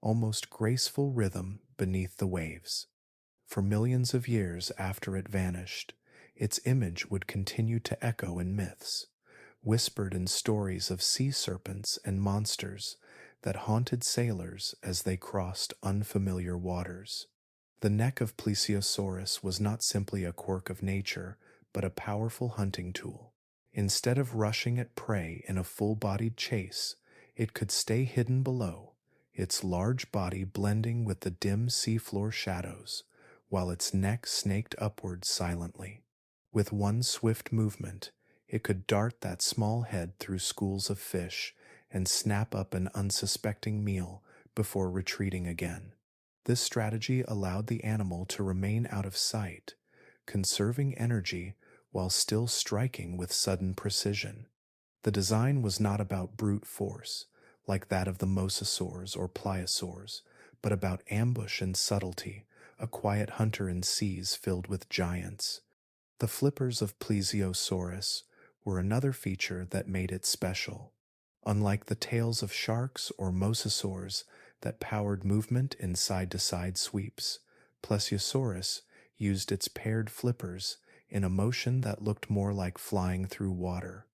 almost graceful rhythm beneath the waves. For millions of years after it vanished, its image would continue to echo in myths, whispered in stories of sea serpents and monsters that haunted sailors as they crossed unfamiliar waters. The neck of Plesiosaurus was not simply a quirk of nature, but a powerful hunting tool. Instead of rushing at prey in a full-bodied chase, it could stay hidden below, its large body blending with the dim seafloor shadows, while its neck snaked upward silently. With one swift movement, it could dart that small head through schools of fish and snap up an unsuspecting meal before retreating again. This strategy allowed the animal to remain out of sight, conserving energy while still striking with sudden precision. The design was not about brute force, like that of the Mosasaurs or pliosaurs, but about ambush and subtlety, a quiet hunter in seas filled with giants. The flippers of Plesiosaurus were another feature that made it special. Unlike the tails of sharks or mosasaurs that powered movement in side-to-side sweeps, Plesiosaurus used its paired flippers in a motion that looked more like flying through water.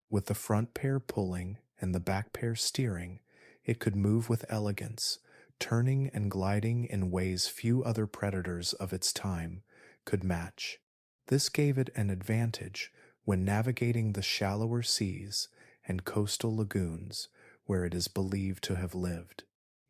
With the front pair pulling and the back pair steering, it could move with elegance, turning and gliding in ways few other predators of its time could match. This gave it an advantage when navigating the shallower seas and coastal lagoons where it is believed to have lived.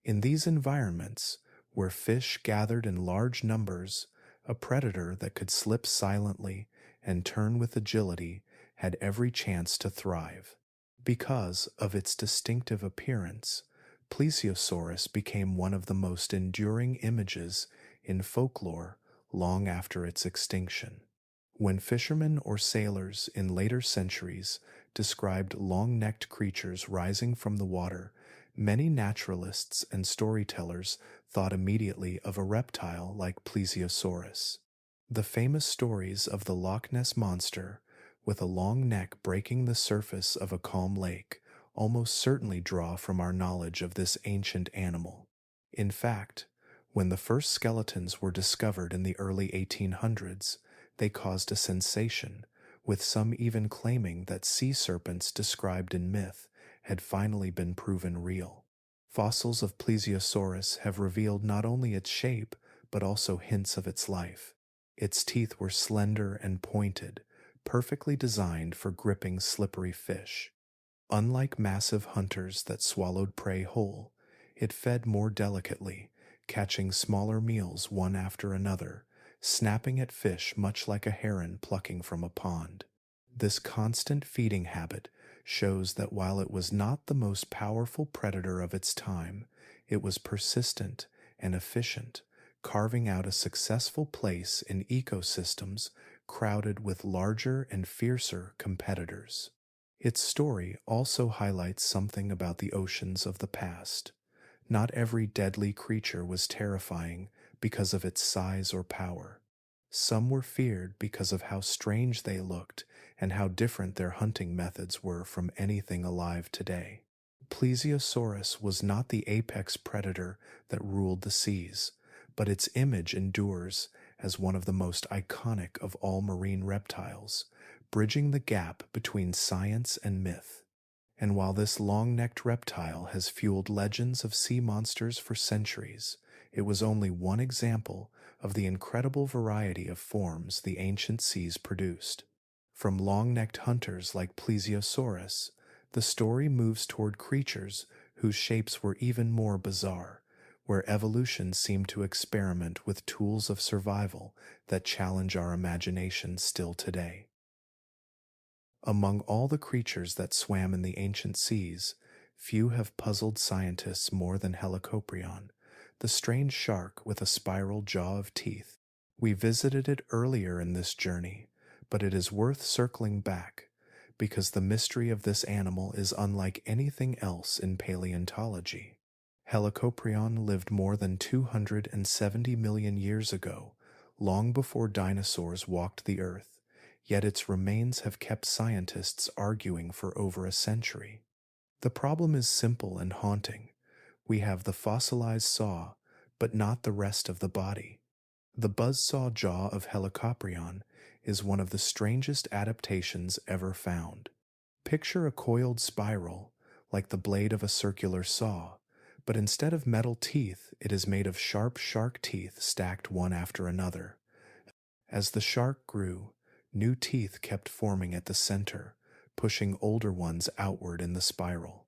In these environments, where fish gathered in large numbers, a predator that could slip silently and turn with agility had every chance to thrive. Because of its distinctive appearance, Plesiosaurus became one of the most enduring images in folklore long after its extinction. When fishermen or sailors in later centuries described long-necked creatures rising from the water, many naturalists and storytellers thought immediately of a reptile like Plesiosaurus. The famous stories of the Loch Ness Monster, with a long neck breaking the surface of a calm lake, almost certainly draw from our knowledge of this ancient animal. In fact, when the first skeletons were discovered in the early 1800s, they caused a sensation, with some even claiming that sea serpents described in myth had finally been proven real. Fossils of Plesiosaurus have revealed not only its shape, but also hints of its life. Its teeth were slender and pointed, perfectly designed for gripping slippery fish. Unlike massive hunters that swallowed prey whole, it fed more delicately, catching smaller meals one after another, snapping at fish much like a heron plucking from a pond. This constant feeding habit shows that while it was not the most powerful predator of its time, it was persistent and efficient, carving out a successful place in ecosystems crowded with larger and fiercer competitors. Its story also highlights something about the oceans of the past. Not every deadly creature was terrifying because of its size or power. Some were feared because of how strange they looked and how different their hunting methods were from anything alive today. Plesiosaurus was not the apex predator that ruled the seas, but its image endures as one of the most iconic of all marine reptiles, bridging the gap between science and myth. And while this long-necked reptile has fueled legends of sea monsters for centuries, it was only one example of the incredible variety of forms the ancient seas produced. From long-necked hunters like Plesiosaurus, the story moves toward creatures whose shapes were even more bizarre, where evolution seemed to experiment with tools of survival that challenge our imagination still today. Among all the creatures that swam in the ancient seas, few have puzzled scientists more than Helicoprion, the strange shark with a spiral jaw of teeth. We visited it earlier in this journey, but it is worth circling back, because the mystery of this animal is unlike anything else in paleontology. Helicoprion lived more than 270 million years ago, long before dinosaurs walked the earth, yet its remains have kept scientists arguing for over a century. The problem is simple and haunting. We have the fossilized saw, but not the rest of the body. The buzzsaw jaw of Helicoprion is one of the strangest adaptations ever found. Picture a coiled spiral, like the blade of a circular saw, but instead of metal teeth, it is made of sharp shark teeth stacked one after another. As the shark grew, new teeth kept forming at the center, pushing older ones outward in the spiral.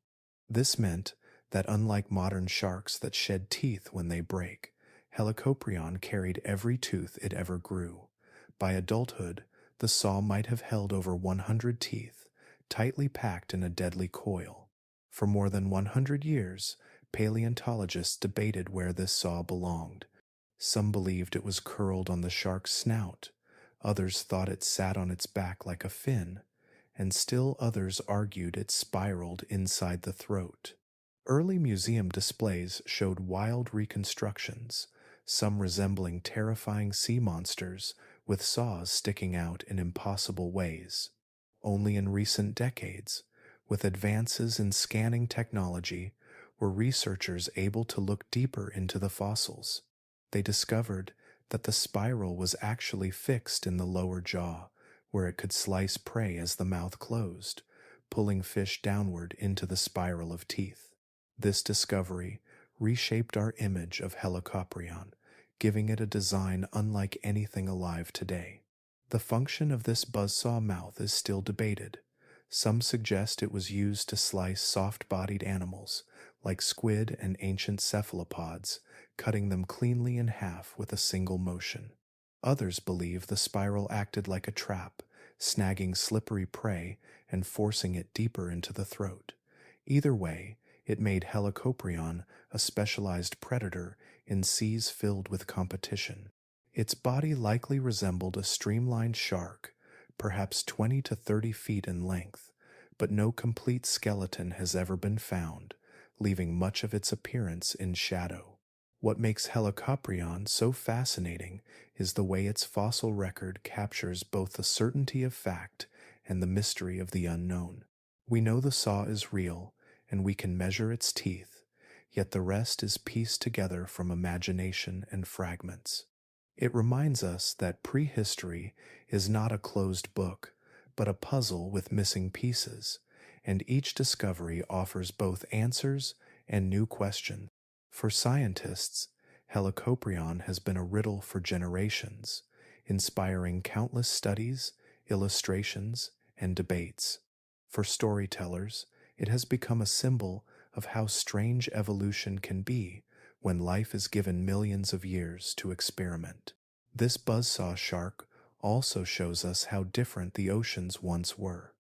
This meant that unlike modern sharks that shed teeth when they break, Helicoprion carried every tooth it ever grew. By adulthood, the saw might have held over 100 teeth, tightly packed in a deadly coil. For more than 100 years, paleontologists debated where this saw belonged. Some believed it was curled on the shark's snout, others thought it sat on its back like a fin, and still others argued it spiraled inside the throat. Early museum displays showed wild reconstructions, some resembling terrifying sea monsters with saws sticking out in impossible ways. Only in recent decades, with advances in scanning technology, were researchers able to look deeper into the fossils. They discovered that the spiral was actually fixed in the lower jaw, where it could slice prey as the mouth closed, pulling fish downward into the spiral of teeth. This discovery reshaped our image of Helicoprion, giving it a design unlike anything alive today. The function of this buzzsaw mouth is still debated. Some suggest it was used to slice soft-bodied animals, like squid and ancient cephalopods, cutting them cleanly in half with a single motion. Others believe the spiral acted like a trap, snagging slippery prey and forcing it deeper into the throat. Either way, it made Helicoprion a specialized predator in seas filled with competition. Its body likely resembled a streamlined shark, perhaps 20 to 30 feet in length, but no complete skeleton has ever been found, leaving much of its appearance in shadow. What makes Helicoprion so fascinating is the way its fossil record captures both the certainty of fact and the mystery of the unknown. We know the saw is real, and we can measure its teeth, yet the rest is pieced together from imagination and fragments. It reminds us that prehistory is not a closed book, but a puzzle with missing pieces, and each discovery offers both answers and new questions. For scientists, Helicoprion has been a riddle for generations, inspiring countless studies, illustrations, and debates. For storytellers, it has become a symbol of how strange evolution can be when life is given millions of years to experiment. This buzzsaw shark also shows us how different the oceans once were.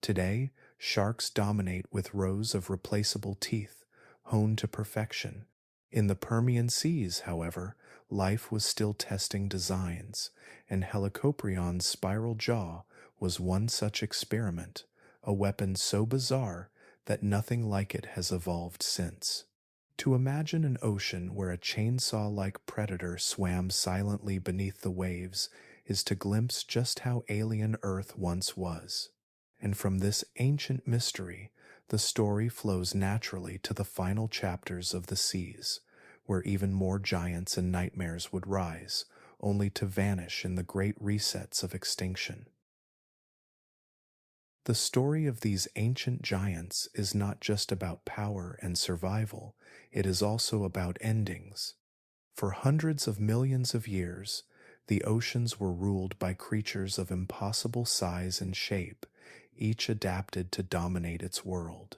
Today, sharks dominate with rows of replaceable teeth, honed to perfection. In the Permian seas, however, life was still testing designs, and Helicoprion's spiral jaw was one such experiment, a weapon so bizarre that nothing like it has evolved since. To imagine an ocean where a chainsaw-like predator swam silently beneath the waves is to glimpse just how alien Earth once was. And from this ancient mystery, the story flows naturally to the final chapters of the seas, where even more giants and nightmares would rise, only to vanish in the great resets of extinction. The story of these ancient giants is not just about power and survival, it is also about endings. For hundreds of millions of years, the oceans were ruled by creatures of impossible size and shape, each adapted to dominate its world.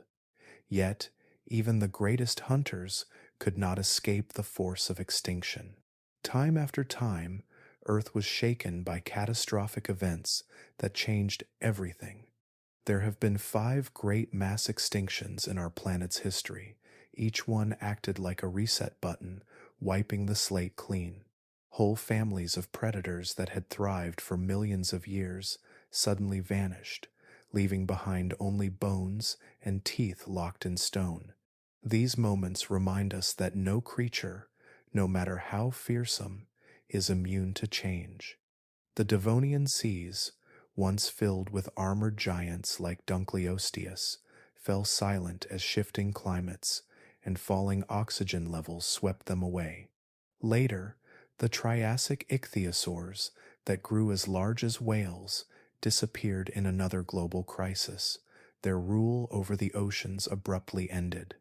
Yet, even the greatest hunters could not escape the force of extinction. Time after time, Earth was shaken by catastrophic events that changed everything. There have been 5 great mass extinctions in our planet's history. Each one acted like a reset button, wiping the slate clean. Whole families of predators that had thrived for millions of years suddenly vanished, leaving behind only bones and teeth locked in stone. These moments remind us that no creature, no matter how fearsome, is immune to change. The Devonian seas, once filled with armored giants like Dunkleosteus, fell silent as shifting climates and falling oxygen levels swept them away. Later, the Triassic ichthyosaurs that grew as large as whales disappeared in another global crisis. Their rule over the oceans abruptly ended.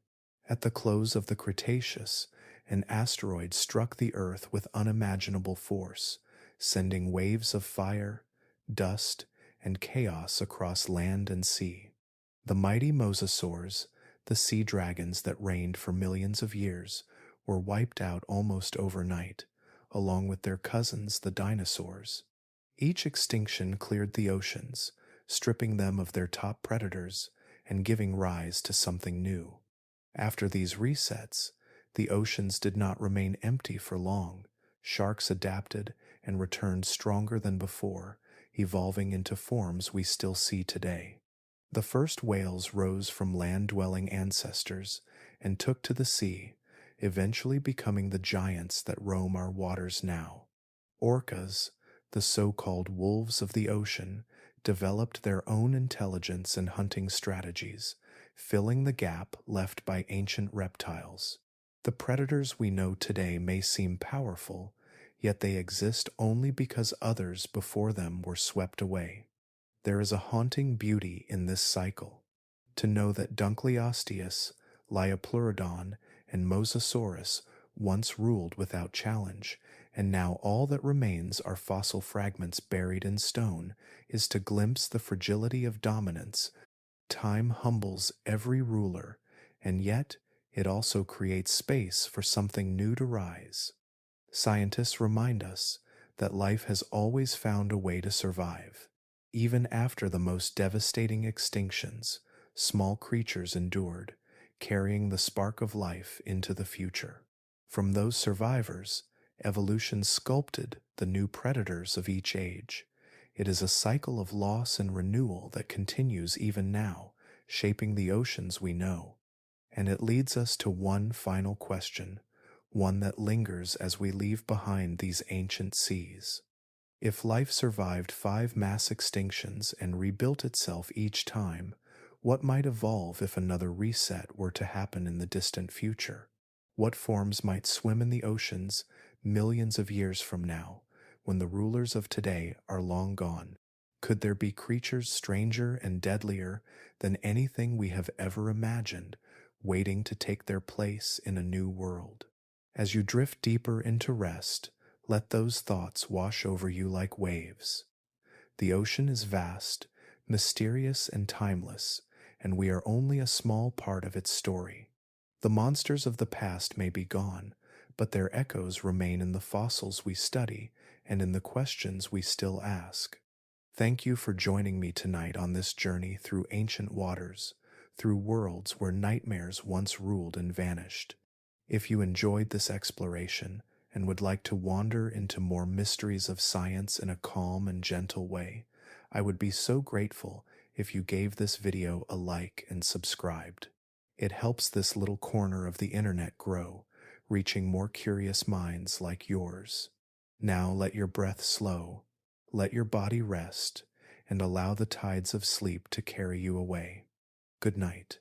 At the close of the Cretaceous, an asteroid struck the Earth with unimaginable force, sending waves of fire, dust, and chaos across land and sea. The mighty mosasaurs, the sea dragons that reigned for millions of years, were wiped out almost overnight, along with their cousins, the dinosaurs. Each extinction cleared the oceans, stripping them of their top predators and giving rise to something new. After these resets, the oceans did not remain empty for long. Sharks adapted and returned stronger than before, evolving into forms we still see today. The first whales rose from land-dwelling ancestors and took to the sea, eventually becoming the giants that roam our waters now. Orcas, the so-called wolves of the ocean, developed their own intelligence and hunting strategies, filling the gap left by ancient reptiles. The predators we know today may seem powerful, yet they exist only because others before them were swept away. There is a haunting beauty in this cycle. To know that Dunkleosteus, Liopleurodon, and Mosasaurus once ruled without challenge, and now all that remains are fossil fragments buried in stone, is to glimpse the fragility of dominance. Time humbles every ruler, and yet it also creates space for something new to rise. Scientists remind us that life has always found a way to survive. Even after the most devastating extinctions, small creatures endured, carrying the spark of life into the future. From those survivors, evolution sculpted the new predators of each age. It is a cycle of loss and renewal that continues even now, shaping the oceans we know. And it leads us to one final question, one that lingers as we leave behind these ancient seas. If life survived 5 mass extinctions and rebuilt itself each time, what might evolve if another reset were to happen in the distant future? What forms might swim in the oceans millions of years from now, when the rulers of today are long gone? Could there be creatures stranger and deadlier than anything we have ever imagined, waiting to take their place in a new world? As you drift deeper into rest, let those thoughts wash over you like waves. The ocean is vast, mysterious, and timeless, and we are only a small part of its story. The monsters of the past may be gone, but their echoes remain in the fossils we study and in the questions we still ask. Thank you for joining me tonight on this journey through ancient waters, through worlds where nightmares once ruled and vanished. If you enjoyed this exploration and would like to wander into more mysteries of science in a calm and gentle way, I would be so grateful if you gave this video a like and subscribed. It helps this little corner of the internet grow, reaching more curious minds like yours. Now let your breath slow, let your body rest, and allow the tides of sleep to carry you away. Good night.